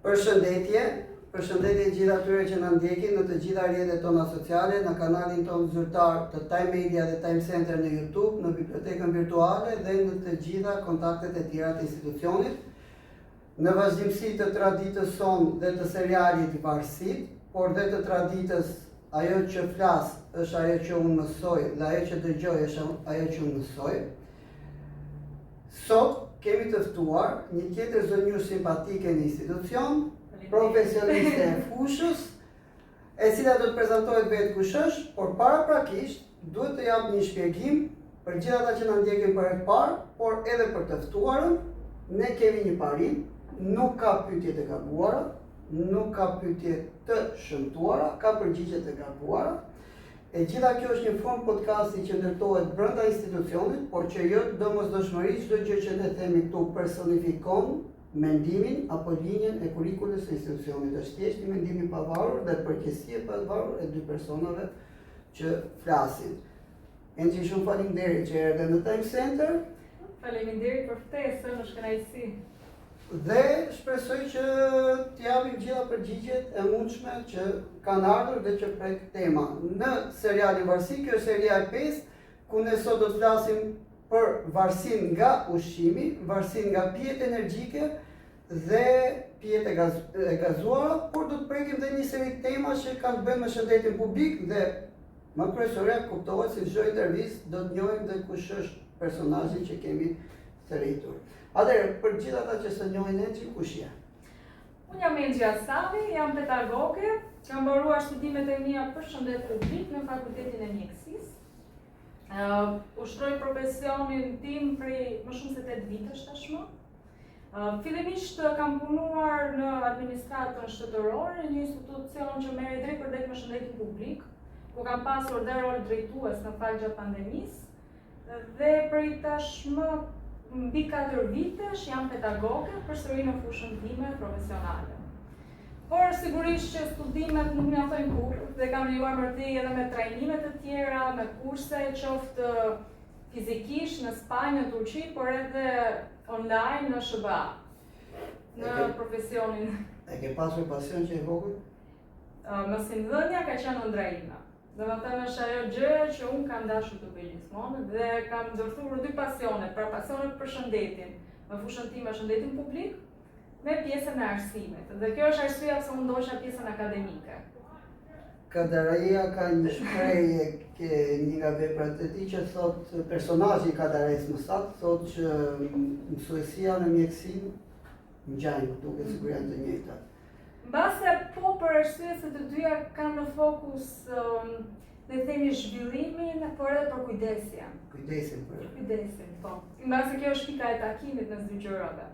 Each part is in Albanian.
Përshëndetje gjitha atyre që na ndjekin në të gjitha rrjetet tona sociale, në kanalin tonë zyrtar të Time Media dhe Time Center në YouTube, në bibliotekën virtuale dhe në të gjitha kontaktet e tjera të institucionit. Në vazhdimsi të traditës sonë dhe të serialit Varësit, por dhe të traditës ajo që flas është ajo që unë mësoj dhe ajo që dëgjoj është ajo që unë mësoj. Sot kemi të ftuar një tjetër zonjë simpatike në institucion, profesioniste e fushës, e cila do të prezantohet vetë kush është, por paraprakisht duhet të jap një shpjegim për gjithë ata që na ndjekin për herë të parë, por edhe për të ftuarën. Ne kemi një parim, nuk ka pyetje të gabuara, nuk ka pyetje të shëmtuara, ka përgjigje të gabuara. E gjitha kjo është një formë podcasti që ndërtohet brenda institucionit, por që jo domosdoshmërisht çdo gjë që ne themi këtu personifikon mendimin apo linjën e kurrikulës së institucionit. Është thjesht një mendim i pavarur dhe përgjegjësia e pavarur e dy personave që flasin. Enxhi, shumë faleminderit që erdhe në Time Center. Faleminderit për ftesën, është kënaqësi. Dhe shpresoj që të japim gjitha përgjigjet e mundshme që kanë ardhur dhe që prek tema. Në serialin Varësi, kjo është serial 5, ku ne sot do të flasim për varësin nga ushqimi, varësin nga pijet energjike dhe pijet e gazuara, por do të prekim dhe një seri tema që kanë të bëjnë me shëndetin publik dhe më kryesore kuptohet se çdo intervistë do të njohim dhe kush është personazhi që kemi të rritur. Atëherë, për gjithë ata që s'e njohin Enxhi, kush je? Unë jam Enxhi Asani, jam pedagoge, kam mbaruar studimet e mia për shëndet publik në Fakultetin e Mjekësisë. Ushtroj profesionin tim prej më shumë se 8 vitesh tashmë. Fillimisht kam punuar në administratën shtetërore, një institucion që merret drejt për drejt me shëndetin publik, ku kam pasur dhe rol drejtues në fakt gjatë pandemisë, dhe prej tashmë mbi 4 vitesh jam pedagoge, përsëri në fushën time profesionale. Por sigurisht që studimet nuk mjaftojnë kurrë dhe kam lejuar mërtej edhe me trajnime të tjera, me kurse, qoftë fizikisht në Spanjë, në Turqi, por edhe online në SBA, në profesionin. E ke pasur pasion që e vogël? Mësimdhënia ka qenë ëndra ime. Domethënë është ajo gjë që unë kam dashur të bëj gjithmonë dhe kam ndërthurur dy pasione, pra pasionet për shëndetin, në fushën time shëndetin publik, me pjesën e arsimit. Dhe kjo është arsyeja pse unë ndoqja pjesën akademike. Kadaraia ka një shprehje ke një nga veprat e tij që thot personazhi i Kadares më saktë thot që mësuesia në mjekësinë ngjajnë, duke sikur janë të njëjtat. Mbase po, për arsye se të dyja kanë në fokus le themi zhvillimin, por edhe për kujdesjen. Kujdesin, po. Mbase kjo është pika e takimit në dy gjërave.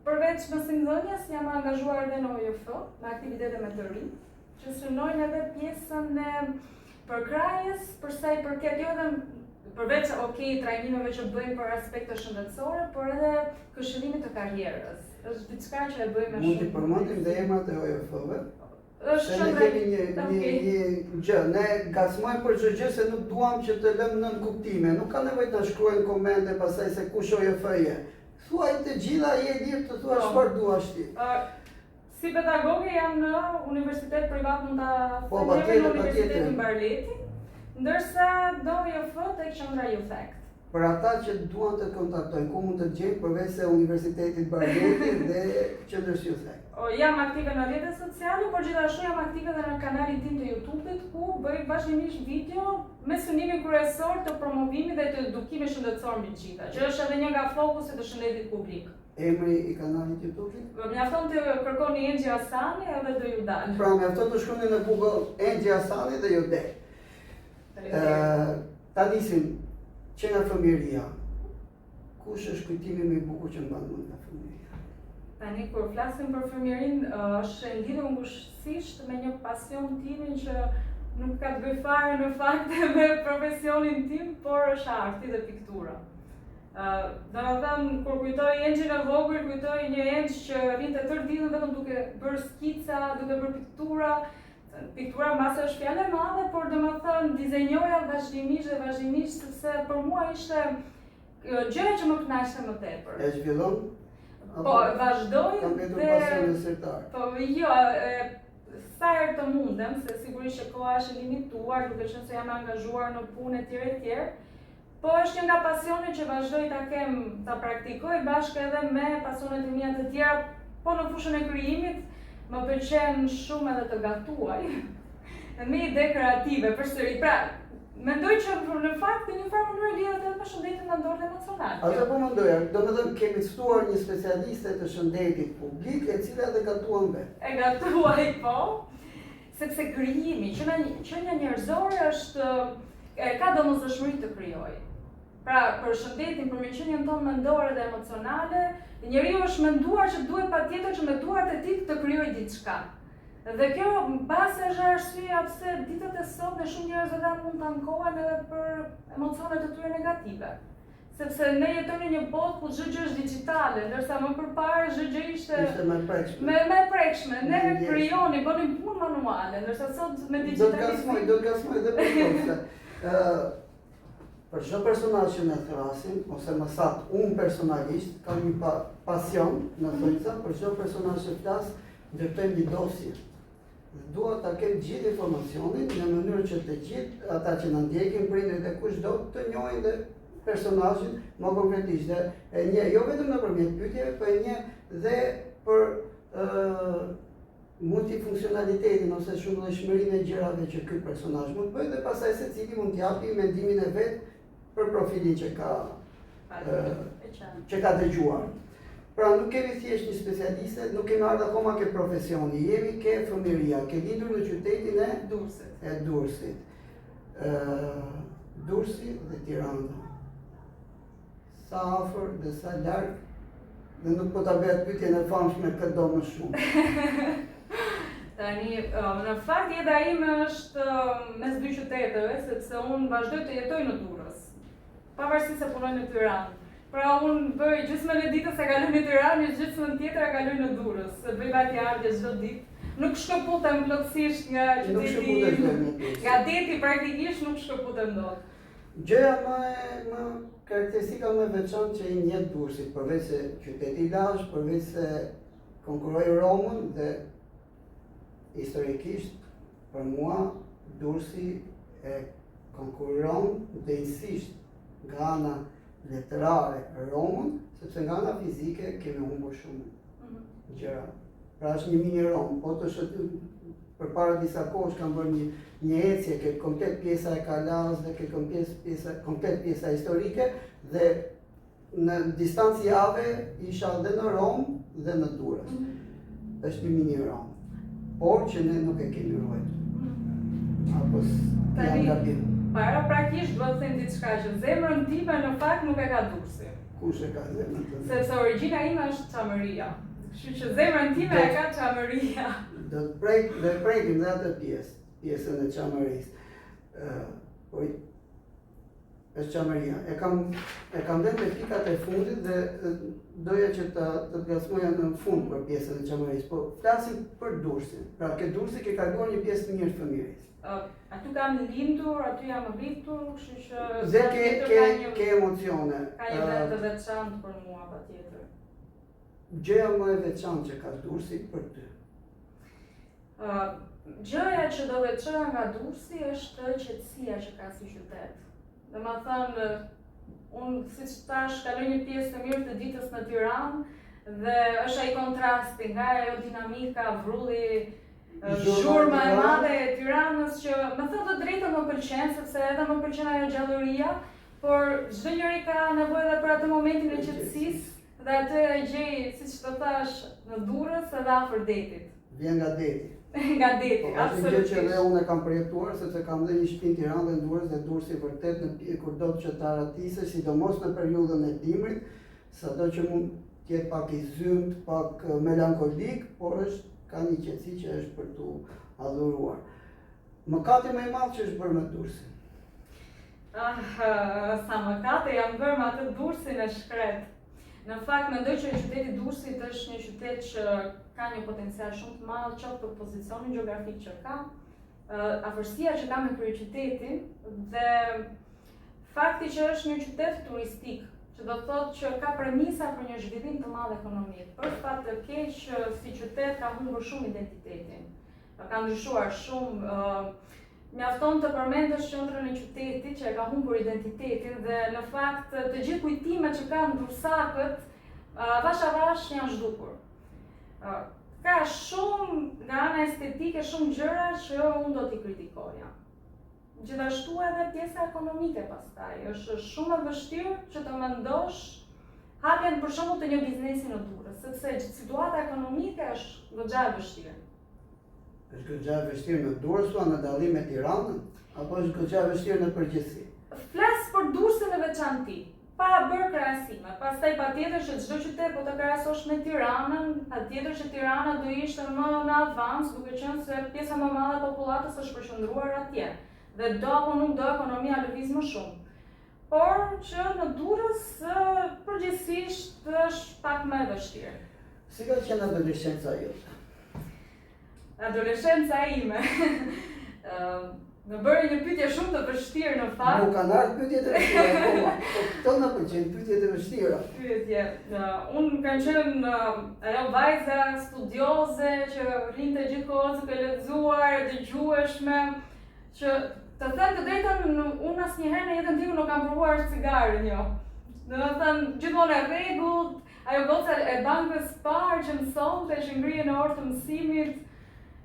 Përveç mësimdhënies, jam angazhuar edhe në OJF, me aktivitete me të rinj, që synojnë edhe pjesën e përkrahjes, për sa i përket jo edhe përveç trajnimeve që bëjmë për aspekte shëndetësore, por edhe këshillimit të karrierës. Është diçka që e bëjmë me shumë. Mund të përmendim dhe emrat e OJF-ve? Është ne kemi një gjë, ne gacmojmë për çdo gjë se nuk duam që të lëmë nën kuptime. Nuk ka nevojë të shkruajnë komente pastaj se kush OJF je. Thuaj të gjitha je lirë të thuash çfarë duash ti. Si pedagoge jam në universitet privat, mund ta them në Universitetin Barleti, ndërsa do OJF tek qendra Youthect. Për ata që duan të kontaktojnë, ku mund të gjejnë përveç se Universitetit Barleti dhe qendrës Youthect? Jam aktive në rrjetet sociale, por gjithashtu jam aktive edhe në kanalin tim të YouTube-it, ku bëj vazhdimisht video me synimin kryesor të promovimit dhe të edukimit shëndetësor mbi të gjitha, që është edhe një nga fokuset të shëndetit publik. Emri i kanalit YouTube-it? Mjafton të kërkoni Enxhi Asani edhe do ju dalë. Pra, mjafton të shkruani në Google Enxhi Asani dhe ju del. Ta nisim që nga fëmijëria. Kush është kujtimi më i bukur që mban mend nga fëmijëria? Tani, kur flasim për fëmijërinë, është lidhur ngushësisht me një pasion timin që nuk ka të bëjë fare në fakt me profesionin tim, por është arti dhe piktura. Domethënë, kur kujtoj Enxhin e vogël, kujtoj një Enxh që rrinte tërë ditën vetëm duke bërë skica, duke bërë piktura. Piktura mbase është fjalë e madhe, por domethënë dizenjoja vazhdimisht sepse për mua ishte gjëja që më kënaqte më tepër. E zhvillon? Po, vazhdoj Kam mbetur pasion zyrtar. Po, jo, sa herë të mundem, se sigurisht që koha është limituar, duke qenë se jam angazhuar në punë etj. Po është një nga pasionet që vazhdoj ta praktikoj bashkë edhe me pasionet e mia të tjera, po në fushën e krijimit më pëlqen shumë edhe të gatuaj. Me ide kreative, përsëri. Pra, mendoj që në fakt në një farë mënyrë lidhet edhe me shëndetin mendor dhe emocional. Atë po mendoja, domethënë kemi ftuar një specialiste të shëndetit publik e cila e gatuan vetë. E gatuaj po, sepse krijimi, qenia njerëzore është ka domosdoshmëri të krijojë. Pra, për shëndetin, për mirëqenien tonë mendore dhe emocionale, njeriu është menduar që duhet patjetër që me duart e tij të krijojë diçka. Dhe kjo mbase është arsyeja pse ditët e sotme shumë njerëz edhe mund të ankohen edhe për emocionet e tyre negative. Sepse ne jetojmë në një botë ku çdo gjë është digjitale, ndërsa më përpara çdo gjë ishte më prekshme. Me prekshme, ne krijonim, bënim punë manuale, ndërsa sot me digitalizim. Do të gasmoj edhe për për çdo personazh që ne thrasim, ose më saktë, unë personalisht kam një pasion, në thojca, për çdo personazh që flas, ndërtojmë një dosje. Dua ta kem gjithë informacionin në mënyrë që të gjithë ata që na ndjekin, prindërit e kushdo të njohin dhe personazhin më konkretisht dhe e njeh jo vetëm nëpërmjet pyetjeve, po e njeh dhe për multifunksionalitetin ose shumëllojshmërinë e gjërave që ky personazh mund të bëjë dhe pastaj secili mund të japi mendimin e vet për profilin që ka dëgjuar. Pra nuk kemi thjesht një specialiste, nuk kemi ardhur akoma ke profesioni, jemi ke fëmijëria, ke lindur në qytetin e Durrësit. Durrësi dhe Tirana. Sa afër dhe sa larg, dhe nuk po ta bëj pyetjen e famshme këtë do më shumë. Tani, në fakt jeta ime është mes dy qyteteve, sepse unë vazhdoj të jetoj në Durrës, pavarësisht se punoj në Tiranë. Pra unë bëj gjysmën e ditës e kaloj në Tiranë, gjysmën tjetër e kaloj në Durrës, se bëj vatjardhje çdo ditë. Nuk shkëputem plotësisht nga qyteti, nga deti praktikisht nuk shkëputem dot. Gjëja më karakteristika më e veçantë që i njeh Durrësit, përveç se qyteti i lashtë, përveç se konkurroj Romën dhe historikisht për mua Durrësi e konkurron drejtësisht nga ana letërare Romën, sepse nga ana fizike kemi humbur shumë gjëra. Pra është një mini Rom, po të përpara disa kohësh kam bërë një ecje ke komplet pjesa e Kalaz dhe ke komplet pjesa historike dhe në distancë jave isha dhe në Rom dhe në Durrës. Është një mini Rom, por që ne nuk e kemi ruajtur. Apo jam gabim. Para praktikisht duhet të them diçka që zemrën time në fakt nuk e ka Durrësi. Kush e ka zemrën time? Sepse origjina ime është Çamëria. Kështu që zemrën time e ka Çamëria. Do të prekim dhe atë pjesën e Çamërisë. Është Çamëria. E kam dhënë me pikat e fundit dhe doja që të gasmoja në fund për pjesën e Çamërisë, po flasim për Durrësin. Pra ke Durrësi ke kaluar një pjesë të mirë të fëmijërisë. Aty kam lindur, aty jam rritur, kështu që dhe ke emocione. Ka një vend të veçantë për mua patjetër. Gjëja më e veçantë që ka Durrësi për ty. Gjëja që do veçoja nga Durrësi është qetësia që ka si qytet. Domethënë, unë siç thash kaloj një pjesë të mirë të ditës në Tiranë dhe është ai kontrasti nga ajo dinamika, vrulli, zhurma e madhe e Tiranës që më thënë të drejtën më pëlqen, sepse edhe më pëlqen ajo gjallëria, por çdo njeri ka nevojë edhe për atë momentin e qetësisë dhe atë e gjej, siç të thash, në Durrës edhe afër detit. Vjen nga deti. Nga deti, absolutisht. Që edhe unë e kam përjetuar, sepse kam dhe një shtëpi në Tiranë dhe në Durrës dhe Durrësi vërtet kur do të aratisesh, sidomos në periudhën e dimrit, sado që mund të jetë pak i zymt, pak melankolik, por ka një qetësi që është për tu adhuruar. Mëkati më i madh që është bërë me Durrësin. Sa mëkate jam bërë me atë Durrësin e shkret. Në fakt mendoj që qyteti Durrësit është një qytet që ka një potencial shumë të madh qoftë për pozicionin gjeografik që ka, afërsia që ka me kryeqytetin dhe fakti që është një qytet turistik, që do të thotë që ka premisa për një zhvillim të madh ekonomik. Për fat të keq si qytet ka humbur shumë identitetin. Ka ndryshuar shumë. Mjafton të përmendesh qendrën e qytetit që e ka humbur identitetin dhe në fakt të gjithë kujtimet që kanë ndrursakët vash janë zhdukur. Ka shumë nga ana estetike shumë gjëra që unë do t'i kritikoja. Gjithashtu edhe pjesa ekonomike pastaj, është shumë e vështirë që të mendosh hapjen për shembull të një biznesi në Durrës, sepse situata ekonomike është goxha e vështirë. Është goxha e vështirë në Durrës në dallim me Tiranën, apo është goxha e vështirë në përgjithësi? Flas për Durrësin në veçanti, pa bërë krahasime. Pastaj patjetër që çdo qytet po të krahasosh me Tiranën, patjetër që Tirana do ishte më në avans, duke qenë se pjesa më e madhe e popullatës është përqendruar atje. Dhe do apo nuk do ekonomia lëviz më shumë. Por që në Durrës përgjithsisht është pak më e vështirë. Si ka qenë adoleshenca jote? Adoleshenca ime. Më bëri një pyetje shumë të vështirë në fakt. Nuk kanë ardhur pyetje të vështira akoma. Po na pëlqejnë pyetjet e vështira. Pyetje. Unë kam qenë ajo vajza studioze që rrinte gjithkohë duke lexuar, e dëgjueshme, që të them të drejtën, unë asnjëherë në jetën time nuk kam provuar cigarin, jo. Domethënë, gjithmonë e rregullt, ajo goca e bankës parë që mësonte, që ngrihej në orë të mësimit,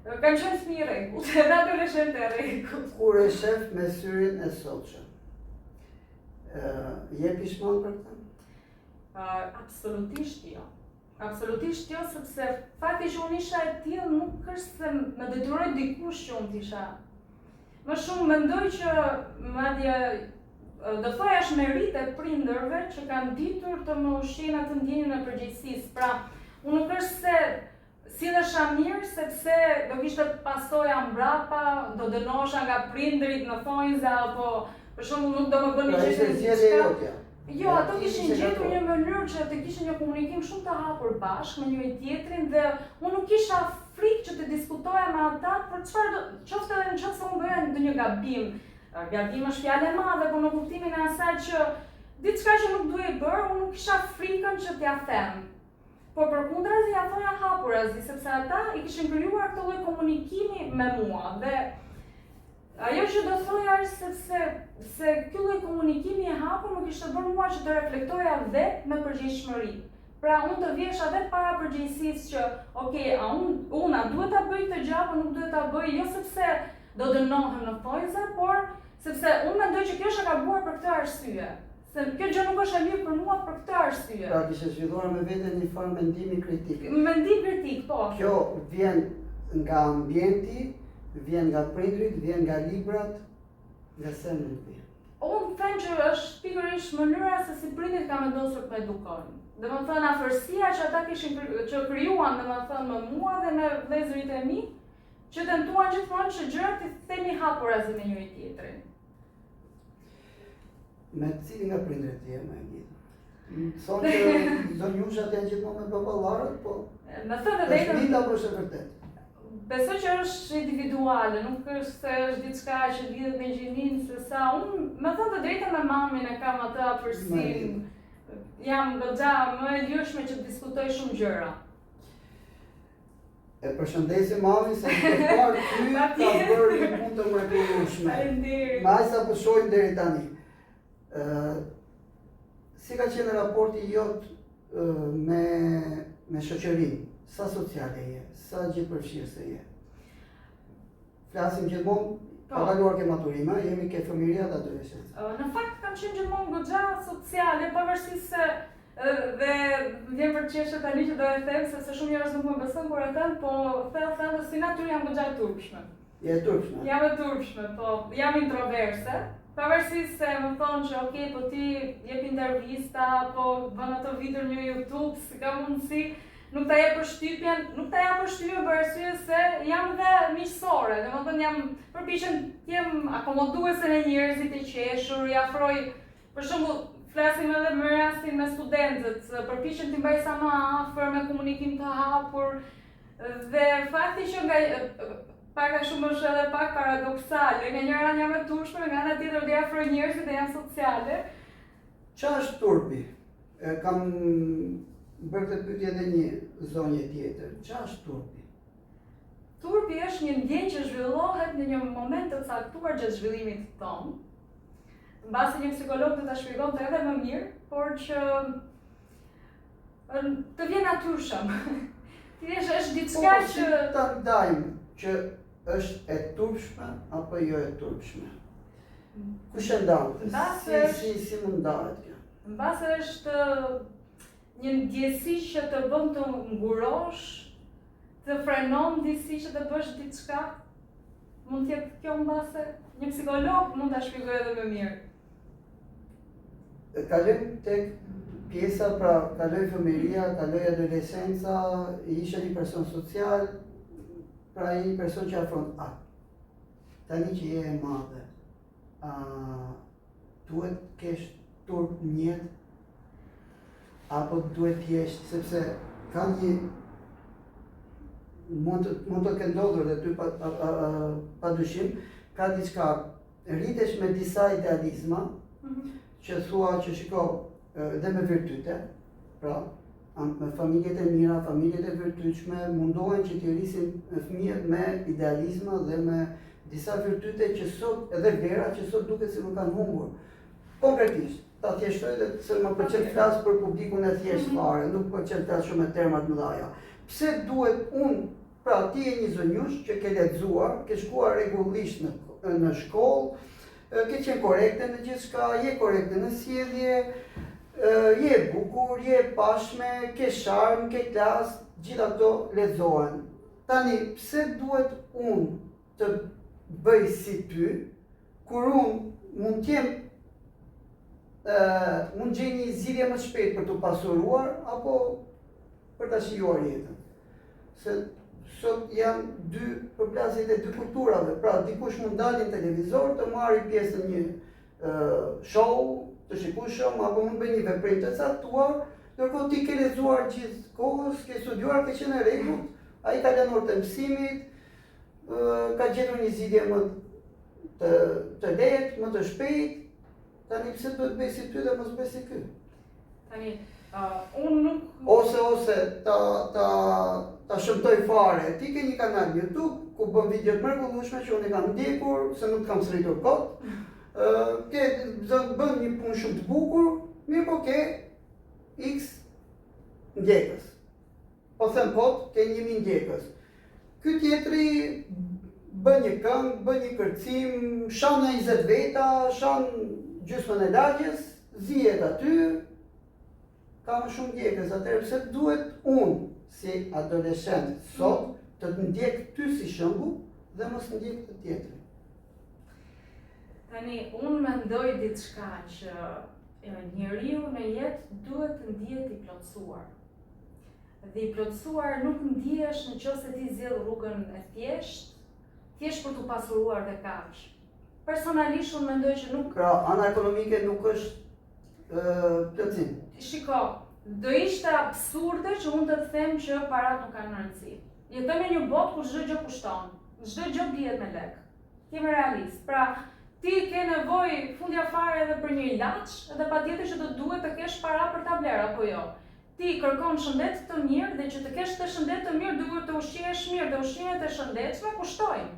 kam qenë fëmijë e rregullt, edhe adoleshente e rregullt. Kur e shef me syrin e sotshëm, je pishman për këtë? Absolutisht jo. Absolutisht jo, sepse fakti që unë isha e tillë nuk është se më detyroi dikush që unë t'isha. Më shumë mendoj që madje do thoya është merit e prindërve që kanë ditur të më ushqejnë atë ndjenjën e përgjegjësisë. Pra, unë nuk është se sillesha mirë sepse do kishte pasoja mbrapa, do dënohesha nga prindrit në thonjza apo për shembull nuk do më bëni gjë. Jo, ato kishin gjetur një mënyrë që të kishin një komunikim shumë të hapur bashkë me njëri tjetrin dhe unë nuk kisha frikë që të diskutoja me ata për çfarë qoftë edhe nëse unë bëja ndonjë gabim. Gabim është fjalë e madhe, por në kuptimin e asaj që diçka që nuk duhej bërë, unë nuk kisha frikën që t'ia them. Por përkundrazi ja thoja hapurazi, sepse ata i kishin krijuar këtë lloj komunikimi me mua dhe ajo që do thoja është se ky lloj komunikimi i hapur më kishte bërë mua që të reflektoja vetë me përgjegjësi. Pra unë të vjesha vetë para përgjegjësisë që, unë duhet ta bëj këtë gjë apo nuk duhet ta bëj, jo sepse do dënohem në thonjza, por sepse unë mendoj që kjo është e gabuar për këtë arsye. Se kjo gjë nuk është e mirë për mua për këtë arsye. Pra kishe zhvilluar me veten një farë mendimi kritik. Mendim kritik, po. Kjo vjen nga ambienti, vjen nga prindrit, vjen nga librat, nga se nuk vjen. Unë them që është pikërisht mënyra se si prindrit kanë vendosur të edukojnë. Domethënë afërsia që ata kishin që krijuan domethënë me mua dhe me vëllezërit e mi, që tentuan gjithmonë që gjërat i themi hapurazi me njëri tjetrin. Me cilin nga prindrit je më e mirë? Thonë që zonjushat janë gjithmonë me baballarët, po. Me thënë të drejtën. Është mita apo është e vërtetë? Besoj që është individuale, nuk është se është diçka që lidhet me gjininë, se sa unë, me thënë të drejtën me mamin e kam atë afërsinë. Jam goxha më e lirshme që të diskutoj shumë gjëra. E përshëndesim mamin se të parë ty ka bërë një punë të mrekullueshme. Faleminderit. Me aq sa po shohim deri tani. Si ka qenë raporti jot me shoqërinë? Sa sociale je? Sa gjithëpërfshirëse je? Flasim gjithmonë, ka kaluar ke maturime, jemi ke fëmijëria dhe adoleshencë. Në fakt kam qenë gjithmonë goxha sociale, pavarësisht se dhe vjen për çështje tani që do e them se shumë njerëz nuk më besojnë kur e them, po thellë si natyrë jam goxha e turpshme. Je turpshme? Jam e turpshme, po jam introverse. Pavarësisht se më thonë që po ti jep intervista, po bën ato video në YouTube, si ka mundësi, nuk ta jap përshtypjen për arsye se jam dhe miqësore, domethënë jam përpiqem të jem akomoduese me njerëzit e qeshur, i afroj, për shembull, flasim edhe me rastin me studentët, përpiqem t'i mbaj sa më afër me komunikim të hapur dhe fakti që nga pak a shumë është edhe pak paradoksale, nga njëra jam e turpshme, nga ana tjetër do afroj njerëzit dhe jam sociale. Çfarë është turpi? Kam bërë të pyetje edhe një zonje tjetër. Çfarë është turpi? Turpi është një ndjenjë që zhvillohet në një moment të caktuar gjatë zhvillimit tonë. Mbasi një psikolog do ta shpjegonte edhe më mirë, por që të vjen natyrshëm. Thjesht është diçka që ta ndajmë që është e turpshme apo jo e turpshme. Kush e ndan? Si mund ndahet kjo? Mbase është një ndjesi që të bën të ngurosh, të frenon disi që të bësh diçka. Mund të jetë kjo mbase? Një psikolog mund ta shpjegojë edhe më mirë. Kalojmë tek pjesa, pra kaloi fëmijëria, kaloi adolescenca, ishe një person social, pra një person që afron tani që je e madhe, duhet kesh turp në jetë, apo duhet thjesht, sepse ka një mund të ketë ndodhur dhe ty padyshim, ka diçka, rritesh me disa idealizma, që thua që shiko dhe me virtyte, pra me familjet e mira, familjet e virtytshme, mundohen që t'i rrisin fëmijët me idealizma dhe me disa virtyte që sot, edhe vlera që sot duket se nuk kanë humbur. Konkretisht, ta thjeshtoj dhe se më pëlqen të flas për publikun e thjesht fare, nuk pëlqen të flas shumë me terma të mëdha. Pse duhet pra ti je një zonjush që ke lexuar, ke shkuar rregullisht në shkollë, ke qenë korekte në gjithçka, je korekte në sjellje, je bukur, je pashme, ke sharm, ke klas, gjitha ato lexohen. Tani, pse duhet unë të bëj si ty, kur unë mund gjej një zgjidhje më shpejt për të pasuruar, apo për ta shijuar jetën. Se sot janë dy përplasjet e dy kulturave, pra dikush mund dalin në televizor të marrë pjesë në një show, të shikueshëm, apo mund bëj një veprim të caktuar, ndërkohë ti ke lexuar gjithë kohës, ke studiuar, ke qenë në rregull, ai ka lënë orë të mësimit, ka gjetur një zgjidhje më të lehtë, më të shpejtë. Tani pse duhet bëj si ty dhe mos bëj si ky? Tani, unë nuk... Ose ta shëmtoj fare. Ti ke një kanal YouTube ku bën video të mrekullueshme që unë i kam ndjekur, se nuk kam sritur kot. Ke bën një punë shumë të bukur, mirë po ke X ndjekës. Po them kot, ke 1000 ndjekës. Ky tjetri bën një këngë, bën një kërcim, shan në 20 veta, shan gjysmën e lagjes, zihet aty, ka më shumë ndjekës, atëherë pse duhet unë si adoleshent sot të ndjek ty si shembull dhe mos ndjek të tjetrin. Tani, unë mendoj diçka që njeriu në jetë duhet të ndihet i plotësuar. Dhe i plotësuar nuk ndihesh nëse ti zgjedh rrugën e thjesht për të pasuruar dhe kaq. Personalisht unë mendoj që nuk... Pra, ana ekonomike nuk është plotësim. Shiko, do ishte absurde që unë të them që parat nuk kanë rëndësi. Jetojmë në një botë ku çdo gjë kushton, çdo gjë blihet me lek. Jemi realist. Pra, ti ke nevojë fundja fare edhe për një ilaç, edhe patjetër që do duhet të kesh para për ta bler apo jo. Ti kërkon shëndet të mirë dhe që të kesh të shëndet të mirë duhet të ushqihesh mirë dhe ushqimet e shëndetshme kushtojnë.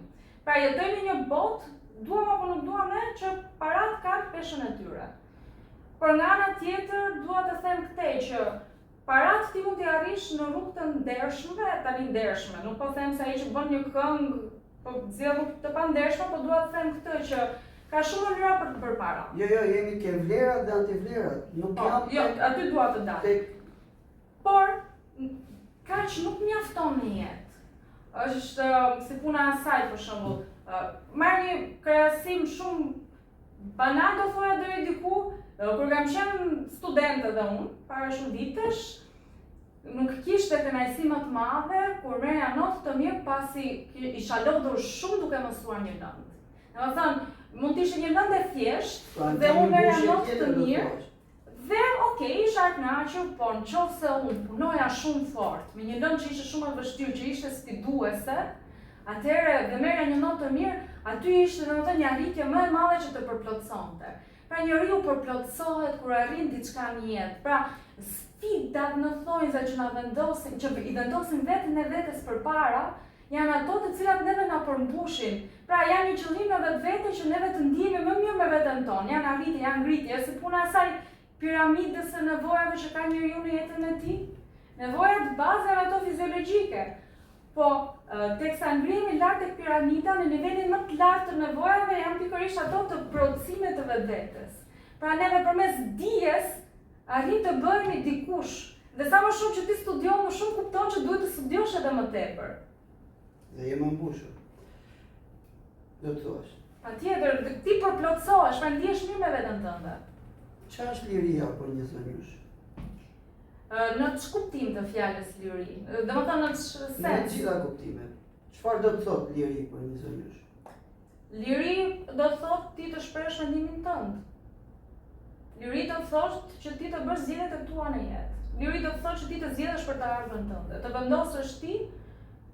Pra, jetojmë në një botë, duam apo nuk duam ne, që parat kanë peshën e tyre. Por nga ana tjetër, dua të them këtë që parat ti mund t'i arrish në rrugë të ndershme, tani ndershme. Nuk po them se ai që bën një këngë, po zgjedh rrugë të pandershme, po dua të them këtë që ka shumë mënyra për të bërë para. Jo, jemi ke vlerat dhe antivlerat. Nuk jam. Jo, aty dua të dal. Por kaq nuk mjafton në jetë. Është si puna e asaj për shembull. Marr një krahasim shumë banal do thoya deri diku. Kur kam qenë studente dhe unë, para shumë vitesh, nuk kishte kënaqësi më të madhe kur merrja notë të mirë pasi isha lodhur shumë duke mësuar një lëndë. Domethënë, mund të ishte një lëndë e thjeshtë dhe unë merrja notë të mirë. Dhe isha e kënaqur, por nëse unë punoja shumë fort me një lëndë që ishte shumë e vështirë, që ishte sfiduese, atëherë dhe merrja një notë të mirë, aty ishte domethënë një arritje më e madhe që të përplotësonte. Pra njeriu përplotësohet kur arrin diçka në jetë. Pra, sfidat në thonjza që na vendosin, që i vendosin veten e vetes përpara, janë ato të cilat neve na përmbushin. Pra janë një qëllim në vetvete që neve të ndihemi më mirë me veten tonë. Janë arritje, janë ngritje, si puna e asaj piramidës së nevojave që ka njeriu në jetën e tij. Nevojat bazë janë ato fiziologjike. Po teksa ngrihemi lart tek piramida, në nivelin më të lartë të nevojave janë pikërisht ato të prodhimit të vetvetes. Pra neve përmes dijes arrim të bëhemi dikush. Dhe sa më shumë që ti studion, më shumë kupton që duhet të studiosh edhe më tepër. Dhe jem mbushur. Do të thuash. Patjetër, ti përplotësohesh, pra ndihesh mirë me veten tënde. Çfarë është liria për një zonjush? Në ç'kuptim të fjalës liri? Domethënë në ç'sens? Në të gjitha kuptimet. Çfarë do të thotë liri për një zonjush? Liri do të thotë ti të shpresh mendimin tënd. Liri do të thotë që ti të bësh zgjedhjet e tua në jetë. Liri do të thotë që ti të zgjedhësh për të ardhmen tënde, të vendosësh ti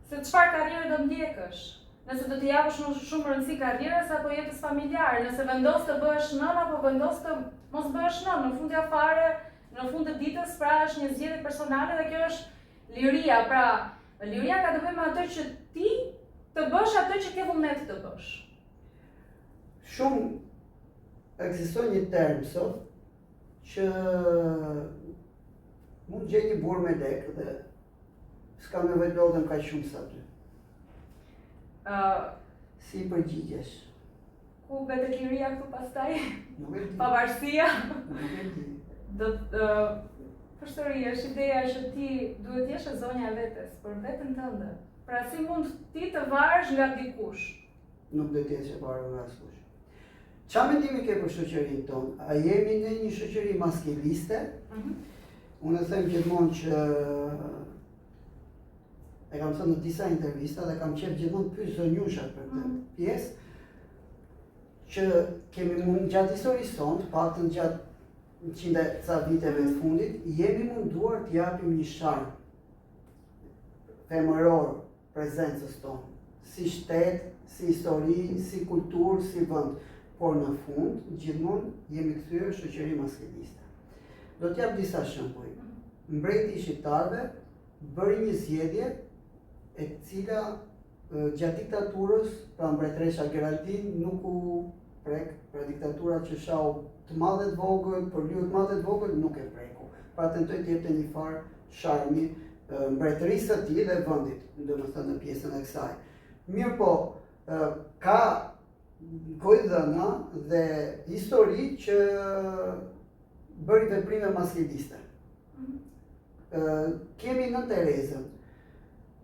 se çfarë karriere do ndjekësh. Nëse do të japësh shumë rëndësi karrierës apo jetës familjare, nëse vendos të bëhesh nën apo vendos të mos bëhesh nën, në fund fare, në fund të ditës, pra është një zgjedhje personale dhe kjo është liria. Pra, liria ka të bëjë me atë që ti të bësh atë që ke vullnet të bësh. Shumë ekziston një term sot që mund gjej një burr me lekë dhe s'ka nevojë të lodhem kaq shumë sa ty. Si i përgjigjesh? Ku betet liria këtu pastaj? Nuk e di. Pavarësia? Nuk e di. Përsëri, është ideja që ti duhet jesh e zonja e vetes, për veten tënde. Pra si mund ti të varesh nga dikush? Nuk do të jesh e varur nga askush. Çfarë mendimi ke për shoqërinë tonë? A jemi në një shoqëri maskiliste? Unë them gjithmonë që e kam thënë në disa intervista dhe kam qef gjithmonë pyes zonjushat për këtë pjesë, që kemi mund gjatë historisë tonë, paktën gjatë 100 ca viteve të fundit, jemi munduar të japim një sharm femëror prezencës tonë, si shtet, si histori, si kulturë, si vend, por në fund gjithmonë jemi kthyer shoqëri maskiliste. Do t'jap disa shembuj. Mbreti i shqiptarëve bëri një zgjedhje e cila gjatë diktaturës, pra mbretëresha Geraldine nuk u prek, pra diktatura që shau të madhe të vogël, për lyut të madhe të vogël nuk e preku. Pra tentoi të jepte një farë sharmi mbretërisë së tij dhe vendit, domethënë në pjesën e kësaj. Mirë po, ka gojdhëna dhe histori që bëri veprime maskiliste. Kemi në Terezën,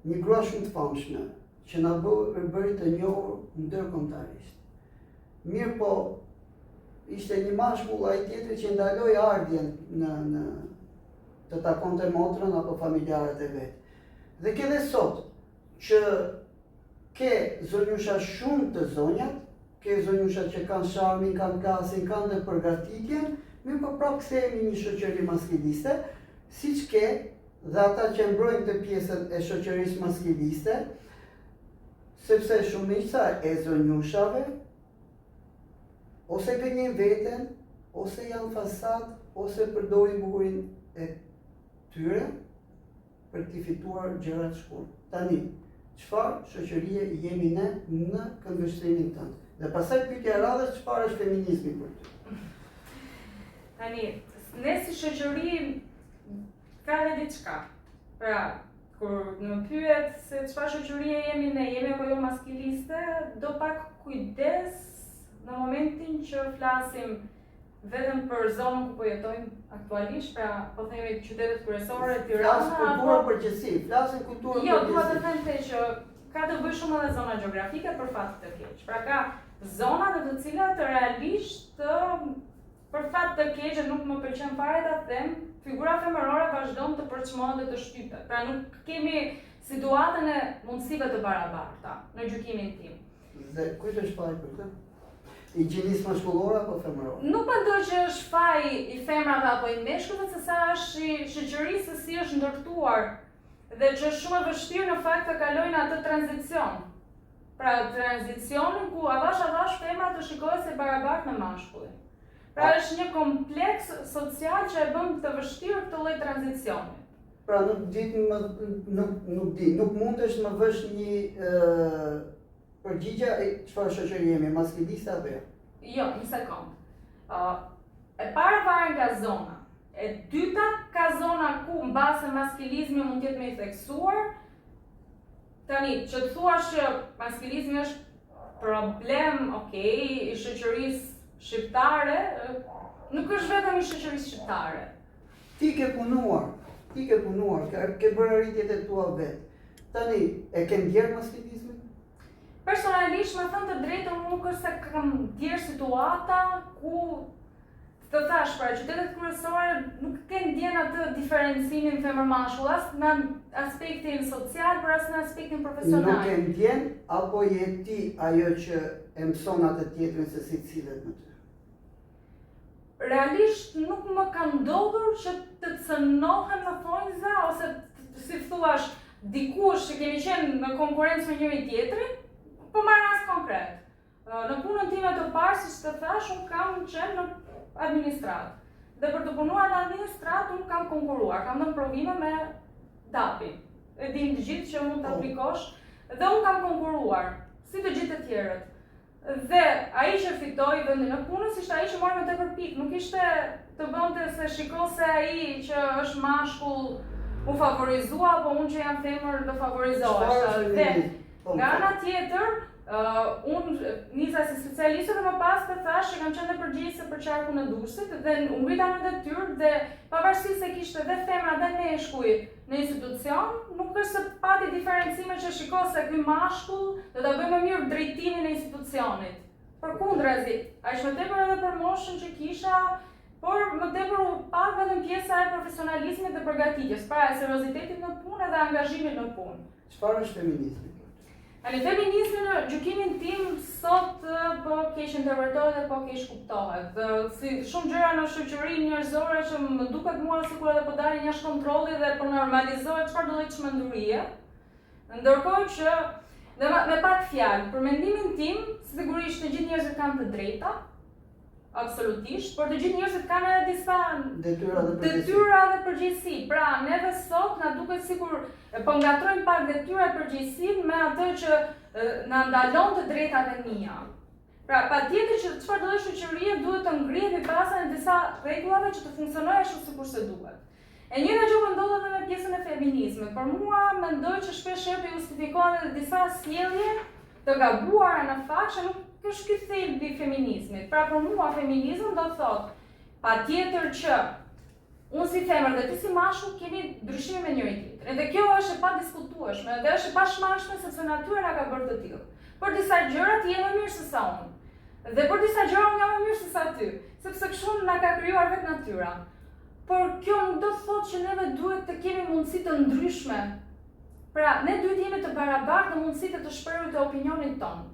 një grua shumë të famshme, që na bëri të njohur ndërkombëtarisht. Mirë po, ishte një mashkull ai tjetri që ndaloi ardhjen në të takonte motrën apo familjarët e vet. Dhe ke dhe sot që ke zonjusha shumë të zonjat, ke zonjusha që kanë sharmin, kanë klasin, kanë dhe përgatitjen, mirë po prapë kthehemi një shoqëri maskiliste, siç ke dhe ata që mbrojnë të pjesën e shoqërisë maskiliste, sepse shumica e zonjushave ose gënjejnë veten, ose janë fasad, ose përdorin bukurinë e tyre për t'i fituar gjëra të shkurtë. Tani, çfarë shoqërie jemi ne në këndvështrimin tënd? Dhe pastaj pyetja e radhës, çfarë është feminizmi për ty? Tani, ne si shoqëri ka dhe diçka. Pra, kur në pyet se çfarë shoqërie jemi ne, jemi apo jo maskiliste, do pak kujdes në momentin që flasim vetëm për zonën ku po jetojmë aktualisht, pra po themi qytetet kryesore, Tirana, Flas kulturë përgjithësi, flasim kulturën jo, dua të përgjithësi. them që ka të bëjë shumë edhe zona gjeografike për fat të keq. Pra ka zona në të cilat realisht për fat të keq nuk më pëlqen fare ta them, figura femërore vazhdon të përçmohet dhe të shtypet. Pra nuk kemi situatën e mundësive të barabarta në gjykimin tim. Dhe kujt është faji për këtë? Higienisë mashkullore apo femërore? Nuk mendoj që është faji i femrave apo i meshkujve, se sa është i shoqërisë se si është ndërtuar dhe që është shumë e vështirë në fakt të kalojnë atë tranzicion. Pra tranzicionin ku avash femra të shikohet se barabart me mashkullin. Pra është një kompleks social që e bën të vështirë këtë lloj tranzicioni. Pra nuk mundesh më vësh një përgjigje çfarë shoqëri jemi, maskiliste apo jo? Jo, një sekond. E para varet nga zona. E dyta ka zona ku mbase maskilizmi mund të jetë më i theksuar. Tani, që të thuash që maskilizmi është problem, i shoqërisë shqiptare, nuk është vetëm i shoqërisë shqiptare. Ti ke punuar, ke bërë arritjet e tua vetë. Tani, e ke ndjerë maskilizmin? Personalisht, me thënë të drejtën, nuk është se kam ndjerë situata ku të thash, pra qytetet kryesore nuk ke ndjen atë diferencimin femër-mashkull, as në aspektin social, por as në aspektin profesional. Nuk e ndjen, apo je ti ajo që e mëson atë tjetrin se si cilët në ty? Realisht nuk më ka ndodhur që të cënohem në thonjza, ose si thuash, dikush që kemi qenë në konkurrencë me njëri tjetrin, po marr rast konkret. Në punën time të parë, siç të thash, unë kam qenë në administratë. Dhe për të punuar në administratë, unë kam konkuruar, kam dhënë provime me DAP-in. E dim të gjithë që mund të aplikosh, dhe unë kam konkuruar, si të gjithë të tjerët. Dhe ai që fitoi vendin e punës ishte ai që mori më tepër pikë, nuk ishte të bënte se shiko se ai që është mashkull u favorizua, apo unë që jam femër do favorizohesh. Dhe nga ana tjetër, unë nisa si specialiste dhe më pas të thash që kam qenë dhe përgjegjëse për qarkun e Durrësit dhe u ngrita në detyrë dhe pavarësisht se kishte dhe femra dhe meshkuj në institucion, nuk është se pati diferencime që shiko se ky mashkull do ta bëjë më mirë drejtimin e institucionit. Përkundrazi, aq më tepër edhe për moshën që kisha, por më tepër u pa vetëm pjesa e profesionalizmit dhe përgatitjes, pra e seriozitetit në punë dhe angazhimit në punë. Çfarë është feminizmi? Ani feminizmi në gjykimin tim sot po keq interpretohet dhe po keq kuptohet. Si shumë gjëra në shoqërinë njerëzore që më duket mua sikur edhe po dalin jashtë kontrolli dhe po normalizohet çfarëdo lloj çmendurie. Ndërkohë që me pak fjalë, për mendimin tim, sigurisht të gjithë njerëzit kanë të drejta, absolutisht, por të gjithë njerëzit kanë edhe disa detyra dhe përgjegjësi. Pra, neve sot na duket sikur po ngatrojmë pak detyrat e përgjegjësinë me atë që na ndalon të drejtat e mia. Pra, patjetër që çfarëdo lloj shoqërie duhet të ngrihet në bazën e disa rregullave që të funksionojë ashtu sikur se duhet. E njëjta gjë po ndodh edhe me pjesën e feminizmit. Por mua mendoj që shpesh herë justifikohen edhe disa sjellje të gabuara në fakt që nuk është ky thelbi i feminizmit. Pra për mua feminizmi do të thotë patjetër që unë si femër dhe ti si mashkull kemi ndryshime me njëri tjetrin. Dhe kjo është e padiskutueshme dhe është e pashmangshme sepse natyra na ka bërë të tillë. Për disa gjëra ti je më mirë se sa unë. Dhe për disa gjëra unë jam më mirë se sa ty, sepse kështu na ka krijuar vetë natyra. Por kjo nuk do të thotë që neve duhet të kemi mundësi të ndryshme. Pra, ne duhet jemi të barabartë në mundësitë të shprehur të opinionit tonë.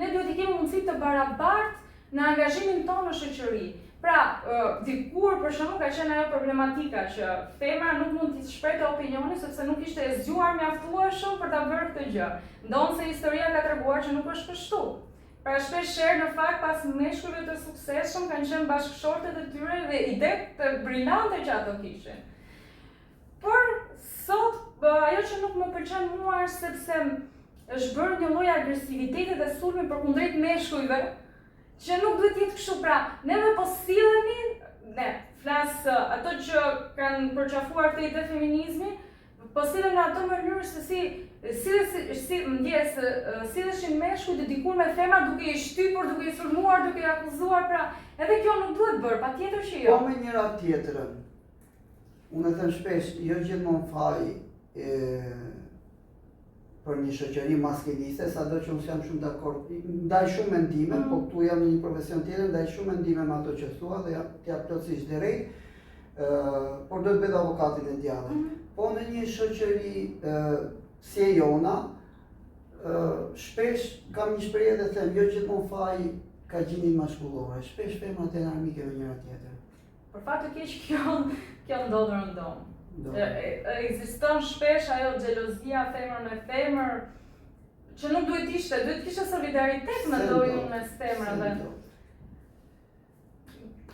Ne duhet të kemi mundësi të barabartë në angazhimin tonë në shoqëri. Pra, dikur për shembull ka qenë ajo problematika që femra nuk mund të shprehte opinionin sepse nuk ishte e zgjuar mjaftueshëm për ta bërë këtë gjë. Ndonse historia ka treguar që nuk është kështu. Pra shpesh herë në fakt pas meshkujve të suksesshëm kanë qenë bashkëshortet e tyre dhe ide të brillante që ato kishin. Por sot ajo që nuk më pëlqen mua është sepse është bërë një lloj agresiviteti dhe sulmi përkundrejt meshkujve, që nuk duhet të jetë kështu. Pra, neve po sillemi, ne flas ato që kanë përqafuar këtë ide feminizmi, po sillen në ato mënyrë se silleshin meshkuj të dikur me femra duke i shtypur, duke i sulmuar, duke i akuzuar, pra edhe kjo nuk duhet bërë, patjetër që jo. Po me njëra tjetrën, unë e them shpesh, jo gjithmonë faji për një shoqëri maskiliste, sado që unë jam shumë dakord, ndaj shumë mendime, po këtu jam në një profesion tjetër, ndaj shumë mendime me ato që thua dhe t'jap plotësisht drejt, por do të bëj avokatin e djallit. Po në një shoqëri si e jona, shpesh kam një shprehje dhe them, jo gjithmonë faji ka gjinin mashkullore, shpesh femrat janë armike me njëra tjetrën. Për fat të keq kjo ndodh rëndom. Ekziston shpesh ajo xhelozia femër me femër, që nuk duhet ishte, duhet kishte solidaritet mendoj unë mes femrave.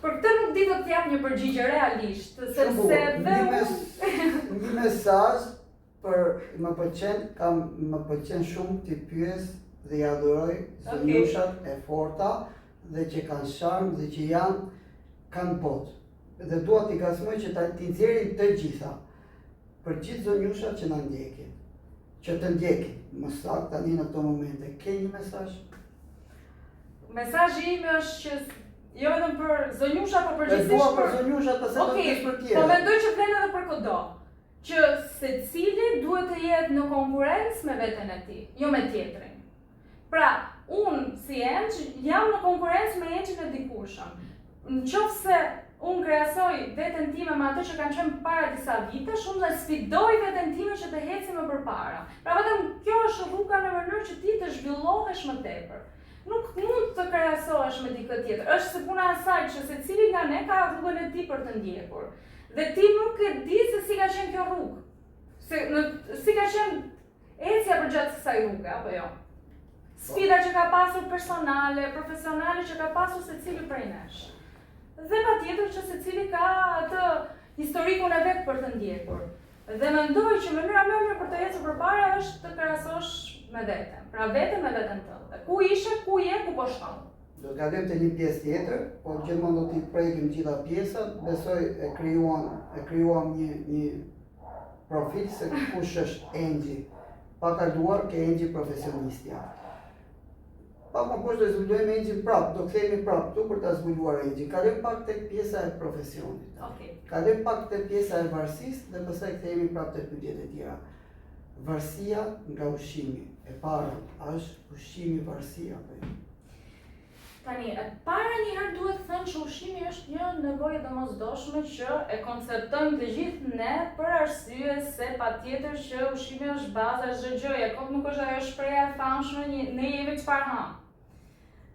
Për këtë nuk di të t'jap një përgjigje realisht, sepse një mesazh më pëlqen shumë t'i pyes dhe i adhuroj zonjushat e forta dhe që kanë sharm dhe që kanë botë. Dhe dua t'i kasmoj që t'i nxjerrin të gjitha, për gjithë zonjushat që na ndjekin, që të ndjekin, më saktë tani në këto momente. Ke një mesazh? Mesazhi im është që jo vetëm për zonjusha, por përgjithsisht për zonjushat, pse do të kesh për tjerë. Po mendoj që vlen edhe për kudo, që secili duhet të jetë në konkurrencë me veten e tij, jo me tjetrin. Pra, unë si enç jam në konkurrencë me ençin e dikushëm. Nëse unë krahasoj veten time me atë që kanë qenë para disa vitesh, unë dhe sfidoj veten time që të heci më përpara. Pra vetëm kjo është rruga në mënyrë që ti të zhvillohesh më tepër. Nuk mund të krahasohesh me dikë tjetër. Është se puna e asaj që secili nga ne ka rrugën e tij për të ndjekur. Dhe ti nuk e di se si ka qenë kjo rrugë. Si ka qenë ecja përgjatë kësaj rruge, apo jo? Sfida që ka pasur personale, profesionale që ka pasur secili prej nesh. Dhe patjetër që secili ka atë historikun e vet për të ndjekur. Dhe mendoj që mënyra më e mirë për të ecur përpara është të krahasosh me veten. Pra vetëm me veten tënde. Ku ishe, ku je, ku po shkon. Do të kalojmë te një pjesë tjetër, po gjithmonë do t'i prekim gjitha pjesat. Besoj e krijuam një profil se kush është Engji. Pa kaluar ke Engji profesionistja. Pa më poshtë do zbulojmë Engjin prap, do kthehemi prap këtu për ta zbuluar Engjin. Kalojmë pak tek pjesa e profesionit. Okej. Kalojmë pak tek pjesa e varësisë dhe pastaj kthehemi prap tek pyetjet e tjera. Varësia nga ushqimi. E para, është ushqimi varësia apo jo? Tani, e para njëherë duhet të thënë që ushqimi është një nevojë domosdoshme që e konceptojmë të gjithë ne për arsye se patjetër që ushqimi është baza e çdo gjëje, kot nuk është ajo shpreha e famshme ne jemi çfarë ham.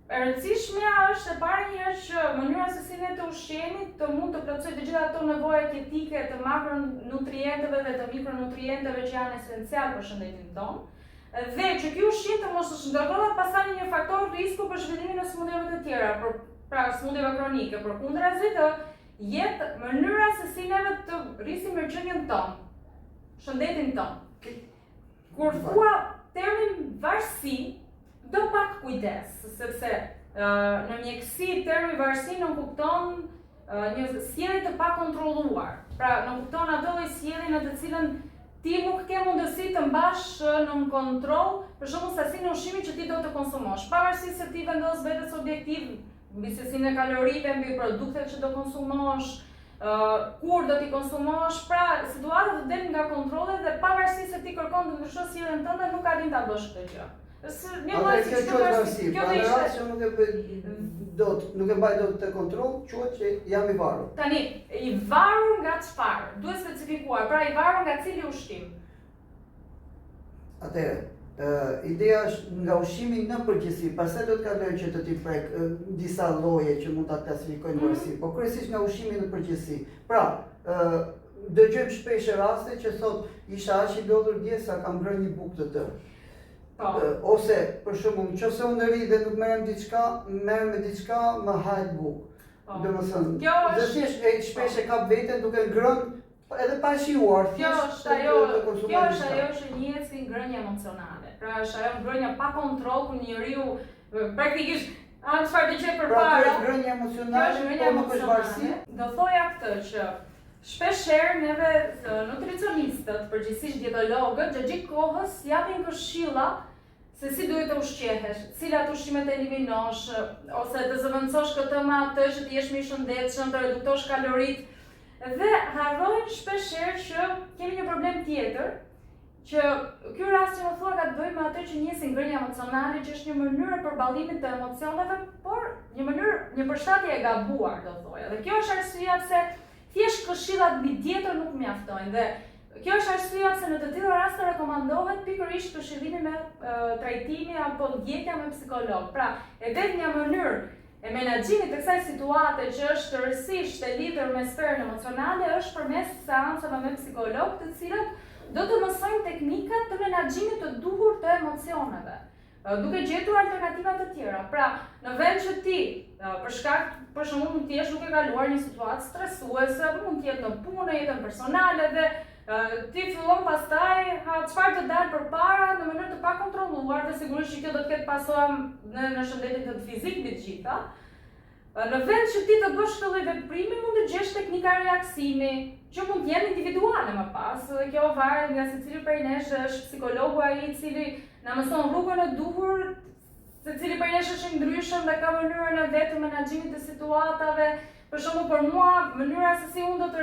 E rëndësishmja është e para njëherë që mënyra se si ne të ushqemi të mund të plotësojë të gjitha ato nevojat jetike të makronutrienteve dhe të mikronutrienteve që janë esencial për shëndetin tonë. Dhe që ky ushqim të mos ndërtohet pastaj një faktor risku për zhvillimin e sëmundjeve të tjera, pra sëmundjeve kronike, përkundrazi të jetë mënyra se si neve të rrisim mirëqenien tonë, shëndetin tonë. Kur thua termin varësi, do pak kujdes, sepse në mjekësi termi varësi nuk kupton një sjellje të pakontrolluar. Pra nuk kupton ato lloj sjellje në të cilën ti nuk ke mundësi të mbash në kontroll, për shembull sasinë e ushqimit që ti do të konsumosh, pavarësisht se ti vendos vetes objektiv mbi sasinë e kalorive, mbi produktet që do konsumosh, kur do t'i konsumosh, pra situata do del nga kontrolli dhe pavarësisht se ti kërkon të ndryshosh sjelljen tënde, nuk arrin ta bësh këtë gjë. Nuk e mbaj dot të kontroll, quhet që jam i varur. Tani, i varur nga çfarë? Duhet specifikuar, pra i varur nga cili ushqim? Atëherë, ideja është nga ushqimi në përgjithësi, pastaj do të kalojmë që të t'i prek disa lloje që mund ta klasifikojnë varësi, po kryesisht nga ushqimi në përgjithësi. Pra, dëgjojmë shpesh raste që thotë isha aq i lodhur dje sa kam ngrënë një bukë të tërë. Ose, për shembull, nëse unë ri dhe nuk merrem me diçka, më hajt bukë. Domethënë, dhe thjesht shpesh e kap veten duke ngrënë edhe pa shijuar. Kjo është ajo që njihet si ngrënje emocionale. Pra është ajo ngrënje pa kontroll ku njeriu praktikisht çfarë të gjej përpara. Pra, ngrënje emocionale, po nuk është varësi. Do thoja këtë që shpeshherë neve nutricionistët, përgjithsisht dietologët, gjatë gjithë kohës japin këshilla se si duhet të ushqehesh, cilat ushqime të eliminosh, ose të zëvendësosh këtë me atë që të jesh më i shëndetshëm, të reduktosh kaloritë. Dhe harrojnë shpeshherë që kemi një problem tjetër, që ky rast që më thua ka të bëjë me atë që njihet ngrënia emocionale, që është një mënyrë përballimit të emocioneve, por një përshtatje e gabuar, do thoja. Dhe kjo është arsyeja pse thjesht këshillat mbi dietë nuk mjaftojnë dhe kjo është arsyeja pse në të tilla raste rekomandohet pikërisht këshillimi me trajtimi apo ndjekja me psikolog. Pra, e vetë një mënyrë e menaxhimit të kësaj situate që është rësisht e lidhur me sferën emocionale është përmes seancave me psikolog, të cilat do të mësojnë teknikat të menaxhimit të duhur të emocioneve. duke gjetur alternativa të tjera. Pra, në vend që ti, për shkak për shembull mund të jesh duke kaluar një situatë stresuese, mund të jetë në punë, në jetën personale dhe ti fillon pastaj çfarë të dalë përpara në mënyrë të pakontrolluar dhe sigurisht që kjo do të ketë pasojë në shëndetin tënd fizik mbi të gjitha. Në vend që ti të bësh këtë lloj veprimi, mund të gjesh teknika relaksimi, që mund të jenë individuale më pas, dhe kjo varet nga secili prej nesh, është psikologu ai i cili na mëson rrugën e duhur, secili prej nesh është i ndryshëm dhe ka mënyrën e vet të menaxhimit të situatave. Për shembull, për mua, mënyra se si unë do të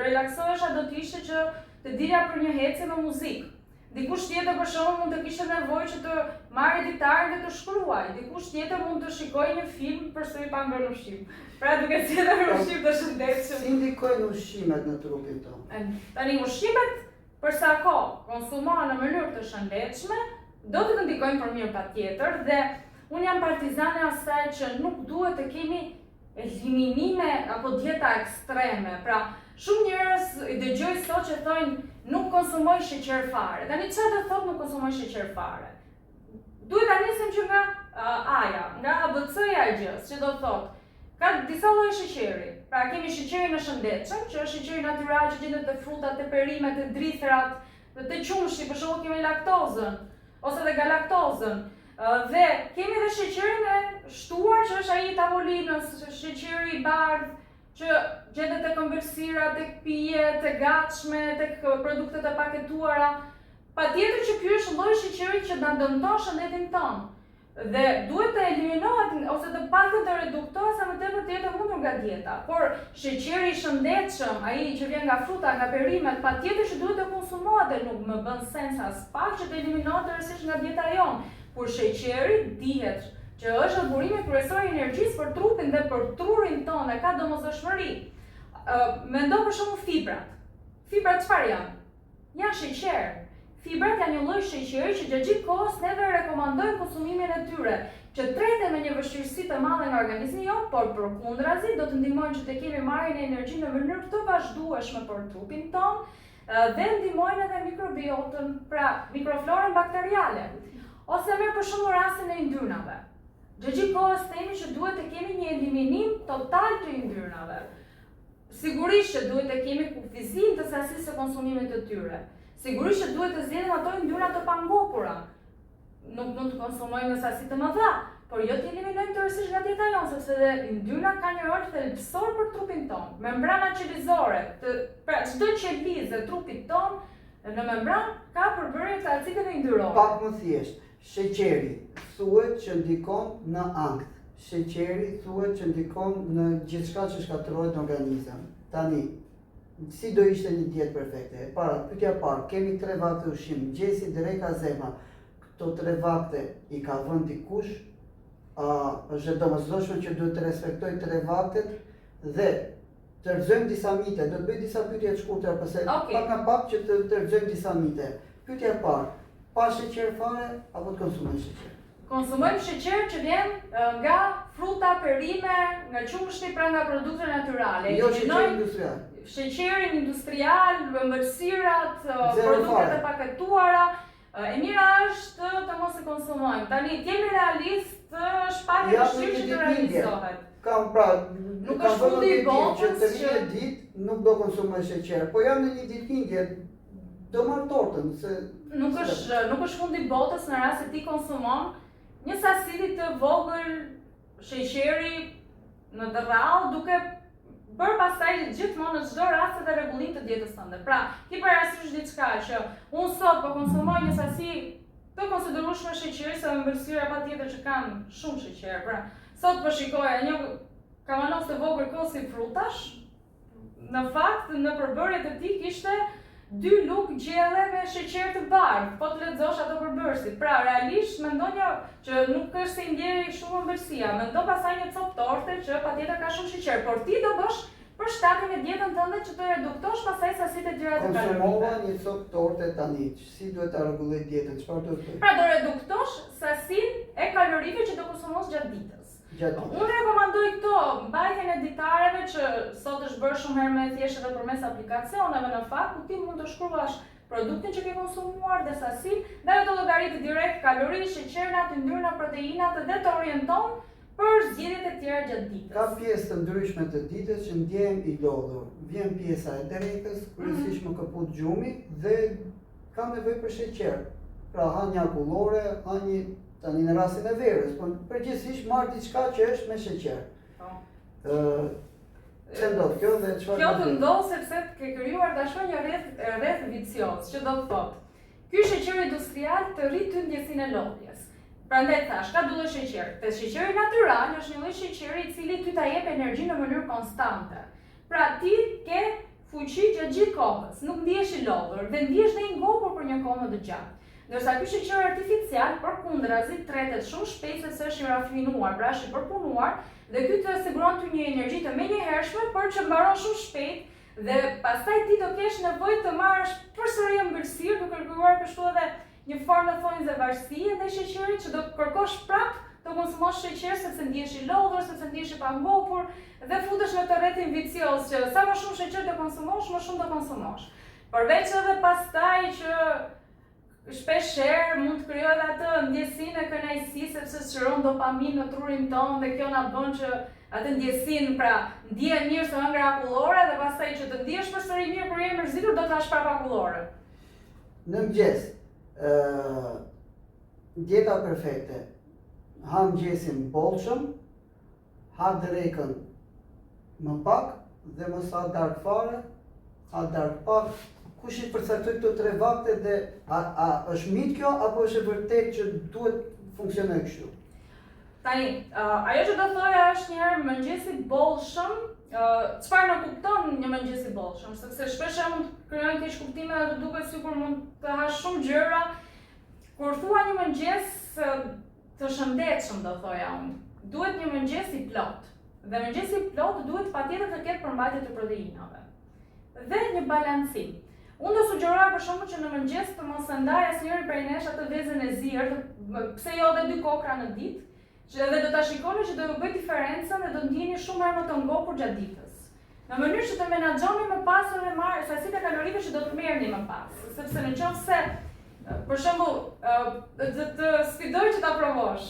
relaksohesha do të ishte që të dilja për një hecje me muzikë. Dikush tjetër për shembull mund të kishte nevojë që të marrë ditarin dhe të shkruaj. Dikush tjetër mund të shikojë një film përsëri pa ngrënë ushqim. Pra duke qenë ushqim të shëndetshëm. Si ndikojnë ushqimet në trupin tonë? Tani ushqimet për sa kohë konsumohen në mënyrë të shëndetshme, do të ndikojnë për mirë patjetër dhe unë jam partizane asaj që nuk duhet të kemi eliminime apo dieta ekstreme. Pra, shumë njerëz i dëgjoj sot që thonë nuk konsumoj sheqer fare. Tani çfarë do thotë nuk konsumoj sheqer fare? Duhet ta nisim që nga A-ja, nga ABC-ja e gjës, që do thotë ka disa lloje sheqeri. Pra kemi sheqerin e shëndetshëm, që është sheqeri natyral që gjendet te frutat, te perimet, te drithërat, te qumshi, për shembull kemi laktozën ose dhe galaktozën. Dhe kemi edhe sheqerin e shtuar që është ai i tavolinës, sheqeri i bardhë, që gjendet tek ëmbëlsira, tek pijet e gatshme, tek produktet e paketuara. Patjetër që ky është lloj sheqeri që na dëmton shëndetin tonë. Dhe duhet të eliminohet ose të paktën të reduktohet sa më tepër të jetë mundur nga dieta. Por sheqeri i shëndetshëm, ai që vjen nga fruta, nga perimet, patjetër që duhet të konsumohet dhe nuk më bën sens as pak që të eliminohet rrethësisht nga dieta jonë. Por sheqeri dihet që është burimi kryesor i energjisë për trupin dhe për trurin tonë, ka domosdoshmëri. Mendo për shembull fibrat. Fibrat çfarë janë? Janë sheqer. Fibrat janë një lloj sheqeri që gjatë gjithë kohës neve rekomandojmë konsumimin e tyre, që treten me një vështirësi të madhe nga organizmi jonë, por përkundrazi do të ndihmojnë që të kemi marrjen e energjinë në mënyrë të vazhdueshme për trupin tonë dhe ndihmojnë edhe mikrobiotën, pra mikroflorën bakteriale. Ose merr për shembull rastin e yndyrnave. Gjatë gjithë kohës themi që duhet të kemi një eliminim total të yndyrnave. Sigurisht që duhet të kemi kufizim të sasisë së konsumimit të tyre. Sigurisht që duhet të zgjedhim ato yndyrna të pangopura. Nuk mund të konsumojmë në sasi të mëdha, por jo të eliminojmë tërësisht nga dieta jonë, sepse dhe yndyrnat kanë një rol thelbësor për trupin tonë. Membrana qelizore, pra çdo qelizë e trupit tonë në membran ka përbërje të acideve yndyrore. Pak më thjesht. Sheqeri thuhet që ndikon në ankth. Sheqeri thuhet që ndikon në gjithçka që shkatërrohet në organizëm. Tani, si do ishte një dietë perfekte? Pyetja e parë, kemi 3 vakte ushqim, mëngjesi, dreka, zemra. Këto 3 vakte i ka vënë dikush? Është domosdoshme që duhet të respektoj 3 vaktet dhe të rrëzojmë disa mite. Do të bëj disa pyetje të shkurtra, pse pak nga pak që të rrëzojmë disa mite. Pyetja e parë, pa sheqer fare apo të konsumojmë sheqer? Konsumojmë sheqer që vjen nga fruta, perime, nga qumshti, pra nga produkte natyrale. Jo sheqer industrial. Sheqerin industrial, ëmbëlsirat, produktet e paketuara. E mira është të mos i konsumojmë. Tani jemi realist, është pak e vështirë që të realizohet. Nuk është fundi i botës që të ditë nuk do konsumoj sheqer, po jam në një ditëlindje, do marr tortën se nuk është fundi i botës në rast se ti konsumon një sasi të vogël sheqeri në rrallë duke bërë pastaj gjithmonë në çdo rast edhe rregullim të dietës tënde. Pra, ti parasysh diçka që unë sot po konsumoj një sasi të konsiderueshme sheqeri, se ëmbëlsira patjetër që kanë shumë sheqer. Pra, sot po shikoja një kavanos të vogël kosi frutash. Në fakt, në përbërjet e tij kishte 2 lugë gjelle me sheqer të bardhë, po të lexosh ato përbërësit. Pra, realisht mendonja që nuk është se i ndjeri shumë ëmbëlsia, mendo pastaj një copë torte që patjetër ka shumë sheqer, por ti do bësh për shtatjen e dietën tënde që të reduktosh pastaj sasitë e tjera të kalorit. Konsumova një copë torte tani, si duhet ta rregulloj dietën? Çfarë do të bëj? Pra, do reduktosh sasinë e kalorive që do konsumosh gjatë ditës. Unë rekomandoj këto, mbajtjen e ditareve që sot është bërë shumë herë më e thjeshtë edhe përmes aplikacioneve në fakt, ku ti mund të shkruash produktin që ke konsumuar dhe sasin, dhe ajo të llogaritë direkt kalori, sheqernat, yndyrna, proteinat dhe të orienton për zgjedhjet e tjera gjatë ditës. Ka pjesë të ndryshme të ditës që ndjehem i lodhur. Vjen pjesa e drekës, kryesisht më kaput gjumi dhe kam nevojë për sheqer. Pra ha një akullore, ha një tani në rastin e verës, por përgjithsisht marr diçka që është me sheqer. Çe ndodh kjo dhe çfarë? Kjo të ndodh sepse ke krijuar tashmë një rreth vicioz, që do të thotë, ky sheqer industrial të rrit ty ndjesinë e lodhjes. Prandaj thash, ka dy lloj sheqer. Te sheqeri natyral është një lloj sheqeri i cili ty ta jep energji në mënyrë konstante. Pra ti ke fuqi gjatë gjithë kohës, nuk ndihesh i lodhur dhe ndihesh dhe i ngopur për një kohë më të gjatë. Ndërsa ky sheqer artificial përkundrazi tretet shumë shpejt sepse është i rafinuar, pra është i përpunuar dhe ky të siguron ty një energji të menjëhershme, por që mbaron shumë shpejt dhe pastaj ti do kesh nevojë të marrësh përsëri ëmbëlsirë, duke kërkuar kështu edhe një formë thonjëse varësie ndaj sheqerit që do të kërkosh prapë të konsumosh sheqer sepse ndihesh i lodhur, sepse ndihesh i pangopur dhe futesh në të rrethin vicioz që sa më shumë sheqer të konsumosh, më shumë do konsumosh. Përveç edhe pastaj që shpeshherë mund të krijohet atë ndjesinë e kënaqësisë sepse shëron dopamin në trurin tonë dhe kjo na bën që atë ndjesinë, pra ndihem mirë se ëngra akullore dhe pastaj që të ndihesh përsëri mirë kur je mërzitur do të hash prapë akullore. Në mëngjes, dieta perfekte. Ha mëngjesin bollshëm, ha drekën më pak dhe mos ha darkë fare, ha darkë pak. Kush i përcaktoi këto 3 vakte dhe a është mit kjo apo është e vërtet që duhet funksionojë kështu? Tani, ajo që do thoja është një herë mëngjesi bollshëm, çfarë na kupton një mëngjes i bollshëm, sepse shpesh mund të krijojnë keq kuptime dhe të duket sikur mund të hash shumë gjëra. Kur thua një mëngjes të shëndetshëm, do thoja unë, duhet një mëngjes i plot. Dhe mëngjesi i plot duhet patjetër të ketë përmbajtje të proteinave dhe një balancim. Unë do sugjeroj për shembull që në mëngjes të mos e ndaj asnjëri prej nesh atë vezën e zier, pse jo edhe 2 kokra në ditë, që edhe do ta shikoni që do të bëj diferencën dhe do ndjeni shumë më të ngopur gjatë ditës. Në mënyrë që të menaxhoni më pas edhe sasitë e kalorive që do të merrni më pas, sepse nëse për shembull të sfidoj që ta provosh,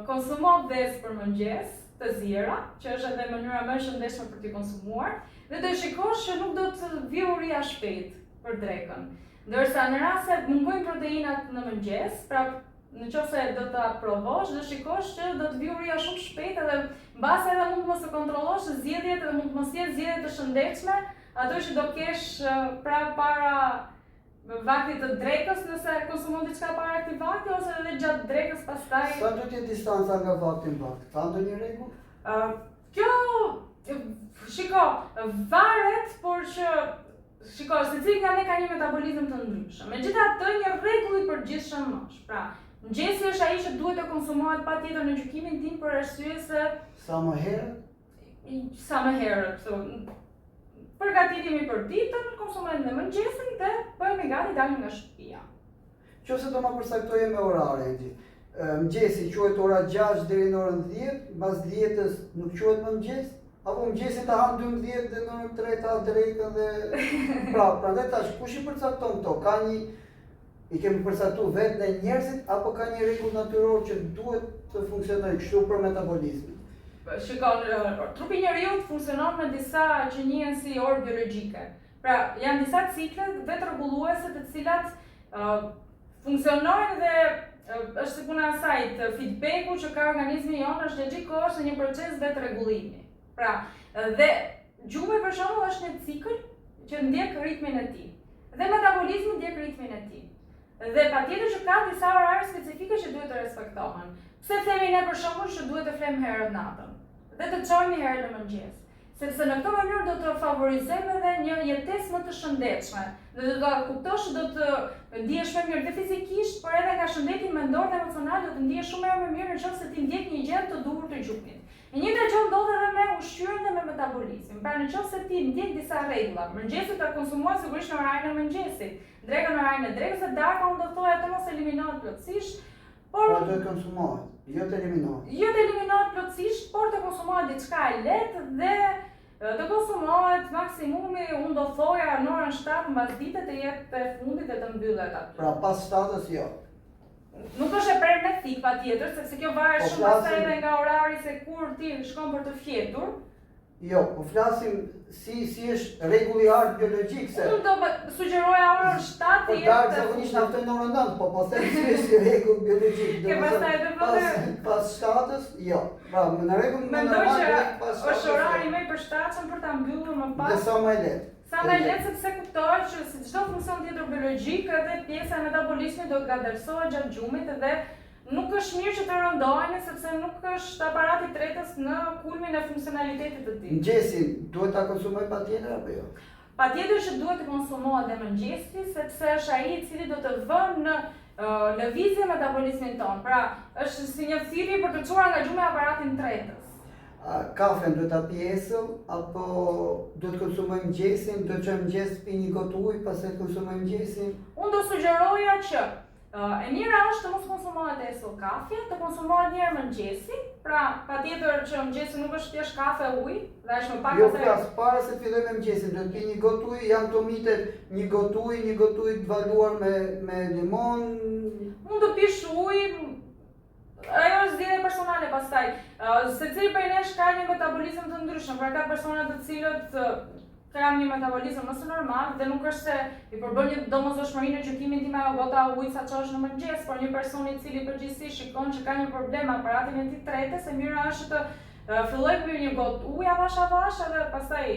konsumo vezë për mëngjes të ziera, që është edhe mënyra më e shëndetshme për t'i konsumuar, dhe do shikosh që nuk do të vijë uria shpejt për drekën. Ndërsa në rast se mungojnë proteinat në mëngjes, pra nëse do ta provosh, do shikosh që do të vijë uria shumë shpejt edhe mbas edhe mund të mos e kontrollosh zgjedhjet dhe mund të mos jetë zgjedhje të shëndetshme, ato që do kesh pra para vaktit të drekës nëse konsumon diçka para këtij vakti ose edhe gjatë drekës pastaj. Sa do të jetë distanca nga vakti në vakt? Ka ndonjë rregull? Kjo shiko, varet, por që shiko, secili nga ne ka një metabolizëm të ndryshëm. Megjithatë, një rregull i përgjithshëm është. Pra, mëngjesi është ai që duhet të konsumohet patjetër në gjykimin tim për arsye se sa më herët? Sa më herët. Përgatitemi për ditën, konsumojmë në mëngjesin dhe bëhemi gati dalim nga shtëpia. Nëse do ma përcaktoje me orare, mëngjesi quhet ora 6 deri në orën 10, mbas 10-s nuk quhet më mëngjes? Apo mëngjesin ta han 12 dhe në orën 3 ta drekën dhe prandaj tash kush i përcakton këto? Ka një i kemi përcaktuar vetë ne njerëzit apo ka një rregull natyror që duhet të funksionojë kështu për metabolizmin? Shikon, trupi njeriu funksionon me disa që njihen si orë biologjike. Pra, janë disa cikle vetë rregulluese të cilat funksionojnë dhe është si puna e saj, feedbacku që ka organizmi jonë është gjatë gjithë kohës në një proces vetë rregullimi. Pra, dhe gjumi për shembull është një cikël që ndjek ritmin e tij. Dhe metabolizmi ndjek ritmin e tij. Dhe patjetër që ka disa orare specifike që duhet të respektohen. Pse themi ne për shembull që duhet të flem herët natën dhe të çojmë herë në mëngjes? Sepse në këtë mënyrë do të favorizojmë edhe një jetesë më të shëndetshme. Dhe do ta kuptosh që do të ndihesh më mirë dhe fizikisht, por edhe nga shëndeti mendor dhe emocional do të ndihesh shumë më mirë nëse ti ndjek një gjë të duhur të gjumit. E njëjta gjë ndodh edhe me ushqyerjen dhe me metabolizmin. Pra nëse ti ndjek disa rregulla, mëngjesi ta konsumosh sigurisht në orarin e mëngjesit, drekën në orarin e drekës dhe darka unë do thoya të mos eliminohet plotësisht, por do të konsumohet, jo të eliminohet. Jo të eliminohet plotësisht, por të konsumohet diçka e lehtë dhe të konsumohet maksimumi, unë do thoja në orën 7 mbas dite të jetë e fundit e të mbyllet aty. Pra pas 7-s jo. Nuk është e permetik patjetër, sepse kjo varet shumë pastaj edhe nga orari se kur ti shkon për të fjetur. Jo, po flasim si është rregulli art biologjik se. Unë do sugjeroja orën 7 të jetë. Po zakonisht naftojnë orën 9, po them si është rregull biologjik. Ke pastaj edhe pas 7-s, jo. Pra në rregull mendoj që është orari më i përshtatshëm për ta mbyllur më pas. Dhe sa më lehtë. Sa më lehtë sepse kuptohet që si çdo funksion tjetër biologjik, edhe pjesa e metabolizmit do të gatërsohet gjatë gjumit dhe nuk është mirë që të rëndoheni sepse nuk është aparati tretës në kulmin e funksionalitetit të tij. Mëngjesin duhet ta konsumoj patjetër apo jo? Patjetër që duhet të konsumohet dhe mëngjesi sepse është ai i cili do të vënë në lëvizje metabolizmin ton. Pra, është si një thirrje për të çuar nga gjumi aparatin tretës. Kafen duhet ta pjesëm apo duhet konsumoj mëngjesin, duhet të mëngjes pi një gotë ujë pastaj konsumoj mëngjesin? Unë do sugjeroja që e mira është të mos konsumohet esëll kafe, të konsumohet një herë mëngjesi, pra patjetër që mëngjesi nuk është thjesht kafe ujë, dhe është më pak jo flas para se filloj me mëngjesin, duhet pi një gotë ujë, janë këto mitet, një gotë ujë të valuar me limon. Unë do pish ujë. Ajo është zgjedhje personale pastaj. Secili prej nesh ka një metabolizëm të ndryshëm, pra ka persona të cilët kanë një metabolizëm mëse normal dhe nuk është se i përbën një domosdoshmëri në gjykimin tim ajo gota ujë sa çosh në mëngjes, por një person i cili përgjithsisht shikon që ka një problem aparatin e tij tretës, e mira është të filloj me një gotë ujë avash edhe pastaj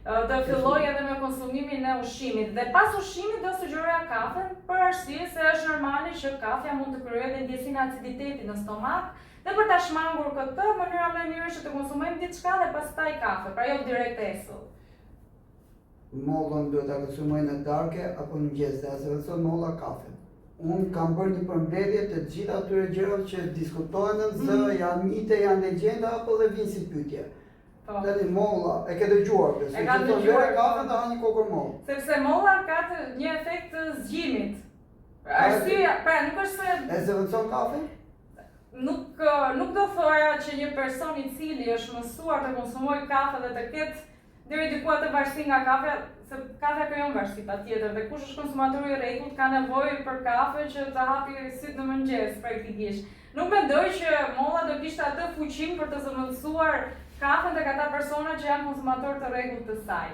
të filloj edhe me konsumimin e ushqimit. Dhe pas ushqimit do sugjeroja kafen për arsye se është normale që kafja mund të krijojë edhe ndjesinë e aciditetit në stomak dhe për ta shmangur këtë, mënyra më e mirë është të konsumojmë diçka dhe pastaj kafe, pra jo direkt esëll. Mollën duhet ta konsumoj në darkë apo në mëngjes, dhe asë molla kafe. Unë kam bërë një përmbledhje të gjitha atyre gjërave që diskutohen në zë, janë mite, janë legjenda apo dhe vinë si pyetje. Tani molla, e ke dëgjuar besoj. E ka dëgjuar kafe dhe ha një kokër mollë. Sepse molla ka një efekt të zgjimit. Arsyeja, pra nuk është se e zëvendëson kafe? Nuk do thoja që një person i cili është mësuar të konsumojë kafe dhe të ketë deri diku atë varësi nga kafja, se kafja krijon varësi patjetër dhe kush është konsumator i rregullt ka nevojë për kafe që të hapi syt në mëngjes praktikisht. Nuk mendoj që molla do kishte atë fuqinë për të zëvendësuar kafen tek ata persona që janë konsumator të rregullt të saj.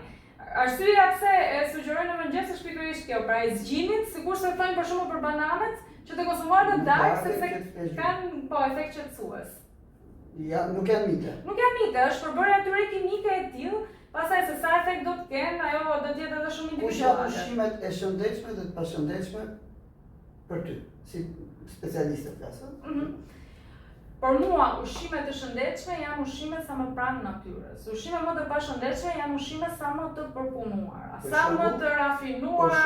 Arsyeja pse e sugjeroj në mëngjes është pikërisht kjo, pra e zgjimit, sikurse thonë për shembull për bananet, që të konsumohen në darkë sepse kanë efekt qetësues. Ja, nuk janë mite. Nuk janë mite, është përbërja atyre kimike e tillë, pastaj se sa efekt do të kenë, ajo do të jetë edhe shumë individuale. Kush janë ushqimet e shëndetshme dhe të pashëndetshme për ty, si specialiste flasë? Por mua, ushqimet e shëndetshme janë ushqimet sa më pranë natyrës. Ushqimet më të pashëndetshme janë ushqimet sa më të përpunuara, sa më të rafinuara,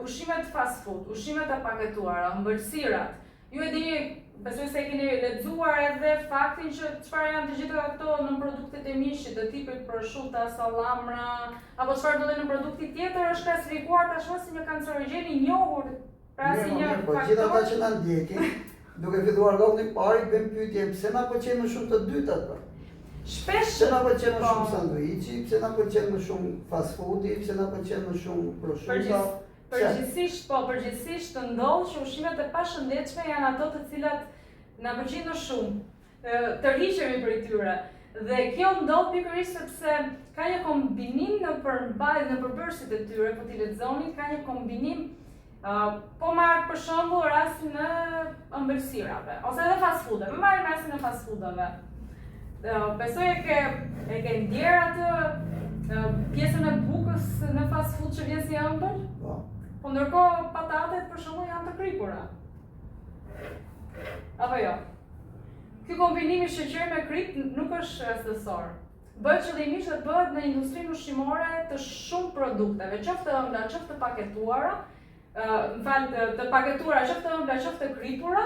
ushqimet fast food, ushqimet e paketuara, ëmbëlsirat. Ju e dini, besoj se keni lexuar edhe faktin që çfarë janë të gjitha ato në produktet e mishit, të tipit prosciutto, sallamra, apo çfarë do të në produkti tjetër është klasifikuar tashmë si një kancerogjen i njohur, pra si një faktor. Po gjithë ata që na ndjekin, duke filluar rrollin e parë, bën pyetje pse na pëlqen më shumë të dytat pra. Shpesh pse na pëlqen më shumë sanduiçi, pse na pëlqen më shumë fast foodi, pse na pëlqen më shumë prosciutto. Përgjithsisht të ndodh që ushqimet e pashëndetshme janë ato të cilat na pëlqejnë më shumë. Të rriqemi për tyre. Dhe kjo ndodh pikërisht sepse ka një kombinim në përbërësit e tyre, po t'i lexoni, ka një kombinim po marr për shembull rastin e ëmbëlsirave ose edhe fast foodeve. Marrim rastin e fast foodeve. Besoj e ke ndjer atë pjesën e bukës në fast food që vjen si ëmbël? Po ndërkohë patatet për shembull janë të kripura. Apo jo? Ky kombinim i sheqer me krip nuk është rastësor. Bëhet qëllimisht dhe bëhet në industrinë ushqimore të shumë produkteve, qoftë të ëmbla, qoftë të paketuara, të paketuara, qoftë të ëmbla, qoftë të kripura,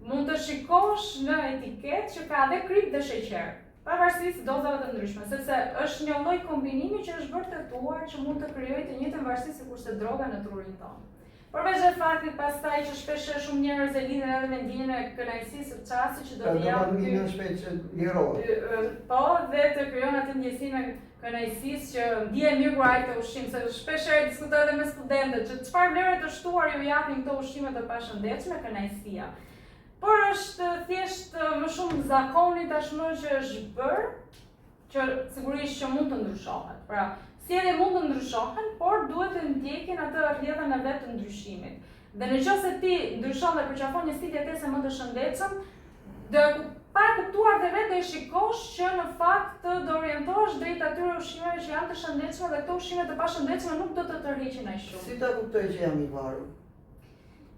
mund të shikosh në etiketë që ka edhe krip dhe sheqer. Pavarësisht dozave të ndryshme, sepse është një lloj kombinimi që është vërtetuar që mund të krijojë të njëjtën varësi sikurse droga në trurin tonë. Përveç e faktit pastaj që shpesh shumë njerëz e lidhen edhe me ndjenjën e kënaqësisë së çastit që do t'i japë Dopaminën shpejt që lirohet. po, dhe të krijon atë ndjesinë e kënaqësisë që ndihem mirë kur haj të ushqim, se shpesh e diskutoj edhe me studentët që çfarë vlere të shtuar ju japin këto ushqime të pashëndetshme, kënaqësia. Por është thjesht më shumë zakoni tashmë që është bërë, që sigurisht që mund të ndryshohet. Pra, sjellje mund të ndryshohen, por duhet të ndjekin atë rrjedhën e vet të ndryshimit. Dhe nëse ti ndryshon dhe përqafon një stil jetese më të shëndetshëm, para kuptuar dhe vetë do i shikosh që në fakt do orientohesh drejt atyre ushqimeve që janë të shëndetshme dhe këto ushqime të pashëndetshme nuk do të tërhiqin aq shumë. Si ta kuptoj që jam i varur?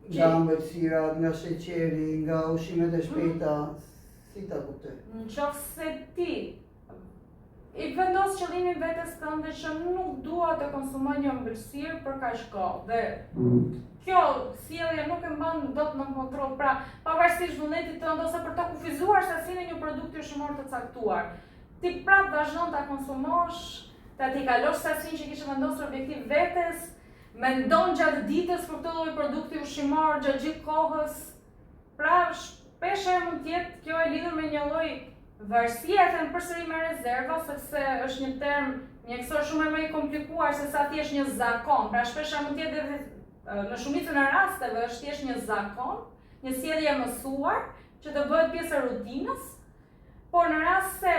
Nga ëmbëlsirat, nga sheqeri, nga ushqimet e shpejta, si ta kuptoj? Nëse ti i vendos qëllimin vetes tënde që nuk dua të konsumoj një ëmbëlsirë për kaq kohë dhe kjo sjellje nuk e mban dot në kontroll, pra pavarësisht vullnetit tënd ose për të kufizuar sasinë e një produkti ushqimor të caktuar, ti prap vazhdon ta konsumosh, ta ti kalosh sasinë që kishe vendosur objektiv vetes, mendon gjatë ditës për këtë lloj produkti ushqimor gjatë gjithë kohës. Pra shpesh mund të jetë kjo e lidhur me një lloj varësie, e them përsëri me rezerva, sepse është një term mjekësor shumë më i komplikuar se sa thjesht një zakon. Pra shpesh mund të jetë në shumicën e rasteve është thjesht një zakon, një sjellje e mësuar që të bëhet pjesë e rutinës, por në rast se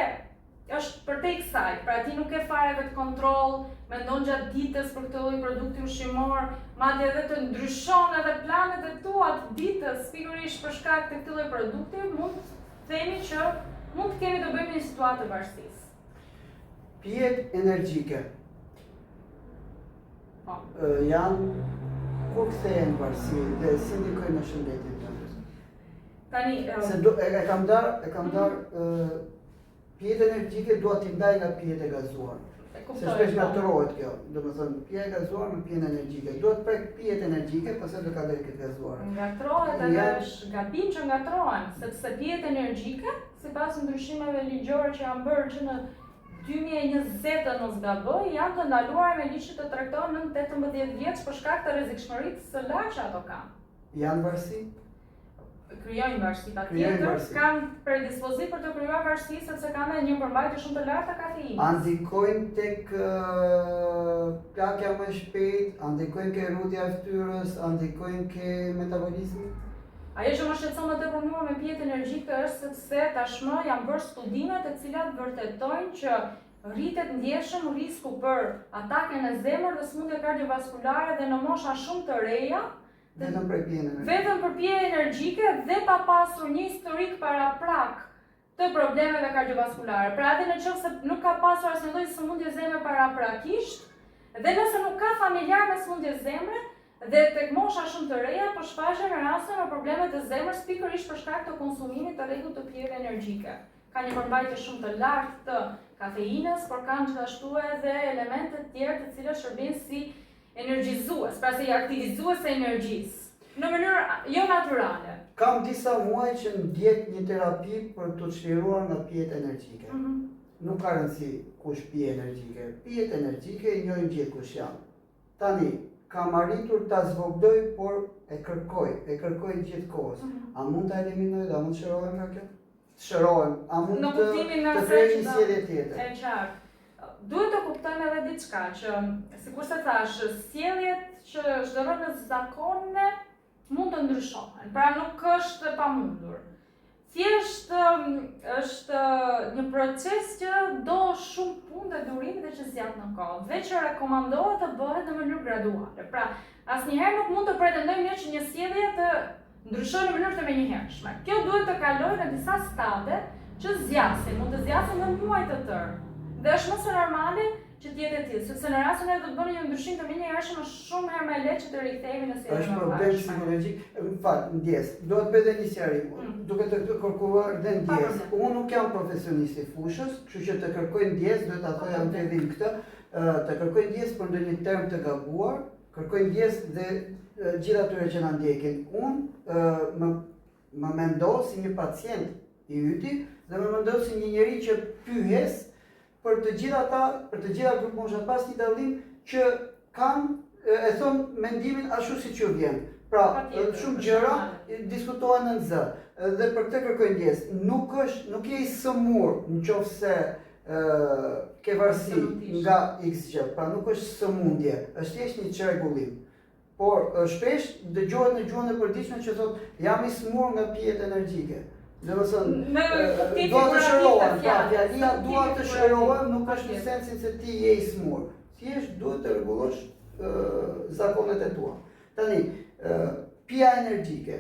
është përtej kësaj, pra ti nuk e fare vetë kontroll, mendon gjatë ditës për këtë lloj produkti ushqimor, madje edhe të ndryshon edhe planet e tua të ditës pikërisht për shkak të këtij lloji produkti, mund të themi që mund të kemi të bëjmë një situatë të varësisë. Pijet energjike. Janë ku kthehen varësi dhe si ndikojnë në shëndetin tënd? Tani e kam dar pijet energjike dua t'i ndaj nga pijet e gazuar. Se shpesh ngatrohet kjo, domethënë pija e gazuar me pijen energjike. Duhet prek pijet energjike, pastaj do kaloj këtë gazuar. Ngatrohet edhe është gabim që ngatrohen, sepse pijet energjike, sipas ndryshimeve ligjore që janë bërë që në 2020 mos gaboj, janë të ndaluara me ligj që të tregton nën 18 vjeç për shkak të rrezikshmërisë së lartë që ato kanë. Janë varësi? Krijojnë varësi patjetër, kanë predispozit për të krijuar varësi sepse kanë një përmbajtje shumë të lartë të kafeinës. Ndikojnë tek plakja më shpejt, ndikojnë ke rrudhja e fytyrës, ndikojnë ke metabolizmi? Ajo që më shqetëson më tepër mua me pijet energjike është sepse tashmë janë bërë studime të cilat vërtetojnë që rritet ndjeshëm risku për ataken e zemrës dhe sëmundje kardiovaskulare dhe në mosha shumë të reja. Vetëm për pije energjike dhe pa pasur një historik paraprak të problemeve kardiovaskulare. Pra edhe nëse nuk ka pasur asnjë lloj sëmundje zemre paraprakisht, dhe nëse nuk ka familjar me sëmundje zemre, dhe tek mosha shumë të reja, po shfaqen raste me probleme të zemrës pikërisht për shkak të konsumimit të rregullt të pijeve energjike. Ka një përmbajtje shumë të lartë të kafeinës, por kanë gjithashtu edhe elemente të tjerë të cilët shërbejnë si energjizues, pra si aktivizues e energjisë, në mënyrë jo natyrale. Kam disa muaj që ndjek një terapi për të çliruar nga pijet energjike. Nuk ka rëndësi kush pije energjike. Pijet energjike i njohin gjithë kush janë. Tani, kam arritur ta zvogëloj, por e kërkoj gjithë kohës. A mund ta eliminoj dhe a mund të shërohem nga kjo? Shërohem, a mund të krijoj një sjellje tjetër? E qartë. Duhet të kuptojmë edhe diçka që, sikur se thash, sjelljet që zhvillojnë në zakone mund të ndryshohen, pra nuk është e pamundur. Thjesht është një proces që do shumë punë dhe durim dhe që zgjat në kohë, dhe që rekomandohet të bëhet në mënyrë graduale. Pra, asnjëherë nuk mund të pretendojmë ne që një sjellje të ndryshojë në mënyrë të menjëhershme. Kjo duhet të kalojë në disa stade që zgjasin, mund të zgjasin në muaj të tërë. Dhe është më së normale që të jetë e tillë, sepse në rastin e do të bëni një ndryshim të menjëhershëm është shumë herë më lehtë që të rikthehemi në sjelljen normale. Është problem psikologjik, ndjes. Do të bëj një sqarim, duke të kërkuar dhe ndjes. Unë nuk jam profesionist i fushës, kështu që të kërkoj ndjes, duhet ta thoj jam të edhim këtë, të kërkoj ndjes për ndonjë term të gabuar, kërkoj ndjes dhe gjithë atyre që na ndjekin. Unë më mendoj si një pacient i yti dhe më mendoj si një njerëz që pyes për të gjitha ata, për të gjitha grupushat pas një dallim që kanë e thon mendimin ashtu siç ju vjen. Pra, shumë gjëra diskutohen në zë. Dhe për këtë kërkoj ndjes. Nuk je i sëmur nëse ke varësi nga X gjë. Pra nuk është sëmundje, është thjesht një çrregullim. Por shpesh dëgjohet në gjuhën e përditshme që thotë jam i smur nga pijet energjike. Domethënë, dua të shërohem, fjalia dua të shërohem nuk është në sensin se ti je i smur. Thjesht duhet të rregullosh zakonet e tua. Tani, pija energjike,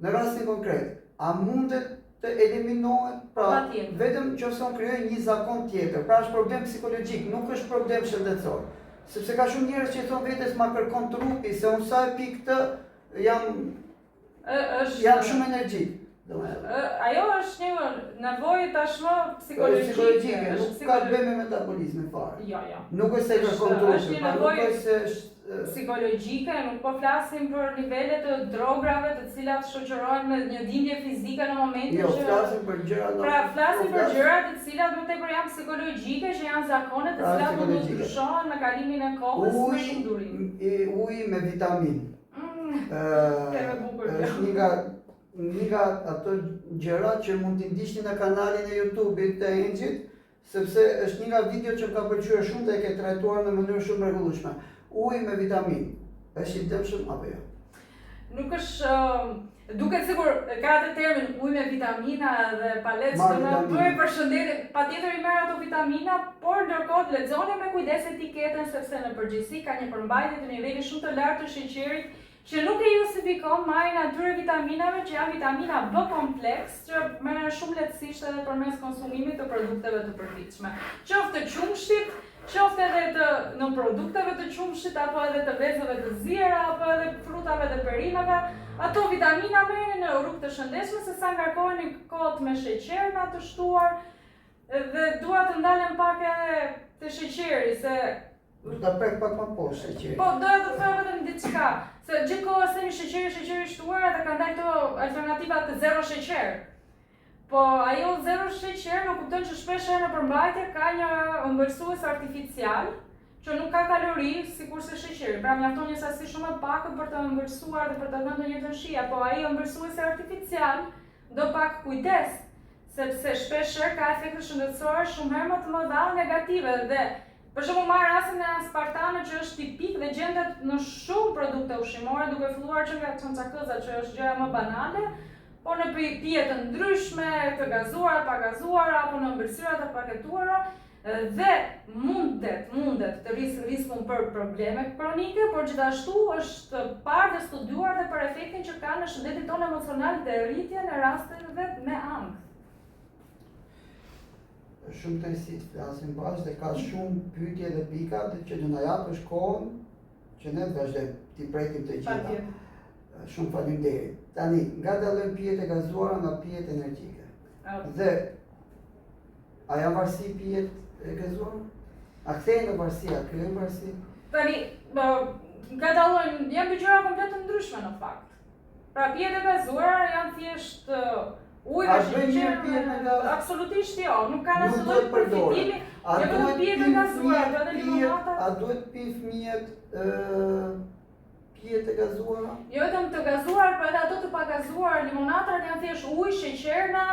në rastin konkret, a mundet të eliminohet? Pra, vetëm nëse unë krijoj një zakon tjetër, pra është problem psikologjik, nuk është problem shëndetësor. Sepse ka shumë njerëz që thonë vetes ma kërkon trupi, se unë sa e pi këtë jam shumë energjik. Ajo është një nevojë tashmë psikologjike, nuk ka të bëjë me metabolizmin fare. Jo. Nuk është se kërkon trupi, është një nevojë psikologjike, nuk po flasim për nivele të drograve të cilat shoqërohen me një dhimbje fizike në momentin që... Jo, flasim për gjëra... Pra, flasim për gjëra të cilat më tepër janë psikologjike, që janë zakone të cilat mund të ndryshohen me kalimin e kohës me shumë durim. Uji me vitamin. Është një nga ato gjëra që mund t'i ndiqni në kanalin e YouTube-it të Engjit, sepse është një nga video që më ka pëlqyer shumë dhe e ke trajtuar në mënyrë shumë rregullueshme. Uji me vitamin, është i dëmshëm apo jo? Nuk është, duket sikur ka atë termin uji me vitamina dhe paletë të natyrë për shëndetin, patjetër i merr ato vitamina, por ndërkohë lexoni me kujdes etiketën sepse në përgjithësi ka një përmbajtje të nivelit shumë të lartë të sheqerit që nuk e justifikon marrjen e atyre vitaminave që janë vitamina B kompleks, që merren shumë lehtësisht edhe përmes konsumimit të produkteve të përditshme. Qoftë të qumshtit, qoftë edhe në produkteve të qumshit, apo edhe të vezëve të ziera, apo edhe frutave dhe perimeve, ato vitamina merren në rrugë të shëndetshme, se sa ngarkohen kohët me sheqer në të shtuar, dhe dua të ndalem pak edhe te sheqeri, se ta prek pak më poshtë sheqeri. Po, doja të them vetëm diçka, se gjithkohë themi sheqeri i shtuar dhe kanë dalë këto alternativa të zero sheqer. Po ajo zero sheqer nuk kupton që shpesh në përmbajtje ka një ëmbëlsues artificial që nuk ka kalori sikurse sheqeri. Pra mjafton një sasi shumë e pakë për të ëmbëlsuar dhe për të dhënë ndonjë shije, po ai ëmbëlsues artificial do pak kujdes, sepse shpesh ka efekte shëndetësore shumë herë më të mëdha negative dhe për shembull marr rastin e aspartame që është tipik dhe gjendet në shumë produkte ushqimore, duke filluar që nga çoncakëza që është gjëja më banale, po në pije të ndryshme, të gazuara, pa gazuara, apo në ëmbëlsyra të paketuara, dhe mundet të riskun për probleme kronike, por gjithashtu është parë dhe studiuar dhe për efektin që ka në shëndetin tonë emocional dhe rritjen e rasteve me ankth. Shumë të si të flasim bashkë dhe ka shumë pyetje dhe pika që do na japësh kohën që ne të vazhdojmë t'i prekim të gjitha. Shumë faleminderit. Tani, nga dallojmë pijet e gazuara nga pijet energjike. Dhe a janë varësi pijet e gazuara? A kthehen në varësi, a krijojnë varësi? Tani, nga dallojmë janë dy gjëra komplet të ndryshme në fakt. Pra pijet e gazuara janë thjesht ujë me sheqer, absolutisht jo, nuk kanë asnjë lloj përfitimi, jo vetëm pijet e gazuara, edhe limonata. A duhet pi fëmijët pijet e gazuara? Jo vetëm të gazuar, por edhe ato të pagazuara, limonatat janë thjesht ujë, sheqerna,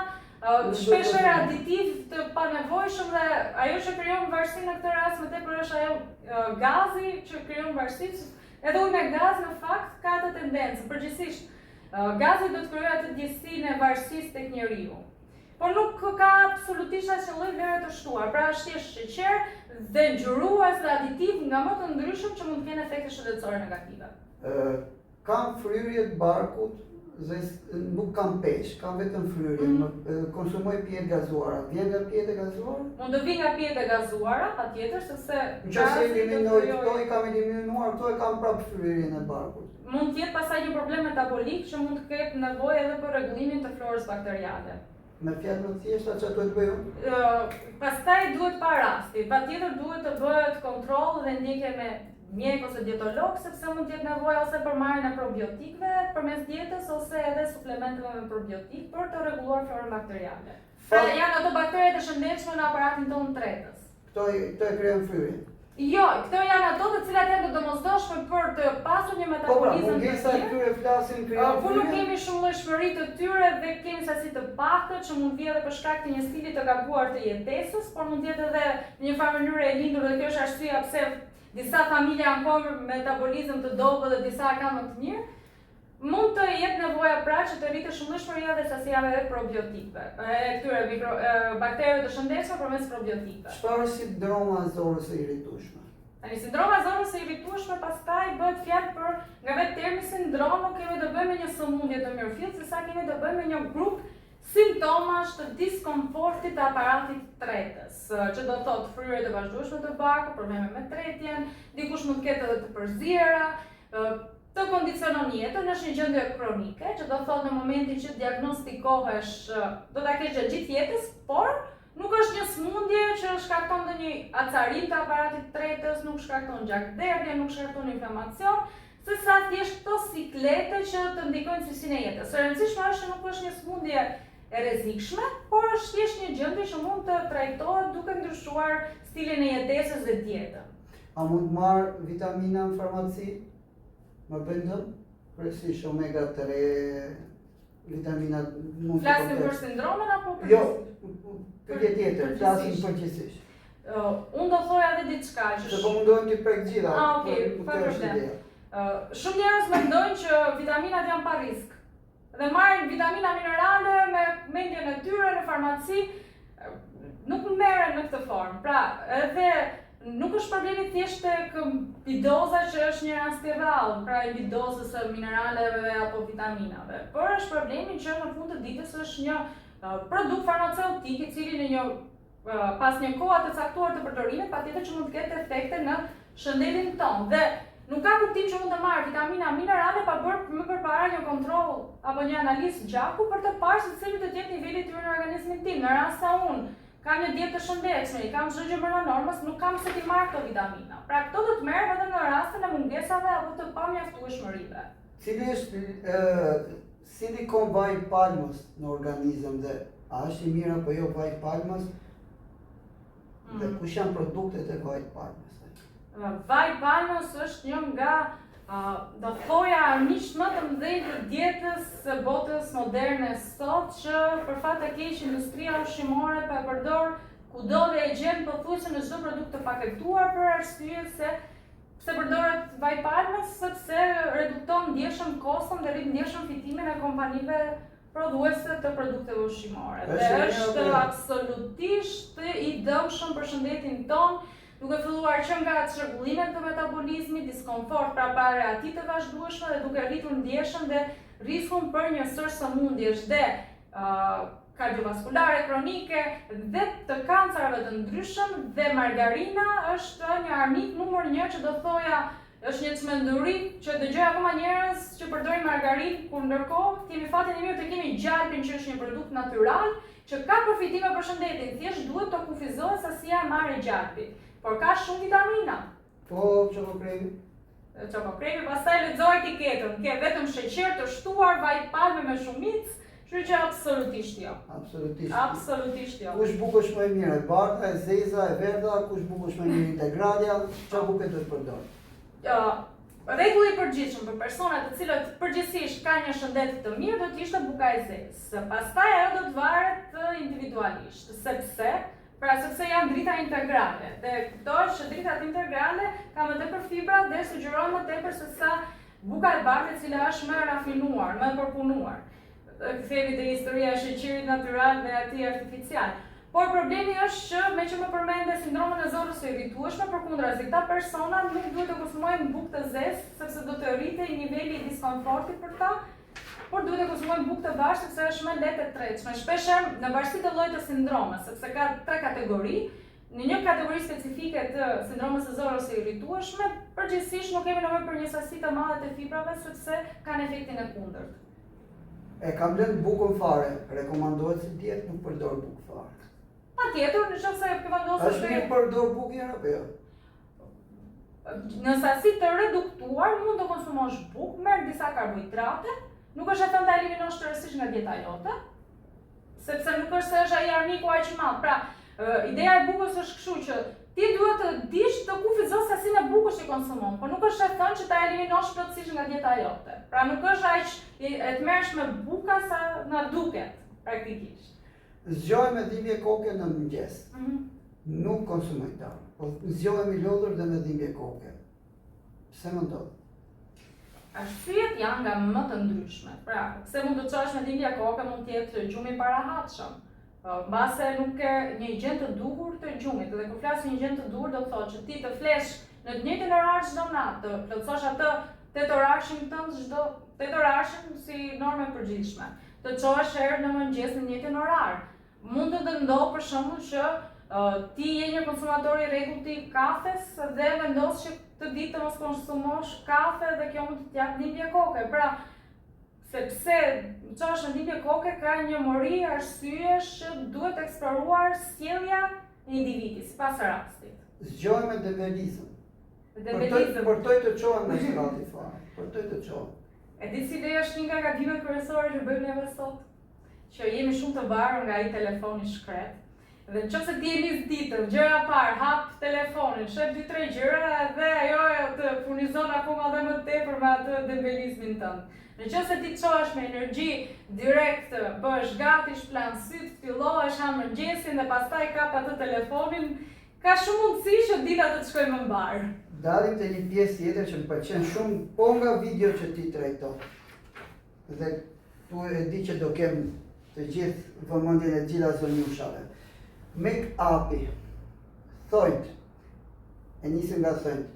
shpesh aditiv të panevojshëm dhe ajo që krijon varësi në këtë rast më tepër është ajo gazi që krijon varësi, edhe uji me gaz në fakt ka atë tendencë, përgjithsisht gazi do të krijojë atë ndjesinë e varësisë tek njeriu. Por nuk ka absolutisht asnjë lloj vere të shtuar, pra është thjesht sheqer dhe ngjyrues dhe aditiv nga më të ndryshëm që mund të kenë efekte shëndetësore negative. Kam fryrje të barkut, nuk kam peshë, kam vetëm fryrje, konsumoj pijet gazuara. Vjen nga pijet e gazuara? Mund të vi nga pijet e gazuara, patjetër, sepse nëse eliminoj këto, i kam eliminuar këto, e kam prapë fryrjen e barkut. Mund të jetë pastaj një problem metabolik që mund të ketë nevojë edhe për rregullimin të florës bakteriale. Me fjalë më thjeshta çfarë duhet bëjmë? Pastaj duhet pa rasti. Patjetër duhet të bëhet kontroll dhe ndjekje me mjek ose dietolog, sepse mund të jetë nevojë ose për marrjen e probiotikëve përmes dietës ose edhe suplementeve me probiotik për të rregulluar florën bakteriale. Pra janë ato bakteret e shëndetshme në aparatin tonë tretës. Këto e krijojnë fryrjen. Jo, këto janë ato të cilat janë të domosdoshme për të pasur një Po pra, metabolizëm të mungesa e mirë. këtyre flasin Kur nuk kemi shumë llojshmëri të tyre dhe kemi sasi të paktë që mund vjen edhe për shkak të një stili të gabuar të jetesës, por mund jetë edhe në një farë mënyrë e lindur dhe kjo është arsyeja pse disa familje kanë metabolizëm të dobët dhe disa kanë më të mirë. Mund të jetë nevoja pra që të rritë shumëllëshmëria dhe sasia e probiotikëve, e këtyre bakterëve të shëndetshme përmes probiotikëve. Çfarë sindroma zorës së irritueshme? Tani sindroma zorës së irritueshme pastaj bëhet fjalë për nga vetë termi sindrom nuk kemi të bëjmë me një sëmundje të mirëfillt, sesa kemi të bëjmë me një grup simptomash të diskomfortit të aparatit tretës, që do thotë fryrje të vazhdueshme të barkut, probleme me tretjen, dikush mund të ketë edhe të përziera, të kondicionon jetën, është një gjendje kronike, që do thotë në momentin që diagnostikohesh, do ta kesh gjatë gjithë jetës, por nuk është një smundje që shkakton ndonjë acarim të aparatit tretës, nuk shkakton gjakderdhje, nuk shkakton inflamacion, sesa thjesht këto siklete që të ndikojnë cilësinë e jetës. E rëndësishme është që nuk është një smundje e rrezikshme, por është thjesht një gjendje që mund të trajtohet duke ndryshuar stilin e jetesës dhe dietën. A mund të marr vitamina në farmaci? Më bëndëm? Kryesisht omega 3, vitamina mund të Flasim për sindromen apo për... Jo, pyetje tjetër, flasim përgjithsisht. Unë do thoja edhe diçka që... Se po mundohem të prek gjitha. Okej, pa problem. Shumë njerëz mendojnë që vitaminat janë pa risk. Dhe marrin vitamina minerale me mendjen e tyre në farmaci, nuk merren në këtë formë. Pra, edhe nuk është problemi thjesht tek bidoza që është një rast i rrallë, pra i bidozës së mineraleve apo vitaminave. Por është problemi që në fund të ditës është një produkt farmaceutik i cili në një pas një kohe të caktuar të përdorimit patjetër që mund të ketë efekte në shëndetin tonë. Dhe nuk ka kuptim që mund të marrë vitamina minerale pa bërë më përpara një kontroll apo një analizë gjaku për të parë se cili do të jetë niveli i tyre në organizmin tim. Në rast sa unë kam një dietë të shëndetshme, i kam çdo gjë brenda normës, nuk kam se ti marr këto vitamina. Pra këto do të merren vetëm në rastin e mungesave apo të pamjaftueshmërive. Cili është silikon vaj palmës në organizëm dhe a është i mirë apo jo vaj palmës? Dhe kush janë produktet e vaj palmës? Vaj palmës është një nga do thoja armiqt më të mëdhenj të dietës së botës moderne sot, që për fat të keq industria ushqimore pa përdor kudo dhe e gjen pothuajse në çdo produkt të paketuar për arsye se pse përdoret vaj palmës, sepse redukton ndjeshëm koston dhe rrit ndjeshëm fitimin e kompanive prodhuese të produkteve ushqimore. Dhe është absolutisht i dëmshëm për shëndetin ton, duke filluar që nga çrregullimet të metabolizmit, diskomfort pra reaktiv të vazhdueshme dhe duke rritur ndjeshëm dhe riskun për një sër sëmundjesh dhe kardiovaskulare kronike dhe të kancerave të ndryshëm, dhe margarina është një armik numër 1 që do thoja është një çmenduri që dëgjoj akoma njerëz që përdorin margarinë, kur ndërkohë kemi fatin e mirë të kemi gjalpin që është një produkt natyral që ka përfitime për shëndetin, thjesht duhet të kufizohet sasia e marrë e gjalpit. Por ka shumë vitamina. Po, çokokremi? Çokokremi, pastaj lexoj etiketën, ke vetëm sheqer të shtuar, vaj palme me shumicë, kështu që absolutisht jo. Absolutisht. Absolutisht jo. Kush bukush më e mirë, e bardha, e zeza, e verdha, kush bukush më e mirë, integralja, çfarë buke do të përdor? Rregulli i përgjithshëm për personat të cilët përgjithsisht kanë një shëndet të mirë do të ishte buka e zezë. Pastaj ajo do të varet individualisht, sepse janë drita integrale. Dhe kuptohet që dritat integrale ka më tepër fibra dhe sugjerojnë më tepër se sa buka e bardhë, e cila është më rafinuar, më e përpunuar. Kthehemi te historia e sheqerit natyral dhe atij artificial. Por problemi është që me që më përmende sindromën e zorës së irritueshme, përkundrazi këta persona nuk duhet të konsumojnë bukë të zezë, sepse do të rritej niveli i diskomfortit për ta, por duhet të konsumojnë bukë të bashkë sepse është më lehtë e tretshme. Shpeshherë në varësi të llojit të sindromës, sepse ka 3 kategori. Në një kategori specifike të sindromës së zorës së irritueshme, përgjithsisht nuk kemi nevojë për një sasi të madhe të fibrave sepse kanë efektin e kundërt. E kam lënë bukën fare, rekomandohet si dietë nuk përdor bukë fare. Patjetër, nëse ke vendosur është mirë përdor bukë apo jo? Në sasi të reduktuar mund të konsumosh bukë, merr disa karbohidrate, nuk është e thënë ta eliminosh tërësisht nga dieta jote, sepse nuk është se është ai armiku aq i madh. Pra, ideja e bukës është kështu që ti duhet të dish të kufizosh sasinë e bukës që konsumon, por nuk është e thënë që ta eliminosh plotësisht nga dieta jote. Pra nuk është aq e tmerrshme buka sa na duket praktikisht. Zgjoj me dhimbje koke në mëngjes. Nuk konsumoj darkë, po zgjohemi lodhur dhe me dhimbje koke. Pse më ndodh? Arsyet janë nga më të ndryshme. Pra, se mund të çosh me dhimbje koke mund të jetë gjumi i parahatshëm. Mbase nuk ke një gjend të duhur të gjumit, dhe kur flas një gjend të duhur do të thotë që ti të flesh në të njëjtin orar çdo natë, të plotësosh atë 8 orashin tënd çdo 8 orashin si normë e përgjithshme. Të çohesh herë në mëngjes në të njëjtin orar. Mund të ndodhë për shembull që ti je një konsumator i rregullt i kafes dhe vendos që të ditë të mos konsumosh kafe dhe kjo mund të jap dhimbje koke. Pra, sepse çosh në dhimbje koke ka një mori arsyesh që duhet eksploruar sjellja e individit sipas rastit. Zgjoj me debelizëm. Debelizëm. Portoj të çohem në shkallë fare. Portoj të çohem. E di si ideja është një nga gabimet kryesore që bëjmë neve sot, që jemi shumë të varur nga ai telefoni shkret. Dhe nëse ti je nis ditën, gjëja e parë, hap telefonin, shef 2-3 gjëra dhe ajo të furnizon akoma dhe më tepër me atë dembelizmin tënd. Nëse ti çohesh me energji direkt, bësh gati, shplan syt, fillohesh ha mëngjesin dhe pastaj kap atë telefonin, ka shumë mundësi që dita të shkojë më mbar. Dalim te një pjesë tjetër që më pëlqen shumë, po nga video që ti trajton. Dhe tu e di që do kem të gjithë vëmendjen e gjitha zonjushave. Make-upi, thojt, e nisim nga thojt,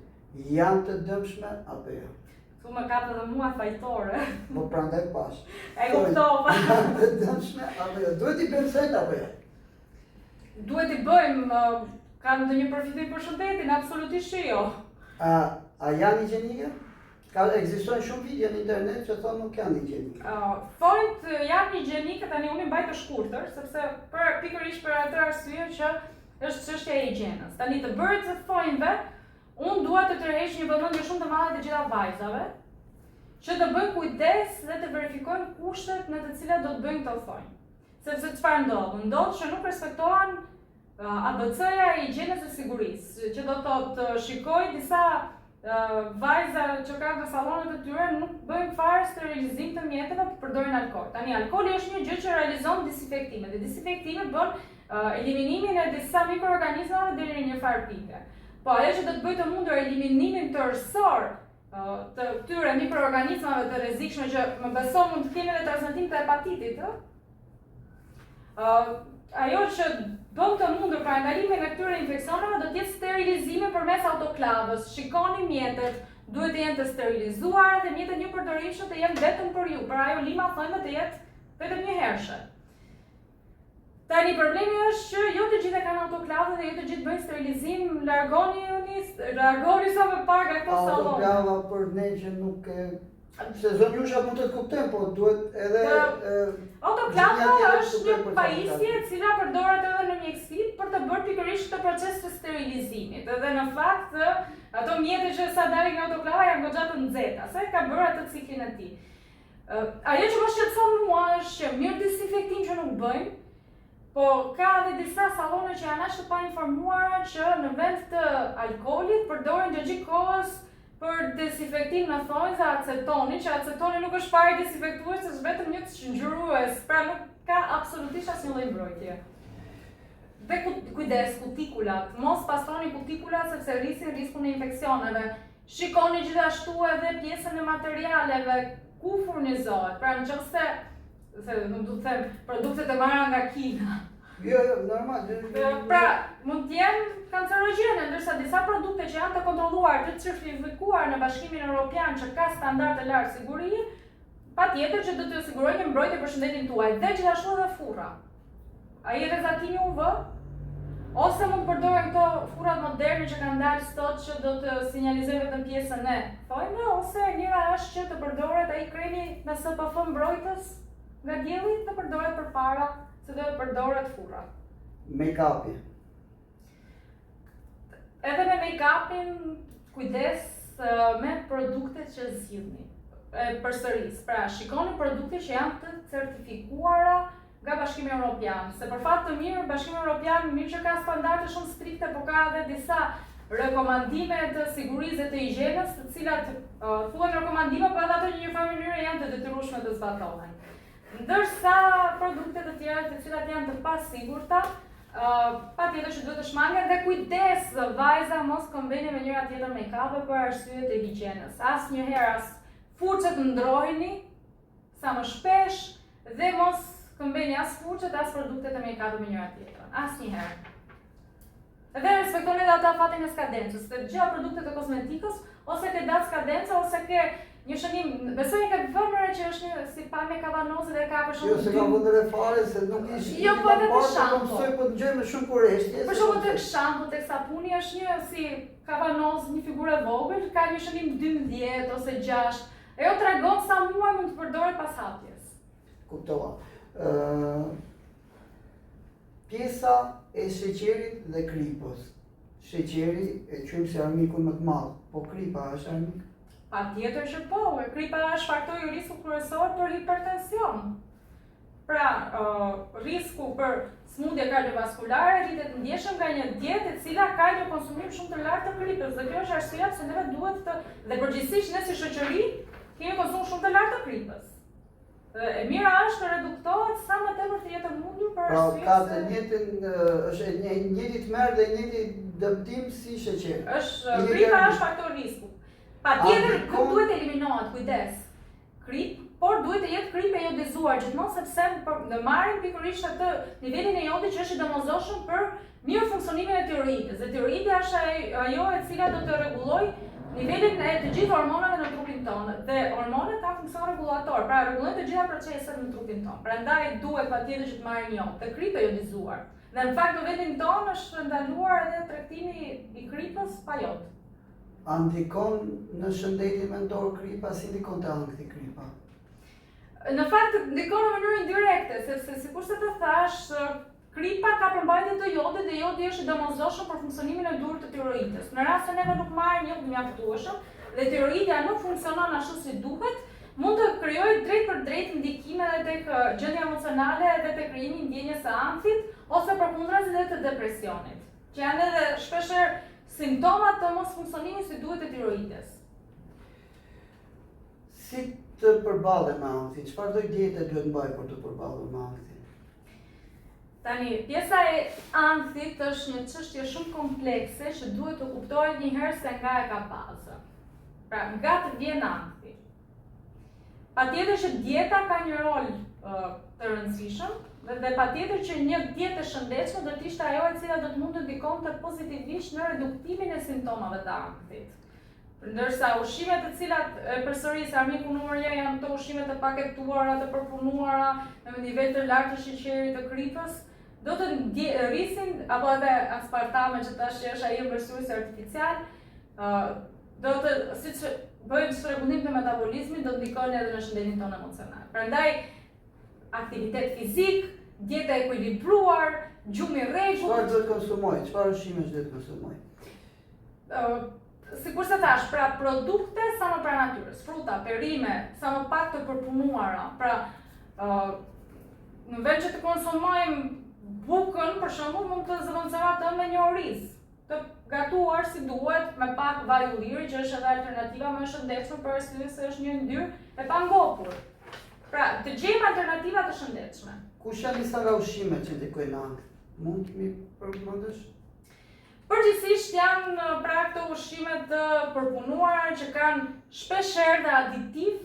janë të dëmshme apo jo? Tu më kap edhe mua fajtore. Po prandaj pash. E kuptova. Janë të dëmshme apo jo? Duhet i bëjmë thojt apo jo? Duhet i bëjmë, kanë ndonjë përfitim për shëndetin, absolutisht që jo. A janë higjienike? Ekzistojnë shumë video në internet që thonë nuk janë higjienike. Thojt janë higjienike, tani unë i mbaj të shkurtër, sepse pikërisht për atë arsye që është çështja e higjienës. Tani të bërit të thonjve, unë dua të tërheq një vëmendje shumë të madhe të gjitha vajzave, që të bëjnë kujdes dhe të verifikojnë kushtet në të cilat do të bëjnë këto thonjë. Sepse çfarë ndodh? Ndodh që nuk respektohen ABC-ja e higjienës së sigurisë, që do të thotë shikoj disa vajza që kanë në sallonet e tyre nuk bëjnë fare sterilizim të mjeteve, përdorin alkool. Tani alkooli është një gjë që realizon disinfektime, dhe disinfektime bën eliminimin e disa mikroorganizmave deri në një farë pike. Po ajo që do të bëjë të mundur eliminimin tërësor të këtyre mikroorganizmave të rrezikshme që më beso mund të kemi edhe transmetim të hepatitit, ajo që bën të mundur pra ndalimin e këtyre infeksioneve do të jetë sterilizimi përmes autoklavës. Shikoni mjetet, duhet të jenë të sterilizuara dhe mjetet një përdorishme të jenë vetëm për ju, pra ajo lima thojmë të jetë vetëm një hershë. Tani problemi është që jo të gjithë kanë autoklavë dhe jo të gjithë bëjnë sterilizim, largoni sa më pak nga këto sallone. Autoklava për ne që nuk e se zonjusha mund të të kuptojnë, po duhet edhe autoklava është një pajisje e cila përdoret edhe në mjekësi për të bërë pikërisht këtë proces të sterilizimit. Edhe në fakt ato mjete që sa dalin nga autoklava janë goxha të nxehta, se ka bërë atë ciklin e tij. Ajo që më shqetëson mua është që mirë disinfektim që nuk bëjmë, po ka edhe disa sallone që janë ashtu pa informuara që në vend të alkoolit përdorin gjatë kohës për desinfektim në thonjza acetoni, që acetoni nuk është fare desinfektues, është vetëm një ngjyrues, pra nuk ka absolutisht asnjë lloj mbrojtje. Dhe kujdes, kutikulat, mos pastroni kutikulat sepse rrisin riskun e infeksioneve. Shikoni gjithashtu edhe pjesën e materialeve, ku furnizohet, pra nëse nuk do të them produktet e marra nga Kina. Jo, normal. Pra, mund të jenë kancerogjene, ndërsa disa produkte që janë të kontrolluar, të certifikuar në Bashkimin Evropian që ka standarde lartë sigurie, patjetër që do të sigurojnë një mbrojtje për shëndetin tuaj, dhe gjithashtu edhe furra. Ai rrezatimi UV, ose mund përdoren këto furrat moderne që kanë dalë sot që do të sinjalizojnë vetëm pjesën e thojme, ose njëra është që të përdoret ai kremi me SPF mbrojtës nga dielli, të përdoret përpara se do të përdoret furra. Make-upi. Edhe me make-upin, kujdes me produktet që zgjidhni. Përsëris, pra shikoni produkte që janë të certifikuara nga Bashkimi Evropian. Se për fat të mirë, Bashkimi Evropian mirë që ka standarde shumë strikte, por ka edhe disa rekomandime të sigurisë dhe të higjienës, të cilat thuhen rekomandime, por edhe ato në një farë mënyrë janë të detyrueshme të zbatohen. Ndërsa produktet të tjera të cilat janë të pasigurta, patjetër që duhet të shmangen dhe kujdes vajza mos kombini me njëra tjetër make-up për arsye të higjienës. Asnjëherë as furçet ndroheni sa më shpesh dhe mos kombini as furçet as produktet e make-up me njëra tjetrën. Asnjëherë. Edhe respektoni edhe ata fatin e skadencës, të gjitha produktet e kozmetikës, ose ke datë skadenca, ose ke një shënim, besoj ke vëmëre që është një si palme kavanozë dhe ka për shumë... Jo, se ka vëndëre fare, se nuk ishtë... Jo, po edhe të shampo. Mësoj, po të gjoj me shumë kureshtje. Për shumë të shampo, të sapuni është një si kavanozë, një figurë e vogël, ka një shënim 12 ose 6. Ajo tregon sa muaj mund të përdoret pas hapjes. Kuptova. Pjesa e sheqerit dhe kripës. Sheqeri e quajmë si armikun më të madh, po kripa është armik? Patjetër që po, kripa është faktori i riskut kryesor për hipertension. Pra, risku për smundje kardiovaskulare rritet ndjeshëm nga një dietë e cila ka një konsumim shumë të lartë të kripës, dhe kjo është arsyeja pse neve duhet të dhe përgjithsisht ne si shoqëri kemi konsum shumë të lartë të kripës. E mira është të reduktohet sa më tepër të jetë mundur për arsye. Pra ka të njëjtën është njëjti tmerr dhe njëjti dëmtim si sheqeri. Kripa është faktor risku. Patjetër nuk duhet eliminohet, kujdes. Krip, por duhet të jetë krip e jodizuar gjithmonë sepse ne marrim pikërisht atë nivelin e jodit që është i domosdoshëm për mirë funksionimin e tiroidës. Dhe tiroidja është ajo e cila do të rregullojë nivelin e të gjithë hormonave në trupin tonë. Dhe hormonet kanë funksion rregullator, pra rregullojnë të gjitha proceset në trupin tonë. Prandaj duhet patjetër që të marrim jod, të krip e jodizuar. Dhe në fakt në vendin tonë është ndaluar edhe tregtimi i kripës pa jod. Ndikon në shëndetin mendor kripa, si ndikon të ankthi kripa? Në fakt ndikon në mënyrë indirekte, sepse sikur se të thash, kripa ka përmbajtje të jodit dhe jodi është i domosdoshëm për funksionimin e dur të tiroidës. Në rast se neve nuk marrim jod të mjaftueshëm dhe tiroidja nuk funksionon ashtu si duhet, mund të krijojë drejt për drejt ndikime edhe tek gjendja emocionale edhe tek krijimi i ndjenjes së ankthit ose përkundrazi edhe të depresionit, që janë edhe shpeshherë simptomat të mos funksionimit si duhet të tiroidës. Si të përballet me ankthin? Çfarë lloj diete duhet mbaj për të përballur me anktin? Tani, pjesa e ankthit është një çështje shumë komplekse që duhet të kuptohet një herë se nga e ka bazën. Pra, nga të vjen ankthi. Patjetër që dieta ka një rol të rëndësishëm, dhe patjetër që një dietë e shëndetshme do të ishte ajo e cila do të mund të ndikonte pozitivisht në reduktimin e simptomave të ankthit. Ndërsa ushqimet të cilat përsëris armiku numër 1 janë të ushqimet të paketuara, të përpunuara me nivel të lartë të sheqerit të kripës, do të rrisin apo edhe aspartame që tash është ai ëmbëlsuesi artificial, do të siç bëjmë shtrembullim të metabolizmit, do të ndikojnë edhe në shëndetin tonë emocional. Prandaj aktivitet fizik, dieta e ekuilibruar, gjumi i rregullt. Çfarë duhet konsumoj? Çfarë ushqimesh duhet konsumoj? Sikur se thash, pra produkte sa më pranë natyrës, fruta, perime, sa më pak të përpunuara. Pra, në vend që të konsumojmë bukën, për shembull, mund të zëvendësojmë atë me një oriz, të gatuar si duhet, me pak vaj ulliri, që është edhe alternativa më e shëndetshme për arsye se është një yndyrë e pangopur. Pra, të gjejmë alternativa të shëndetshme. Kush janë disa nga ushqimet që ndikojnë në ankth? Mund të mi përmendesh? Përgjithsisht janë pra këto ushqime të përpunuara që kanë shpeshherë dhe aditiv.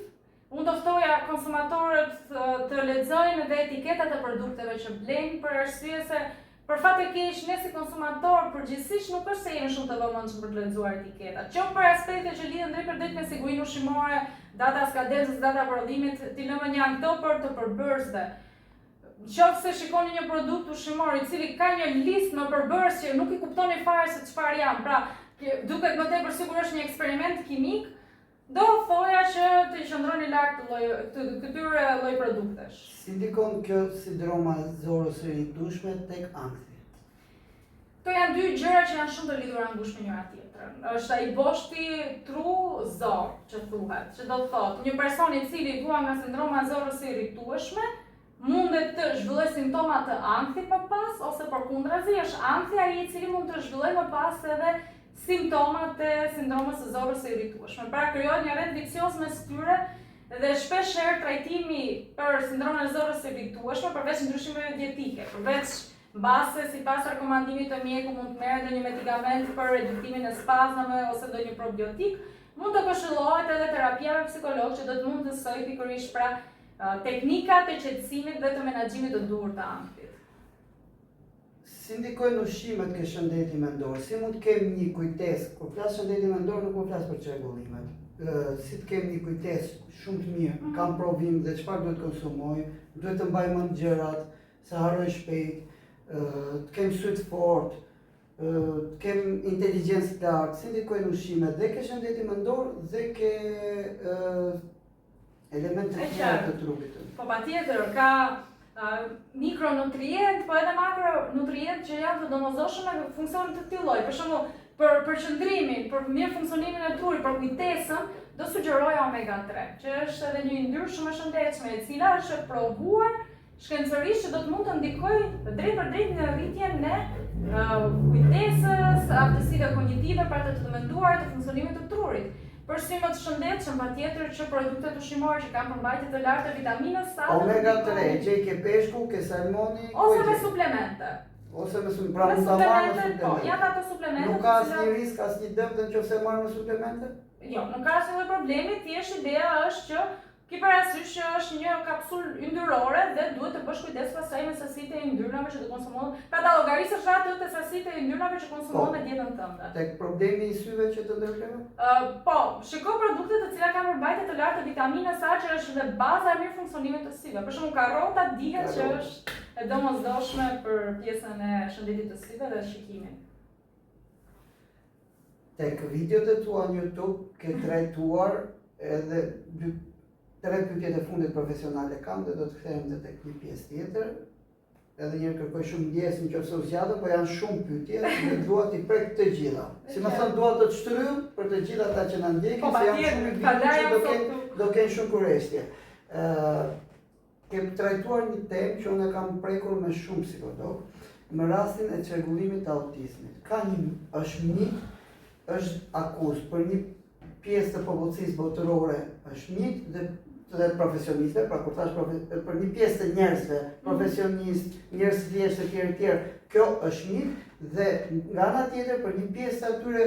Unë do ftoja konsumatorët të lexojnë edhe etiketat e produkteve që blejnë për arsye se për fat të keq ne si konsumator përgjithsisht nuk është se jemi shumë të vëmendshëm për të lexuar etiketat. Qoftë për aspekte që lidhen drejt për drejt me sigurinë ushqimore, data skadencës, data prodhimit, ti lëmë janë këto për të përbërësve. Qoftë se shikoni një produkt ushqimor i cili ka një listë me përbërës që nuk i kuptoni fare se çfarë janë, pra duket më tepër sikur është një eksperiment kimik, do thoja që të qëndroni larg këtyre lloj produktesh. Si ndikon kjo sindroma zorës së ritueshme tek ankthi? Këto janë dy gjëra që janë shumë të lidhura ngushtë me njëra tjetrën. Është ai boshti tru-zor që thuhet, që do thotë një person i cili vuan nga sindroma zorës së ritueshme mundet të zhvilloj simptoma të ankthit më pas, ose përkundrazi është ankthi ai i cili mund të zhvilloj më pas edhe simptomat e sindromës së zorrës së irritueshme. Pra krijohet një rrjet vicioz mes tyre dhe shpesh herë trajtimi për sindromën e zorrës së irritueshme përveç ndryshimeve dietike, përveç mbase sipas rekomandimit të mjeku mund të merret ndonjë medikament për reduktimin e spazmave ose ndonjë probiotik, mund të këshillohet edhe terapia psikolog që do të mund të mësojë pikërisht pra teknikat e qetësimit dhe të menaxhimit të duhur të ankthit. Si ndikojnë ushqimet ke shëndeti mendor? Si mund të kem një kujtesë? Kur flas shëndeti mendor nuk po flas për çrregullimet. Si të kem një kujtesë shumë të mirë, kam provim dhe çfarë duhet konsumoj, duhet të mbaj mend gjërat, se harroj shpejt, të kem sy të fortë, të kem inteligjencë të lartë. Si ndikojnë ushqimet dhe ke shëndeti mendor dhe ke elemente të tjera të trupit. Po patjetër, ka mikronutrient, po edhe makronutrient që janë të domosdoshëm me funksione të këtij lloji. Për shembull, për qëndrimin, për mirë funksionimin e trurit, për kujtesën, do sugjeroj omega 3, që është edhe një yndyrë shumë e shëndetshme, e cila është provuar shkencërisht që do të mund të ndikojë drejt për drejt në rritjen e kujtesës, aftësive kognitive, pra të menduarit, të funksionimit të trurit. Për ushqime të shëndetshëm, patjetër që produktet ushqimore që kanë përmbajtje të lartë të vitaminës A. Omega 3, gjej ke peshku, ke salmoni, ose me suplemente. Ose me suplemente, pra mund ta marr me suplemente. Po, janë ato suplemente. Nuk ka asnjë risk, asnjë dëm nëse marr me suplemente? Jo, nuk ka asnjë problemi, thjesht ideja është që ki parasysh që është një kapsulë yndyrore dhe duhet të bësh kujdes pasaj me sasitë e yndyrnave që të konsumon. Pra ta llogarisësh atë të sasitë e yndyrnave që konsumon në dietën tënde. Tek problemi i syve që të ndërprerë? Po, shiko produkte të cilat kanë përmbajtje të lartë të vitaminës A që është dhe baza e mirë funksionimit të syve. Për shembull, karrota dihet që është e domosdoshme për pjesën e shëndetit të syve dhe shikimit. Tek videot e tua në YouTube ke trajtuar edhe 3 pyetjet e fundit profesionale kam dhe do të kthehem edhe tek një pjesë tjetër. Edhe njëherë kërkoj shumë ndjes nëse u zgjatën, po janë shumë pyetje dhe dua t'i prek të gjitha. Si më thon, dua të shtrym për të gjithë ata që na ndjekin, se janë shumë video që do kenë shumë kurrështje. Kem trajtuar një temë që unë kam prekur me shumë psikolog, në rastin e çrregullimit të autizmit. Është mit, është akuzë për një pjesë të popullsisë botërore, është mit dhe profesionistëve, pra kur thash për një pjesë të njerëzve, profesionistë, njerëz thjeshtë të tjerë, kjo është mit dhe nga ana tjetër për një pjesë të atyre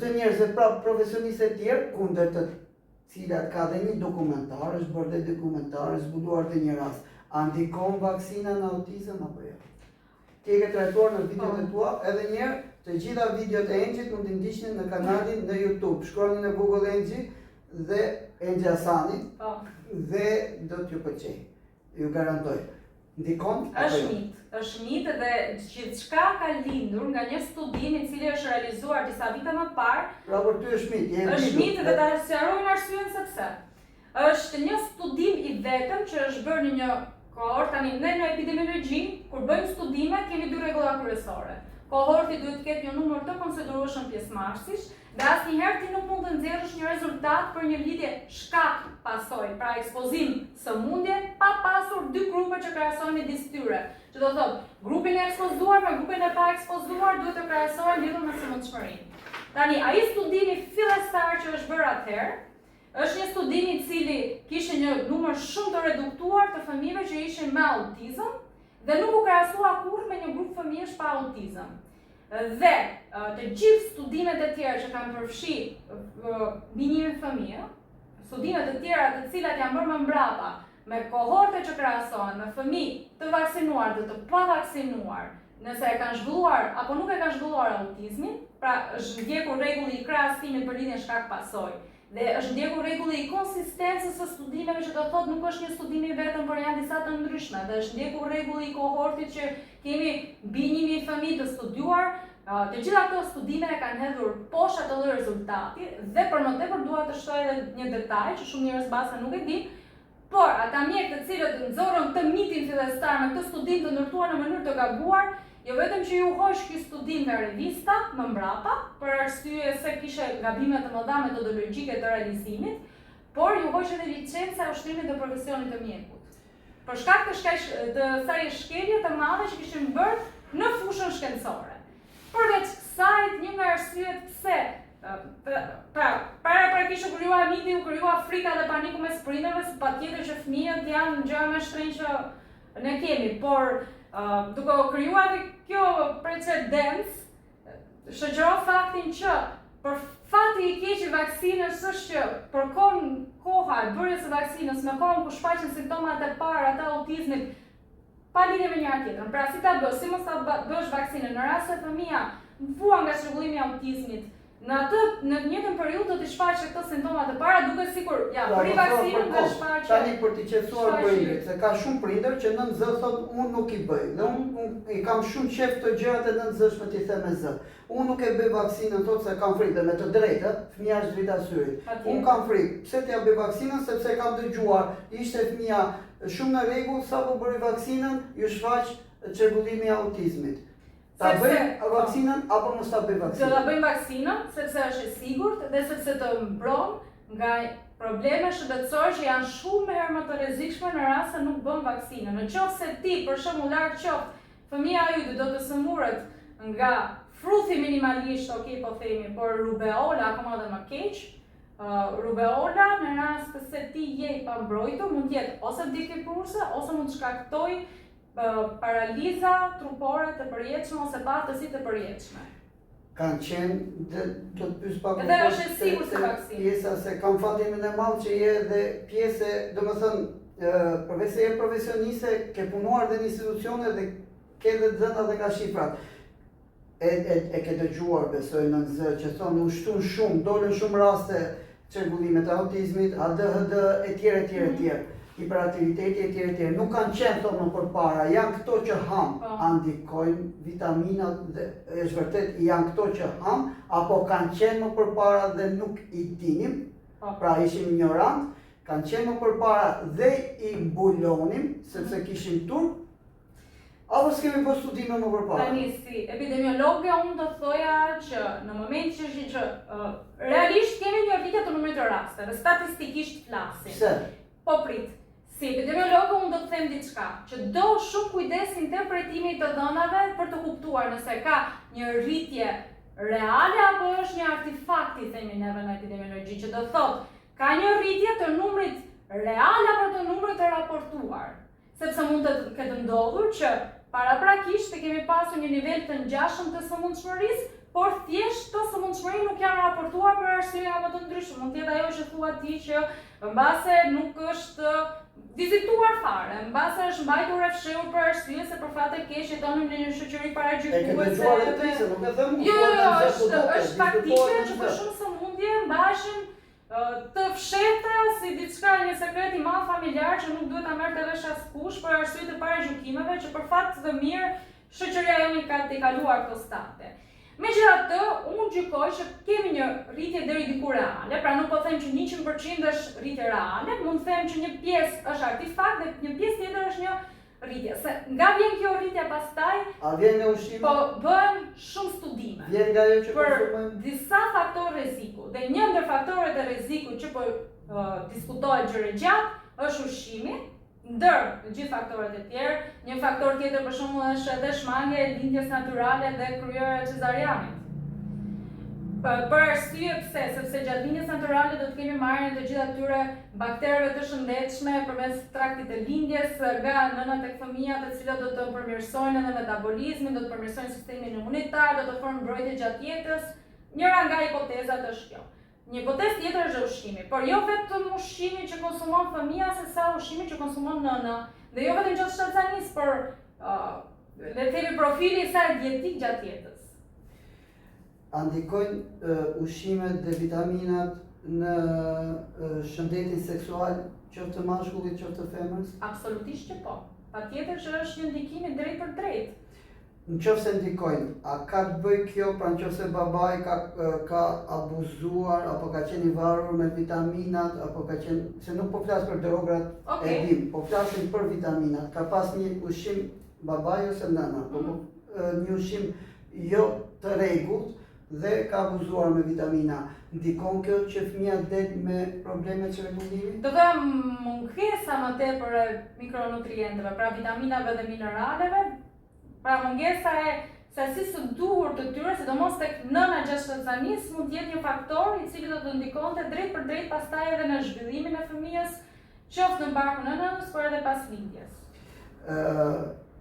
të njerëzve, pra profesionistë të tjerë, kundër të cilat ka dhe një dokumentar, është bërë dhe dokumentar, është zbuluar dhe një rast. A ndikon vaksina në autizëm apo jo? Ti e ke trajtuar në videot e tua, edhe njerë, të gjitha videot e Engjit mund t'i ndiqni në kanalin në YouTube. Shkroni në Google Engji dhe Engji Hasani dhe do t'ju pëlqej. Ju garantoj. Ndikon? Është mit dhe gjithçka ka lindur nga një studim i cili është realizuar disa vite më parë. Pra për ty është mit. Është mit dhe ta sqarojmë arsyeën sepse. Është një studim i vetëm që është bërë në një kohort, tani ne në epidemiologji, kur bëjmë studime, kemi 2 rregulla kryesore. Kohorti duhet të ketë një numër të konsiderueshëm pjesëmarrësish dhe asnjëherë ti nuk mund të nxjerrësh një rezultat për një lidhje shkak-pasojë, pra ekspozim sëmundje pa pasur 2 grupe që krahasohen midis tyre. Që do thotë, grupin e ekspozuar me grupin e pa ekspozuar duhet të krahasohen lidhur me sëmundshmërinë. Tani, ai studimi fillestar që është bërë atëherë, është një studim i cili kishte një numër shumë të reduktuar të fëmijëve që ishin me autizëm dhe nuk u krahasua kurrë me një grup fëmijësh pa autizëm. Dhe të gjithë studimet e tjera që kanë përfshi mbi 1 fëmijë, studimet e tjera të cilat janë bërë më mbrapa, me kohorte që krahasohen me fëmijë të vaksinuar dhe të pa vaksinuar, nëse e kanë zhvilluar apo nuk e kanë zhvilluar autizmin, pra është ndjekur rregulli i krahasimit për lidhjen shkak-pasojë. Dhe është ndjekur rregulli i konsistencës së studimeve, që do thotë nuk është një studim i vetëm, por janë disa të ndryshme. Dhe është ndjekur rregulli i kohortit që kemi mbi 1000 fëmijë të studiuar. Të gjitha këto studime kanë hedhur poshtë atë lloj rezultati dhe për më tepër dua të shtoj edhe një detaj që shumë njerëz basa nuk e dinë, por ata mjekë të cilët nxorën të mitin fillestar me këtë studim të ndërtuar në mënyrë të gabuar, jo vetëm që ju hoq ky studim nga revista më mbrapa, për arsye se kishte gabime të mëdha metodologjike të realizimit, por ju hoq edhe licenca e ushtrimit të profesionit të mjekut. për shkak të kësaj shkelje të madhe që kishin bërë në fushën shkencore. Përveç kësaj, një nga arsyet pse paraprakisht u krijua miti, u krijua frika dhe paniku mes prindërve, se patjetër që fëmijët janë gjëra më shtrenjtë që ne kemi, por duke u krijuar kjo precedens, shoqëron faktin që për fati i keq i vaksinës është që përkon koha e bërjes së vaksinës me kohën ku shfaqen simptomat e para të autizmit pa lidhje me njëra tjetrën. Pra si ta bësh, si mos ta bësh vaksinën në rast se fëmia vuan nga çrregullimi i autizmit. Në të njëjtën periudhë do të shfaqet këto simptomat e para duke sikur për vaksinën do shfaqet. Tani për të qetësuar prindërit, se ka shumë prindër që nën zë thotë unë nuk i bëj. Dhe unë i kam shumë qejf të gjërat e nënzëshme t'i them me zë. Unë nuk e bëj vaksinën, thotë se kam frikë, dhe me të drejtë, fëmia është drita syrit. Unë kam frikë, pse t'ja bëj vaksinën, sepse kam dëgjuar, ishte fëmia shumë në rregull, sapo bëri vaksinën, ju shfaq çrregullimi i autizmit. Ta bëjmë vaksinën apo mos ta bëjmë vaksinën? Do ta bëjmë vaksinën sepse është e sigurt dhe sepse të mbron nga probleme shëndetësore që janë shumë herë më të rrezikshme në rast se nuk bën vaksinën. Në qoftë se ti, për shembull, larg qoftë, fëmia yt do të sëmurët nga fruthi minimalisht, po themi, por rubeola akoma dhe më keq. Rubeola në rast se ti je i pambrojtur mund të jetë ose vdekje prurse ose mund të shkaktojë paraliza trupore të përjetshme ose patësi të përjetshme. Kanë qenë, do të pyes pak. Edhe është e sigurt se vaksinë. Pjesa se kam fatimin e madh që je dhe pjesë, domethënë, përveç se je profesioniste, ke punuar dhe në institucione dhe ke dhe dhëna dhe nga shifrat. E ke dëgjuar, besoj, në zë që thonë u shtun shumë, dolën shumë raste çrregullimet e autizmit, ADHD etj. Hiperaktiviteti etj. Nuk kanë qenë thonë përpara, janë këto që ham, ndikojnë vitaminat dhe është vërtet janë këto që ham, apo kanë qenë më përpara dhe nuk i dinim, pra ishim ignorant, kanë qenë më përpara dhe i mbulonim, sepse kishim turp, apo s'kemi po studime më përpara? Tani, si epidemiologe, unë do thoja që në moment që realisht kemi një rritje të numrit të rasteve, statistikisht flasim. Pse? Po prit. Si epidemiologe unë do të them diçka, që do shumë kujdes interpretimit të dhënave për të kuptuar nëse ka një rritje reale apo është një artefakti, themi neve në epidemiologji, që do thotë ka një rritje të numrit real apo të numrit të raportuar. Sepse mund të ketë ndodhur që paraprakisht të kemi pasur një nivel të ngjashëm të sëmundshmërisë, por thjesht të sëmundshmëri nuk janë raportuar për arsye apo të ndryshme. Mund të jetë ajo që thua ti që mbase nuk është vizituar fare, mbase është mbajtur e fshehur për arsye se për fat të keq jetonim në një shoqëri paragjykuese. E ke dëgjuar ti se nuk e them unë. Jo, është faktike që për shumë sëmundje mbaheshin të fshehta si diçka një sekret i madh familjar që nuk duhet ta merrte vesh askush për arsye të paragjykimeve që për fat të mirë shoqëria jonë ka të kaluar këto stade. Megjithatë, unë gjykoj që kemi një rritje deri diku reale, pra nuk po them që 100% është rritje reale, mund të them që një pjesë është artefakt dhe një pjesë tjetër është një rritje. Se nga vjen kjo rritje pastaj? A vjen nga ushqimi? Po bëhen shumë studime. Vjen nga ajo që për konsumojmë? Disa faktorë rreziku. Dhe një ndër faktorët e rrezikut që po diskutohet gjëre gjatë është ushqimi. Ndër gjithë faktorët e tjerë, një faktor tjetër për shembull është edhe shmangja e lindjes natyrale dhe kryerja e cezarianit. Për arsye pse, sepse gjatë lindjes natyrale do të kemi marrjen të gjitha atyre baktereve të shëndetshme përmes traktit të lindjes nga nëna tek fëmia, të cilat do të përmirësojnë edhe metabolizmin, do të përmirësojnë sistemin imunitar, do të ofrojnë mbrojtje gjatë jetës. Njëra nga hipotezat është kjo. Një hipotezë tjetër është ushqimi, por jo vetëm ushqimi që konsumon fëmia, se sa ushqimi që konsumon nëna, dhe jo vetëm gjatë shtatzanisë, por le të themi profili i saj dietik gjatë jetës. A ndikojnë ushqimet dhe vitaminat në shëndetin seksual, qoftë të mashkullit, qoftë të femrës? Absolutisht që po. Patjetër që është një ndikim i drejtë për drejtë. Në qoftë se ndikojnë, a ka të bëj kjo, pra në qoftë se babai ka abuzuar, apo ka qenë i varur me vitaminat, apo ka qenë, se nuk po flas për drograt, e dim, po flasim për vitaminat. Ka pas një ushqim babai ose nëna, një ushqim jo të rregullt, dhe ka abuzuar me vitamina. Ndikon kjo që fëmija del me probleme çrregullimi? Do të mungesa më tepër e mikronutrienteve, pra vitaminave dhe mineraleve, pra mungesa e sasisë së duhur të tyre, sidomos tek nëna gjashtë-vjeçanis, mund të jetë një faktor i cili do të ndikonte drejt për drejt pastaj edhe në zhvillimin e fëmijës, qoftë në barkun e nënës, por edhe pas lindjes.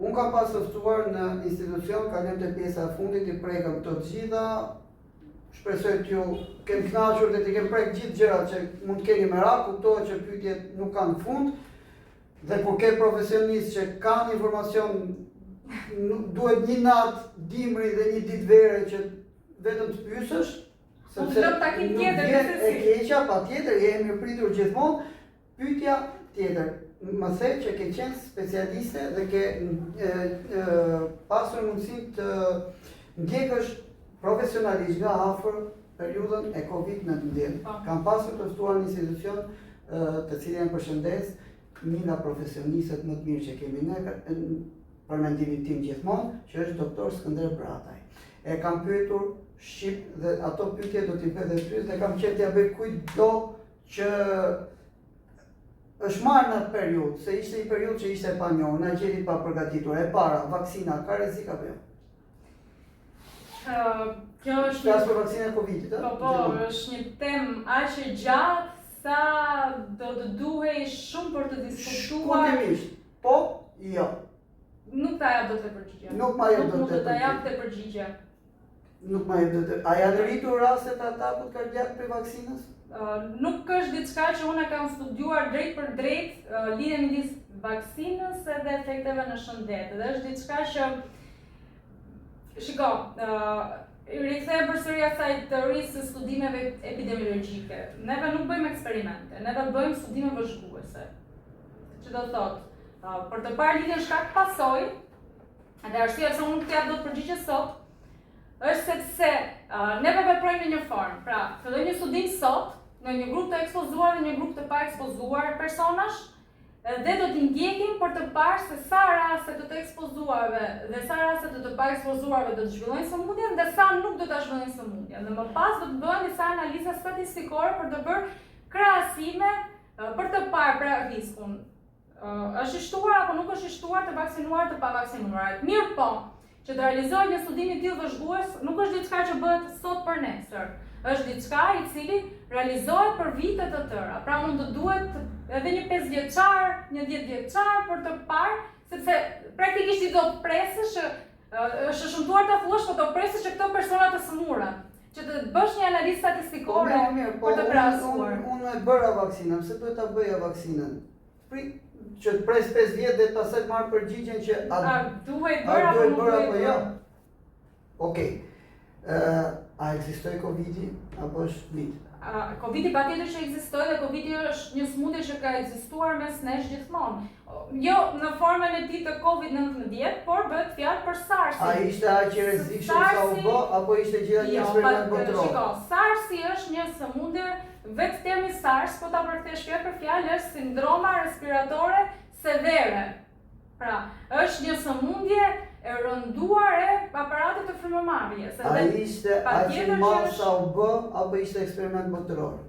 Unë kam pasur ftuar në institucion, kalojmë te pjesa e fundit, i prekëm këto të gjitha. Shpresoj t'ju kem kënaqur dhe t'i kem prek gjithë gjërat që mund të keni merak, kuptohet që pyetjet nuk kanë fund. Dhe kur ke profesionistë që kanë informacion, duhet një natë dimri dhe një ditë vere që vetëm të pyesësh, sepse takim nuk tjetër vjen nëse e keqja, patjetër, jemi mirëpritur gjithmonë. Pyetja tjetër, më the që ke qenë specialiste dhe ke pasur mundësinë të ndjekësh profesionalisht nga afër periudhën e Covid-19. Kam pasur të ftuar në institucion të cilën përshëndes një nga profesionistët më të mirë që kemi ne për mendimin tim gjithmonë, që është doktor Skënder Brataj. E kam pyetur shqip dhe ato pyetje do t'i bëj edhe ty dhe kam qenë t'ia bëj kujtdo që është marrë në atë periudhë, se ishte një periudhë që ishte e panjohur, na gjeti pa përgatitur. E para, vaksina ka rrezik apo jo? Kjo është Flas për vaksinën e Covidit, po, është një temë aq e gjatë sa do të duhej shumë për të diskutuar. Shkurtimisht, po, jo. Nuk ta jap dot të përgjigje. Nuk ma jep dot Nuk të do ta jap të përgjigje. Nuk ma jep dot të. A janë rritur rastet atakut kardiak për vaksinës? Nuk është diçka që unë kam studiuar drejt për drejt lidhjen midis vaksinës edhe efekteve në shëndet. Dhe është diçka që rikthehem përsëri asaj teorisë së studimeve epidemiologjike. Neve nuk bëjmë eksperimente, neve bëjmë studime vëzhguese. Që do thotë, për të parë lidhjen shkak pasojë, dhe arsyeja pse unë nuk jap dot përgjigje sot, është sepse neve veprojmë në një formë. Pra, filloi një studim sot në një grup të ekspozuar dhe një grup të pa ekspozuar personash, dhe do t'i ndjekim për të parë se sa raste të ekspozuarve dhe sa raste të të pa ekspozuarve do të zhvillojnë sëmundjen dhe sa nuk do ta zhvillojnë sëmundjen. Dhe më pas do të bëhen disa analiza statistikore për të bërë krahasime për të parë pra riskun. Është i shtuar apo nuk është i shtuar të vaksinuar të pa vaksinuar. Mirë po, që të realizohet një studim i tillë vëzhgues nuk është diçka që bëhet sot për nesër. Është diçka i cili realizohet për vite të tëra. Pra mund të duhet edhe një 5 vjeçar, një 10 vjeçar për të parë, sepse praktikisht i do të presësh, është shëmtuar ta thuash, po do presësh që këto persona të sëmurën, që të bësh një analizë statistikore për të krahasuar. Unë e bëra vaksinën, pse duhet ta bëja vaksinën? Që të pres 5 vjet dhe pastaj të marr përgjigjen që a duhet bërë apo jo? Okej. A ekzistoi Covidi apo është mit? Covidi patjetër që ekzistoi dhe Covidi është një sëmundje që ka ekzistuar mes nesh gjithmonë. Jo në formën e tij të Covid-19, por bëhet fjalë për SARS. A ishte aq i rrezikshëm sa u bë apo ishte gjithashtu një eksperiment botror? Shiko, SARS është një sëmundje, vetë termi SARS po ta përkthesh fjalë për fjalë është sindroma respiratore severe. Pra, është një sëmundje e rënduar e aparatit të frymëmarrjes. A ishte aq i madh sa u bë apo ishte eksperiment botror?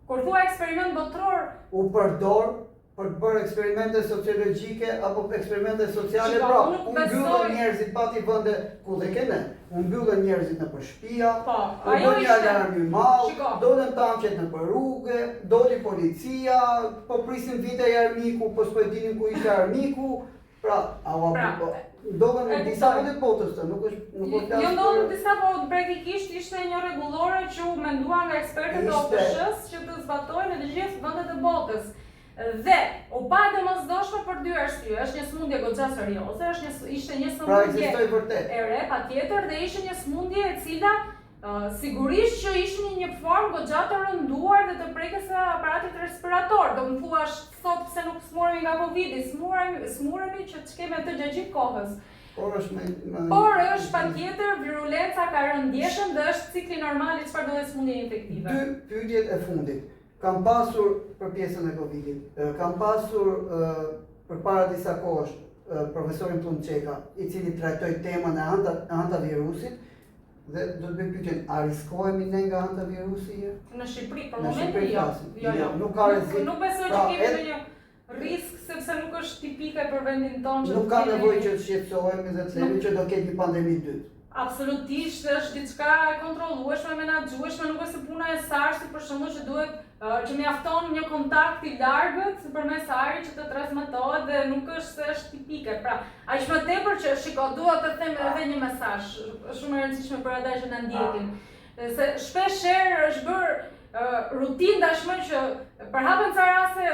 Kur thua eksperiment botror, u përdor për të bërë eksperimente sociologjike apo eksperimente sociale, pra u mbyllën njerëzit pati vende ku dhe kene. U mbyllën njerëzit në shtëpia, u bën një alarm i madh, dolën tanqet në rrugë, doli policia, po prisin vite i armiku, po s'po e dinin ku ishte armiku. Pra, ndodhen në disa vende botës të, nuk është jo ndodhen në disa, po praktikisht ishte një rregullore që u menduar nga ekspertët e OPSH-s që të zbatojnë në të gjithë vendet e botës. Dhe u pa domosdoshme për dy arsye. Është një sëmundje goxha serioze, ishte një sëmundje e re patjetër dhe ishte një sëmundje e cila sigurisht që ishte një formë goxha të rënduar dhe të prekës së aparatit respirator. Do më thuash sot pse nuk smuremi nga Covidi, smuremi që të shkeme të gjatë gjithë kohës. Por është patjetër virulenca ka rënë ndjeshëm dhe është cikli normal i çfarëdo sëmundje infektive. Dy pyetjet e fundit. Kam pasur për pjesën e Covidit, kam pasur përpara disa kohësh profesorin Plumçeka, i cili trajtoi temën e hantavirusit, dhe do të bëj pyetjen, a riskohemi ne nga hantavirusi? Në Shqipëri, për Në momentin Shqipëri jo. flasim. Jo, nuk ka rrezik. Nuk besoj që kemi ndonjë risk sepse nuk është tipike për vendin tonë që Nuk ka nevojë që të shqetësohemi dhe të themi që do ketë një pandemi dytë. Absolutisht është diçka e kontrollueshme, menaxhueshme, nuk është puna e SARS-it për shembull që duhet që mjafton një kontakt i largët përmes ajrit që të transmetohet dhe nuk është se është tipike. Pra, aq më tepër që dua të them edhe një mesazh shumë e rëndësishme për ata që na ndjekin. Se shpeshherë është bërë rutinë tashmë që përhapen ca raste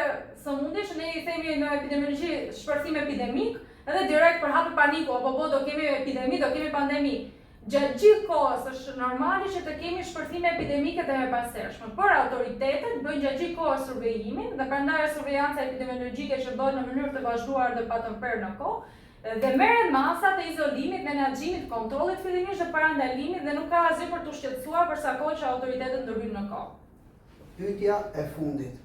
sëmundjesh, ne i themi në epidemiologji shpërthim epidemik, edhe direkt përhapet paniku, apo do kemi epidemi, do kemi pandemi. Gjatë gjithë kohës është normali që të kemi shpërthime epidemike të mëparshme, por autoritetet bëjnë gjatë gjithë kohës survejimin dhe prandaj survejanca epidemiologjike që bëhet në mënyrë të vazhduar dhe pa të mperë në kohë dhe merren masa të izolimit, menaxhimit, kontrollit fillimisht dhe parandalimit dhe nuk ka asgjë për të shqetësuar për sa kohë që autoritetet ndërhyjnë në kohë. Pyetja e fundit.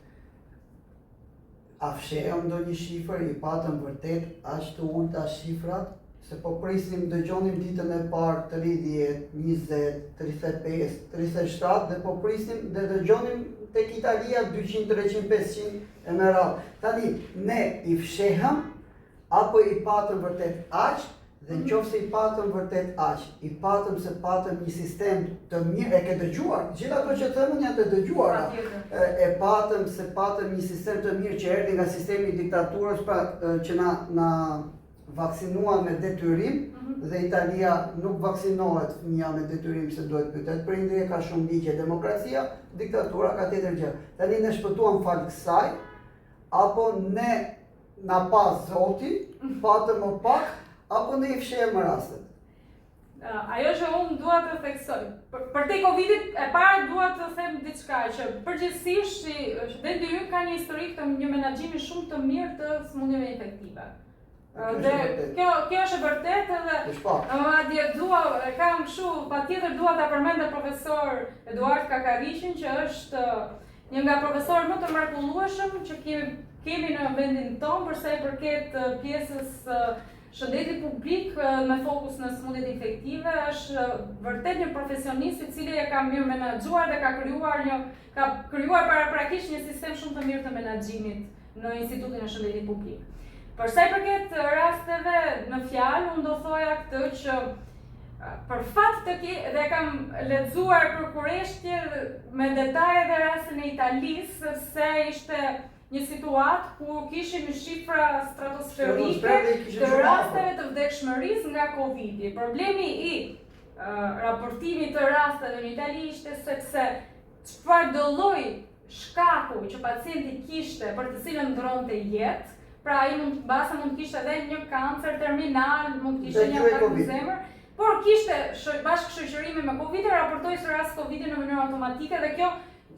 A fshehëm ndonjë shifër, i patëm vërtet aq të ulta shifrat? Se po prisnim, dëgjonim ditën e parë 30, 20, 35, 37 dhe po prisnim dhe dëgjonim tek Italia 200, 300, 500 e me radhë. Tani, ne i fshehëm apo i patëm vërtet aq dhe nëse i patëm vërtet aq, i patëm se patëm një sistem të mirë, e ke dëgjuar, gjithë ato që thëmën janë të dëgjuara. E patëm se patëm një sistem të mirë që erdhi nga sistemi i diktaturës që na vaksinuan me detyrim dhe Italia nuk vaksinohet fëmija me detyrim se duhet pyetet prindri, ka shumë ligje, demokracia, diktatura ka tjetër gjë. Tani ne shpëtuam fal kësaj, apo ne na pa Zoti, patëm më pak, apo ne i fshehem rastet? Ajo që unë dua të theksoj, për te Covidit e para dua të them diçka që përgjithsisht vendi ynë ka një historik të një menaxhimi shumë të mirë të sëmundjeve infektive. Dhe kjo është e vërtetë dhe madje kam kështu patjetër dua ta përmend profesor Eduard Kakarishin që është një nga profesorët më të mrekullueshëm që kemi në vendin tonë për sa i përket pjesës shëndetit publik me fokus në sëmundjet infektive. Është vërtet një profesionist i cili e ka mirë menaxhuar dhe ka krijuar paraprakisht një sistem shumë të mirë të menaxhimit në Institutin e Shëndetit Publik. Për sa i përket rasteve në fjalë, unë do thoja këtë që për fat të dhe kam lexuar për kurreshtje me detaje dhe rastin e Italisë, se ishte një situatë ku kishim shifra stratosferike të rasteve të vdekshmërisë nga Covidi. Problemi i raportimit të rasteve në Itali ishte sepse çfarëdo lloj shkaku që pacienti kishte për të cilën ndronte jetë, pra ai mund kishte edhe një kancer terminal, mund kishte një atak në zemër, por kishte bashkëshoqërimi me Covid, raportoi së rast Covid në mënyrë automatike dhe kjo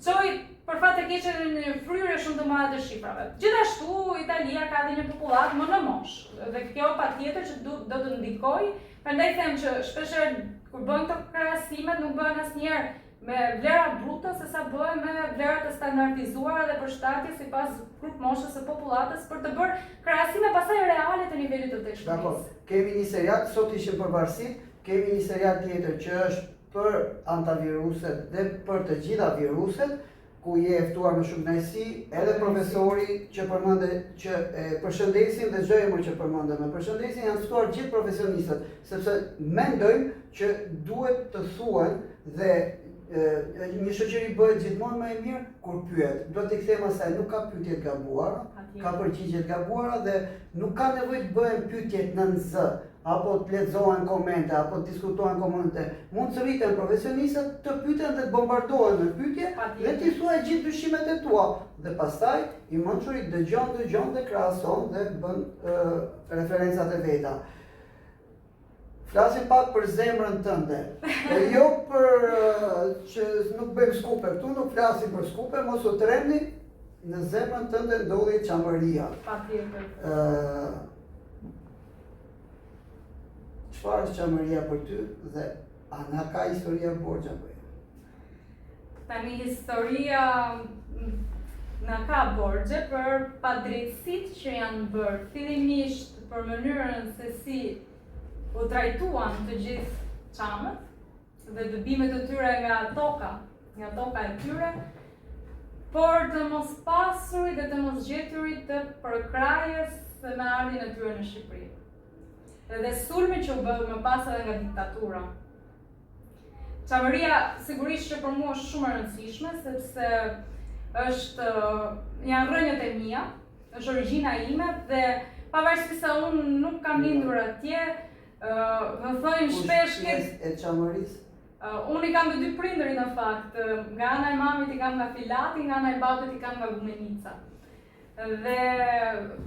çoi për fat të keq edhe një fryrje shumë të madhe të shifrave. Gjithashtu Italia ka dhe një popullat më në moshë dhe kjo patjetër që do të ndikojë. Prandaj them që shpeshherë kur bëjnë këto krahasimet nuk bëhen asnjëherë me vlera bruta se sa bëhen me vlerat e standardizuara dhe përshtatje sipas grup moshës së popullatës për të bërë krahasime pastaj reale të nivelit të vdekshmërisë. Dakor. Kemi një serial, sot ishim për varësit, kemi një serial tjetër që është për antaviruset dhe për të gjitha viruset, ku je ftuar me shumë kënaqësi edhe profesori që përmendë që përshëndesin dhe çdo emër që përmendëm me përshëndesin janë ftuar gjithë profesionistët, sepse mendojmë që duhet të thuhen dhe një shoqëri bëhet gjithmonë më e mirë kur pyet. Do t'i them asaj, nuk ka pyetje të gabuara, ka përgjigje të gabuara dhe nuk ka nevojë të bëhen pyetjet në Z, apo të lexohen komente, apo të diskutohen komente. Mund të rriten profesionistët të pyeten dhe të bombardohen me pyetje dhe t'i thuaj gjithë dyshimet e tua. Dhe pastaj i mençuri dëgjon dhe krahason dhe bën referencat e veta. Flasim pak për zemrën tënde, jo për që nuk bëjmë skupe, këtu nuk flasim për skupe, mos u tremni, në zemrën tënde ndodhi çamëria. Çfarë është çamëria për ty dhe a na ka historia borxha apo jo? Tani historia na ka borxhe për padrejtësitë që janë bërë, fillimisht për mënyrën se si u trajtuan të gjithë çamët, dhe dëbimet e tyre nga toka e tyre, por të mos pasurit dhe të mos gjeturit të përkrajes me ardhjen e tyre në Shqipëri. Dhe sulmi që u bë më pas edhe nga diktatura. Çamëria sigurisht që për mua është shumë e rëndësishme, sepse janë rrënjët e mia, është origjina ime dhe pavarësisht se unë nuk kam lindur atje, më thënë shpesh e Çamërisë. Unë i kam të dy prindërit në fakt, nga ana e mamit i kam nga Filati, nga ana e babait i kam nga Gumenica. Dhe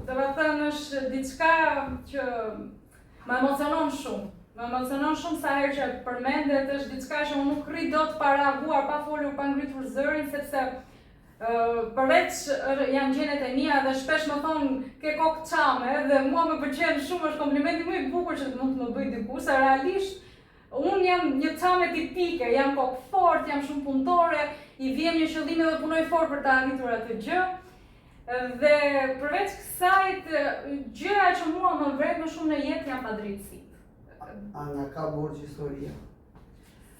do të thënë është diçka që më emocionon shumë. Më emocionon shumë sa herë që përmendet, është diçka që unë nuk rri dot pa reaguar, pa folur, pa ngritur zërin, sepse përveç janë gjenet e mia dhe shpesh më thonë ke kokë çame dhe mua më pëlqen shumë, është komplimenti më i bukur që mund të më bëj dikush, se realisht unë jam një çame tipike, jam kokë fort, jam shumë punëtore, i vjen një qëllim dhe punoj fort për të arritur atë gjë. Dhe përveç kësaj, gjëja që mua më vret më shumë në jetë janë padrejtësitë. A nga ka borxh historia?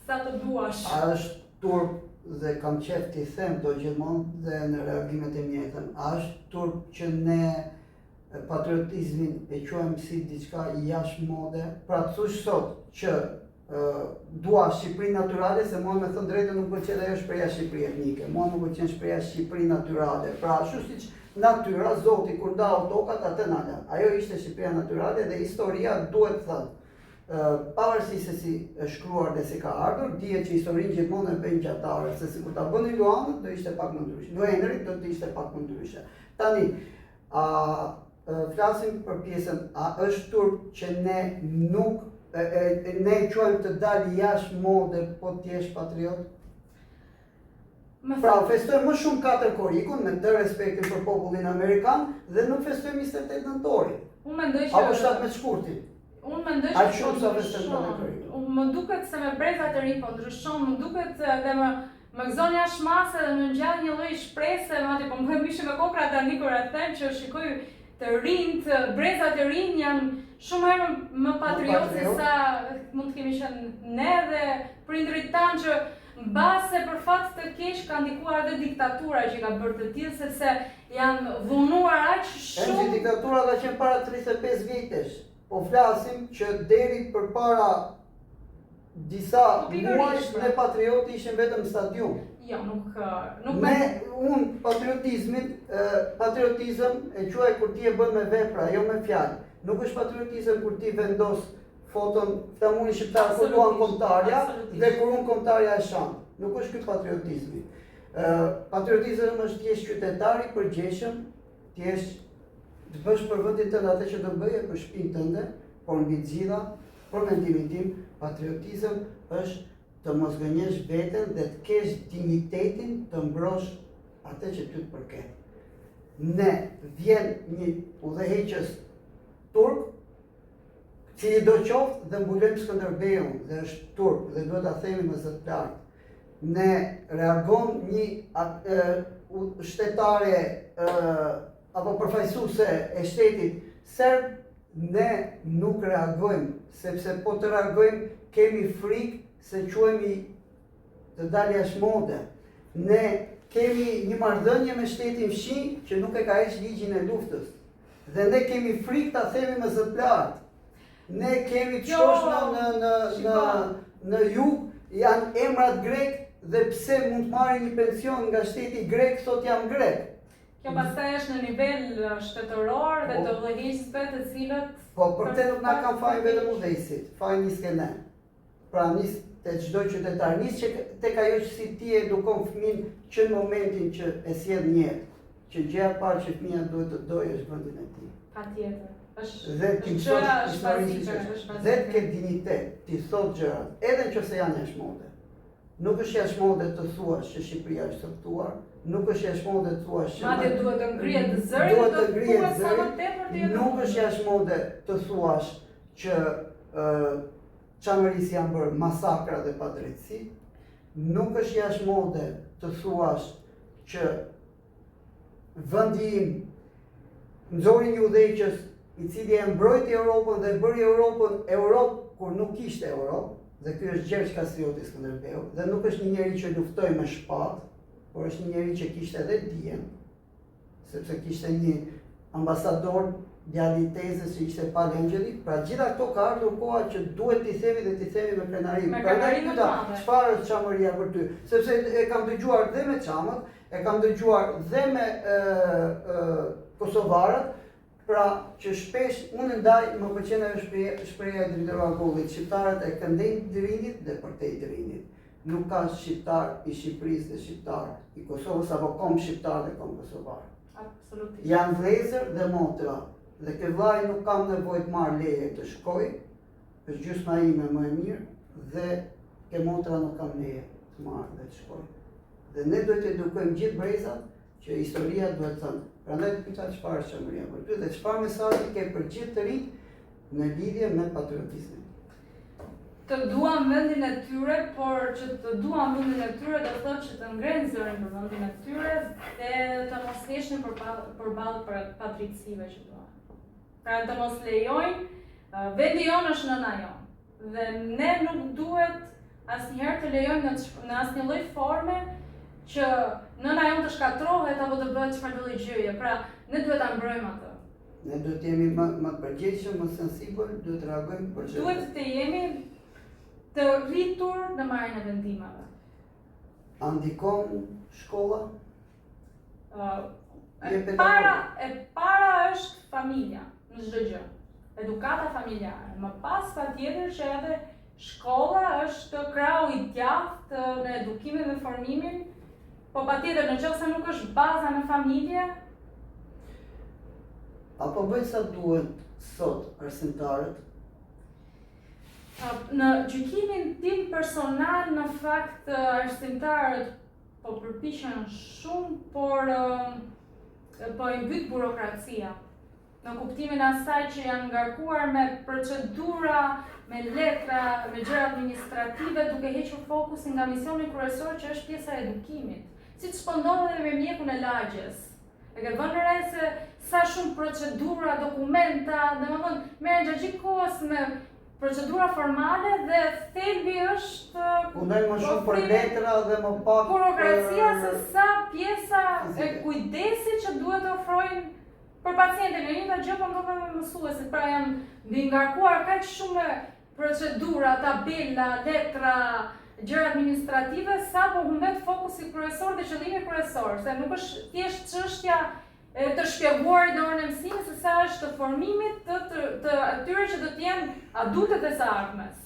Sa të duash. A është turp dhe kam qef t'i them do gjithmonë dhe në reagimet e mia them, a është turp që ne patriotizmin e quajmë si diçka jashtë mode? Pra thush sot që dua Shqipëri natyrale, se mua me thënë drejtën nuk pëlqen ajo shpreha Shqipëri etnike, mua më pëlqen shpreha Shqipëri natyrale. Pra ashtu siç natyra, Zoti kur ndau tokat atë na la. Ajo ishte Shqipëria natyrale dhe historia duhet thënë. Pavarësisht se si është shkruar dhe si ka ardhur, dihet që historinë gjithmonë e bëjnë gjatarët, se sikur ta bënin Luanët do ishte pak më ndryshe. Luenërit do të ishte pak më ndryshe. Tani, flasim për pjesën, a është turp që ne nuk ne quajmë të dalë jashtë mode, po t'jesh patriot? Pra, festojmë më shumë 4 korikun, me të respektin për popullin amerikan, dhe nuk festojmë 28 nëntorin. Apo 17 shkurtin. Unë mendoj që më duket se me brezat e rinj po ndryshon, më duket dhe më gëzon jashtë mase dhe më ngjall një lloj shprese, madje po më bëjmë mishi me kokra tani kur atë them që shikoj të rinjt, brezat e rinj janë shumë herë më patriotë se sa mund të kemi qenë ne dhe prindërit tanë, që mbase për fat të keq ka ndikuar edhe diktatura që ka bërë të tillë, sepse janë dhunuar aq shumë. Diktatura ka qenë para 35 vitesh. Po flasim që deri përpara disa muajsh ne patrioti ishin vetëm stadium. Jo, nuk unë patriotizëm e quaj kur ti e bën me vepra, jo me fjalë. Nuk është patriotizëm kur ti vendos foton flamurin shqiptar kur luan kombëtarja dhe kur unë kombëtarja e shan. Nuk është ky patriotizmi. Patriotizëm është ti je qytetar i përgjegjshëm, ti je të bësh për vendin tënd atë që do bëje për shtëpinë tënde, por mbi të gjitha, për mendimin tim, patriotizëm është të mos gënjesh veten dhe të kesh dignitetin të mbrosh atë që ty të përket. Ne vjen një udhëheqës turk, cili do qoftë dhe mbulojmë Skënderbeun dhe është turk dhe duhet ta themi me zë të lartë. Ne reagon një shtetare apo përfaqësuese e shtetit serb, ne nuk reagojmë, sepse po të reagojmë kemi frikë se quhemi të dalë jashtë mode. Ne kemi një marrëdhënie me shtetin fshi që nuk e ka heq ligjin e luftës. Dhe ne kemi frikë ta themi me zë të lartë. Ne kemi të shkosh në jug, janë emrat grek dhe pse mund të marrë një pension nga shteti grek, thot jam grek. Kjo pastaj është në nivel shtetëror dhe të udhëheqësve të cilët... Po, për te nuk na kanë fajin vetëm udhëheqësit, fajin nis ke ne. Pra nis te çdo qytetar, nis që tek ajo që si ti edukon fëmin që në momentin që e sjell një jetë, që gjëja e parë që fëmia duhet të dojë është vendin e tij. Patjetër. Dhe ti dhe të ketë dignitet, ti thot gjërat, edhe nëse janë jashtë mode. Nuk është jashtë mode të thuash që Shqipëria është sërtuar, nuk është jashtë mode të thuash që... Madje duhet të ngrihet zëri, duhet të thuash sa më tepër të jetë. Nuk është jashtë mode të thuash që Çamërisë janë bërë masakra dhe padrejtësi, nuk është jashtë mode të thuash që vendi im nxori një udhëheqës i cili e mbrojti Europën dhe bëri Europën Europë kur nuk ishte Europë, dhe ky është Gjergj Kastrioti Skënderbeu, dhe nuk është një njeri që luftoi me shpatë, por është një njeri që kishte edhe dijen, sepse kishte një ambasador djali i tezës që ishte Pal Engjeli, pra gjitha këto ka ardhur koha që duhet t'i themi dhe t'i themi me krenari. Prandaj pyeta, çfarë është çamëria për ty? Sepse e kam dëgjuar dhe me çamët, e kam dëgjuar dhe me kosovarët, pra që shpesh unë ndaj më pëlqen ajo shpreha e drejtorëve Angullit, shqiptarët e këndejnë Drinit dhe përtej Drinit. Nuk ka shqiptar i Shqipërisë dhe shqiptar i Kosovës apo kom shqiptar dhe kom kosovar. Absolutisht. Janë vëllezër dhe motra. Dhe ke vllai nuk kam nevojë të marr leje të shkoj, është gjysma ime më e mirë, dhe ke motra nuk kam leje të marr dhe të shkoj. Dhe ne duhet të edukojmë gjithë brezat që historia duhet thënë. Prandaj të pyeta çfarë është çamëria për ty dhe çfarë mesazhi ke për gjithë të rinjt në lidhje me patriotizmin. Të duam vendin e tyre, por që të duam vendin e tyre do thotë që të ngrenë zërin për vendin e tyre dhe të mos heshin përballë për patricive që duan. Pra të mos lejojnë, vendi jonë është nëna jonë. Dhe ne nuk duhet asnjëherë të lejojmë në asnjë lloj forme që nëna jonë të shkatrohet apo të bëhet çfarë lloj gjëje. Pra ne duhet ta mbrojmë atë. Ne duhet të jemi më përgjegjshëm, më sensibël, duhet të reagojmë për çfarë. Duhet të jemi të rritur në marrjen e vendimeve. A ndikon shkolla? E para është familja në çdo gjë. Edukata familjare. Më pas patjetër që edhe shkolla është krau i djathtë në edukimin dhe formimin, po patjetër nëse nuk është baza në familje. Apo bëjnë sa duhet sot arsimtarët? Në gjykimin tim personal, në fakt arsimtarët po përpiqen shumë, por po i mbyt burokracia. Në kuptimin asaj që janë ngarkuar me procedura, me letra, me gjëra administrative, duke hequr fokusin nga misioni kryesor që është pjesa e edukimit. Siç po ndodh edhe me mjekun e lagjes. E ke vënë re se sa shumë procedura, dokumenta, domethënë merren gjatë gjithë kohës me procedura formale dhe thelbi është punojnë më shumë për letra dhe më pak burokracia se sa pjesa e kujdesit që duhet të ofrojnë për pacientin. E njëjta gjë po ndodh me mësuesit, pra janë mbi ngarkuar kaq shumë procedura, tabela, letra, gjëra administrative, sa po humbet fokusi kryesor dhe qëllimi kryesor, se nuk është thjesht çështja të shpjeguar në orën e mësimit, se sa është të formimit të atyre që do të jenë adultët e së ardhmes,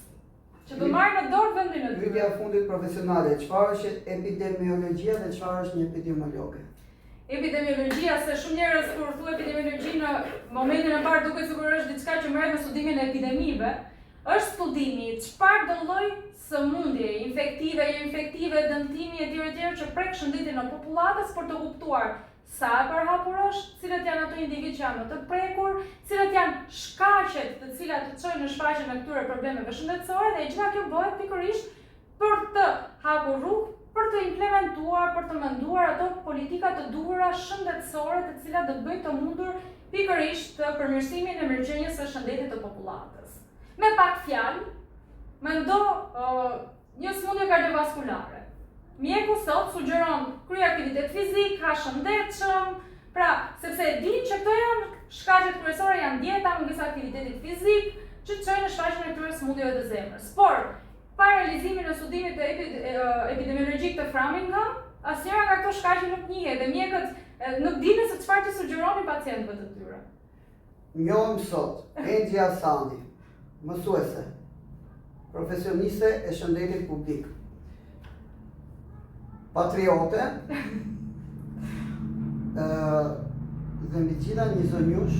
që do marrin në dorë vendin e tyre. Pyetja fundit profesionale, çfarë është epidemiologjia dhe çfarë është një epidemiologe? Epidemiologjia, se shumë njerëz kur thuhet epidemiologji në momentin e parë duket sikur është diçka që merret me studimin e epidemive, është studimi çfarë do lloj sëmundje, infektive, jo infektive, dëmtimi etj që prek shëndetin e popullatës për të kuptuar sa e përhapur është, cilët janë ato individ që janë më të prekur, cilët janë shkaqet të cilat të çojnë në shfaqjen e këtyre problemeve shëndetësore dhe gjitha kjo bëhet pikërisht për të hapur rrugë, për të implementuar, për të menduar ato politika të duhura shëndetësore të cilat do të bëjnë të mundur pikërisht të përmirësimin e mirëqenies së shëndetit të popullatës. Me pak fjalë, mendo një sëmundje kardiovaskulare. Mjeku sot sugjeron krye aktivitet fizik, ha shëndetshëm, pra sepse e din që këto janë shkaqet kryesore, janë dieta, mungesa e aktivitetit fizik, që çojnë në shfaqjen e këtyre sëmundjeve të zemrës. Por pa realizimin e studimit epidemiologjik të Framingham, asnjëra nga këto shkaqe nuk njihet dhe mjekët nuk dinë se çfarë të sugjeroni pacientëve të tyre. Njohëm sot Engji Asani, mësuese, profesioniste e shëndetit publik, patriote, dhe mbi gjitha një zonjush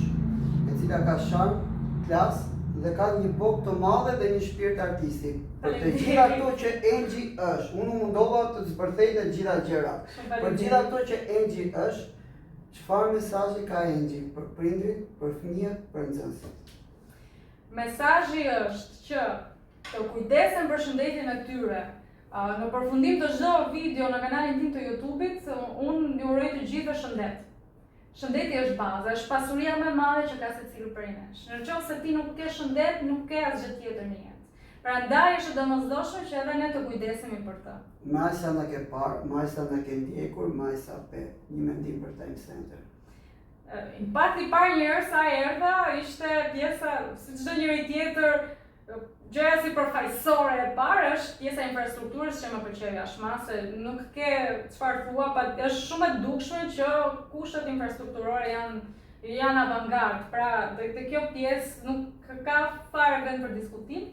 e cila ka sharm, klas dhe ka një bokë të madhe dhe një shpirt artistik. Për të gjitha ato që Engji është, unë mundova të zbërthej të gjitha gjërat. Për gjitha ato që Engji është, çfarë mesazhi ka Engji për prindrit, për fëmijët, për nxënësit? Mesazhi është që të kujdesen për shëndetin e tyre. Në përfundim të çdo video në kanalin tim të YouTube-it, unë ju uroj të gjithëve shëndet. Shëndeti është baza, është pasuria më e madhe që ka secili prej nesh. Nëse ti nuk ke shëndet, nuk ke asgjë tjetër në jetë. Prandaj është domosdoshme që edhe ne të kujdesemi për të. Më sa në ke parë, më sa në ke ndjekur, më sa pe një mendim për Time Center. Impakti i parë njërë sa erdha ishte pjesa, si çdo njëri tjetër, gjëja si përfaqësore e parë është pjesa e infrastrukturës që më pëlqej ashma, se nuk ke çfarë thua, është shumë e dukshme që kushtet infrastrukturore janë avangard. Pra, dhe kjo pjesë nuk ka fare vend për diskutim.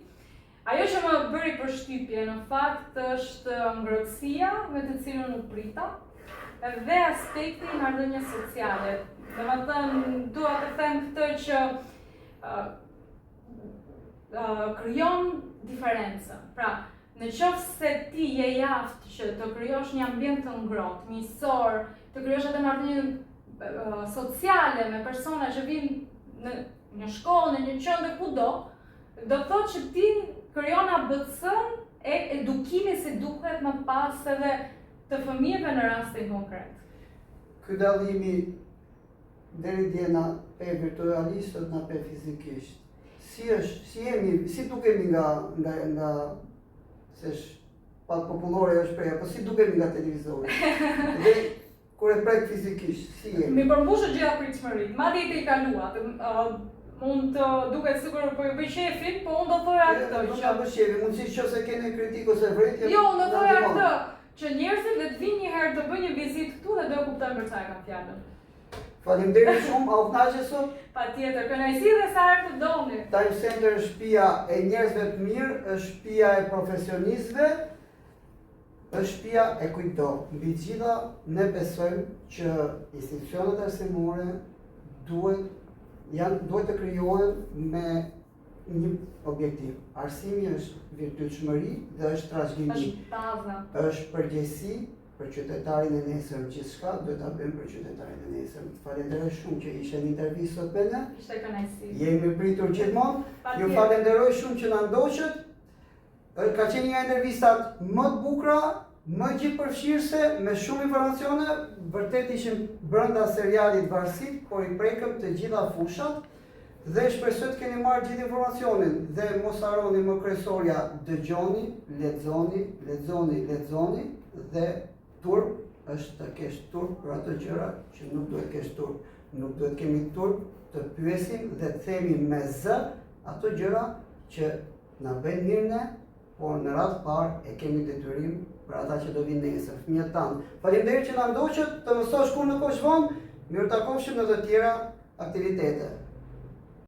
Ajo që më bëri përshtypje në fakt është ngrohtësia me të cilën u prita dhe aspekti i marrëdhënies sociale. Domethënë, dua të them këtë që krijon diferencën. Pra, në qoftë se ti je i aftë që të krijosh një ambient të ngrohtë, miqësor, të krijosh atë marrëdhënie sociale me persona që vinë në një shkollë, në një qendër kudo, do të thotë që ti krijon ABC-n e edukimit si duhet më pas edhe të fëmijëve në rastin konkret. Ky dallimi deri dje na pe virtualistët na pe fizikisht. Si dukemi nga se pak popullore është preja, po si dukemi nga televizori. Dhe kur e prek fizikisht, si jemi? Mi përmbushë gjitha pritshmëritë, madje i kaluat. Mund të duket sikur po ju bëj shefin, po unë do thoja këtë që ka bërë shefi, mundësisht nëse keni kritikë ose vërejtje. Jo, unë do thoja këtë, që njerëzit le të vinë një herë të bëjnë një vizitë këtu dhe do e kuptojnë për çfarë kam fjalën. Faleminderit shumë, a u kënaqë sot? Patjetër, kënaqësi dhe sa herë të doni. Time Center është shtëpia e njerëzve të mirë, është shtëpia e profesionistëve, është shtëpia e kujtdo. Mbi gjitha, ne besojmë që institucionet arsimore duhet të krijohen me një objektiv. Arsimi është virtytshmëri dhe është trashëgimi. Është baza. Është përgjegjësi për qytetarin e nesër. Gjithçka duhet ta bëjmë për qytetarin e nesër. Falenderoj shumë që ishe në intervistë sot me ne. Ishte kënaqësi. Jemi pritur gjithmonë. Ju falenderoj shumë që na ndoqët. Ka qenë një intervistat më të bukura, më gjithëpërfshirëse, me shumë informacione. Vërtet ishim brenda serialit Varësit, por i prekëm të gjitha fushat dhe shpresoj të keni marrë gjithë informacionin dhe mos harroni më kryesorja, dëgjoni, lexoni dhe turp është të kesh turp për ato gjëra që nuk duhet kesh turp. Nuk duhet kemi turp të pyesim dhe të themi me zë ato gjëra që na bëjnë mirë ne, por në radhë parë e kemi detyrim për ata që do vinë nesër, fëmijët tanë. Faleminderit që na ndoqët, të mësosh kur në kohë vonë, mirë takofshim në të tjera aktivitete.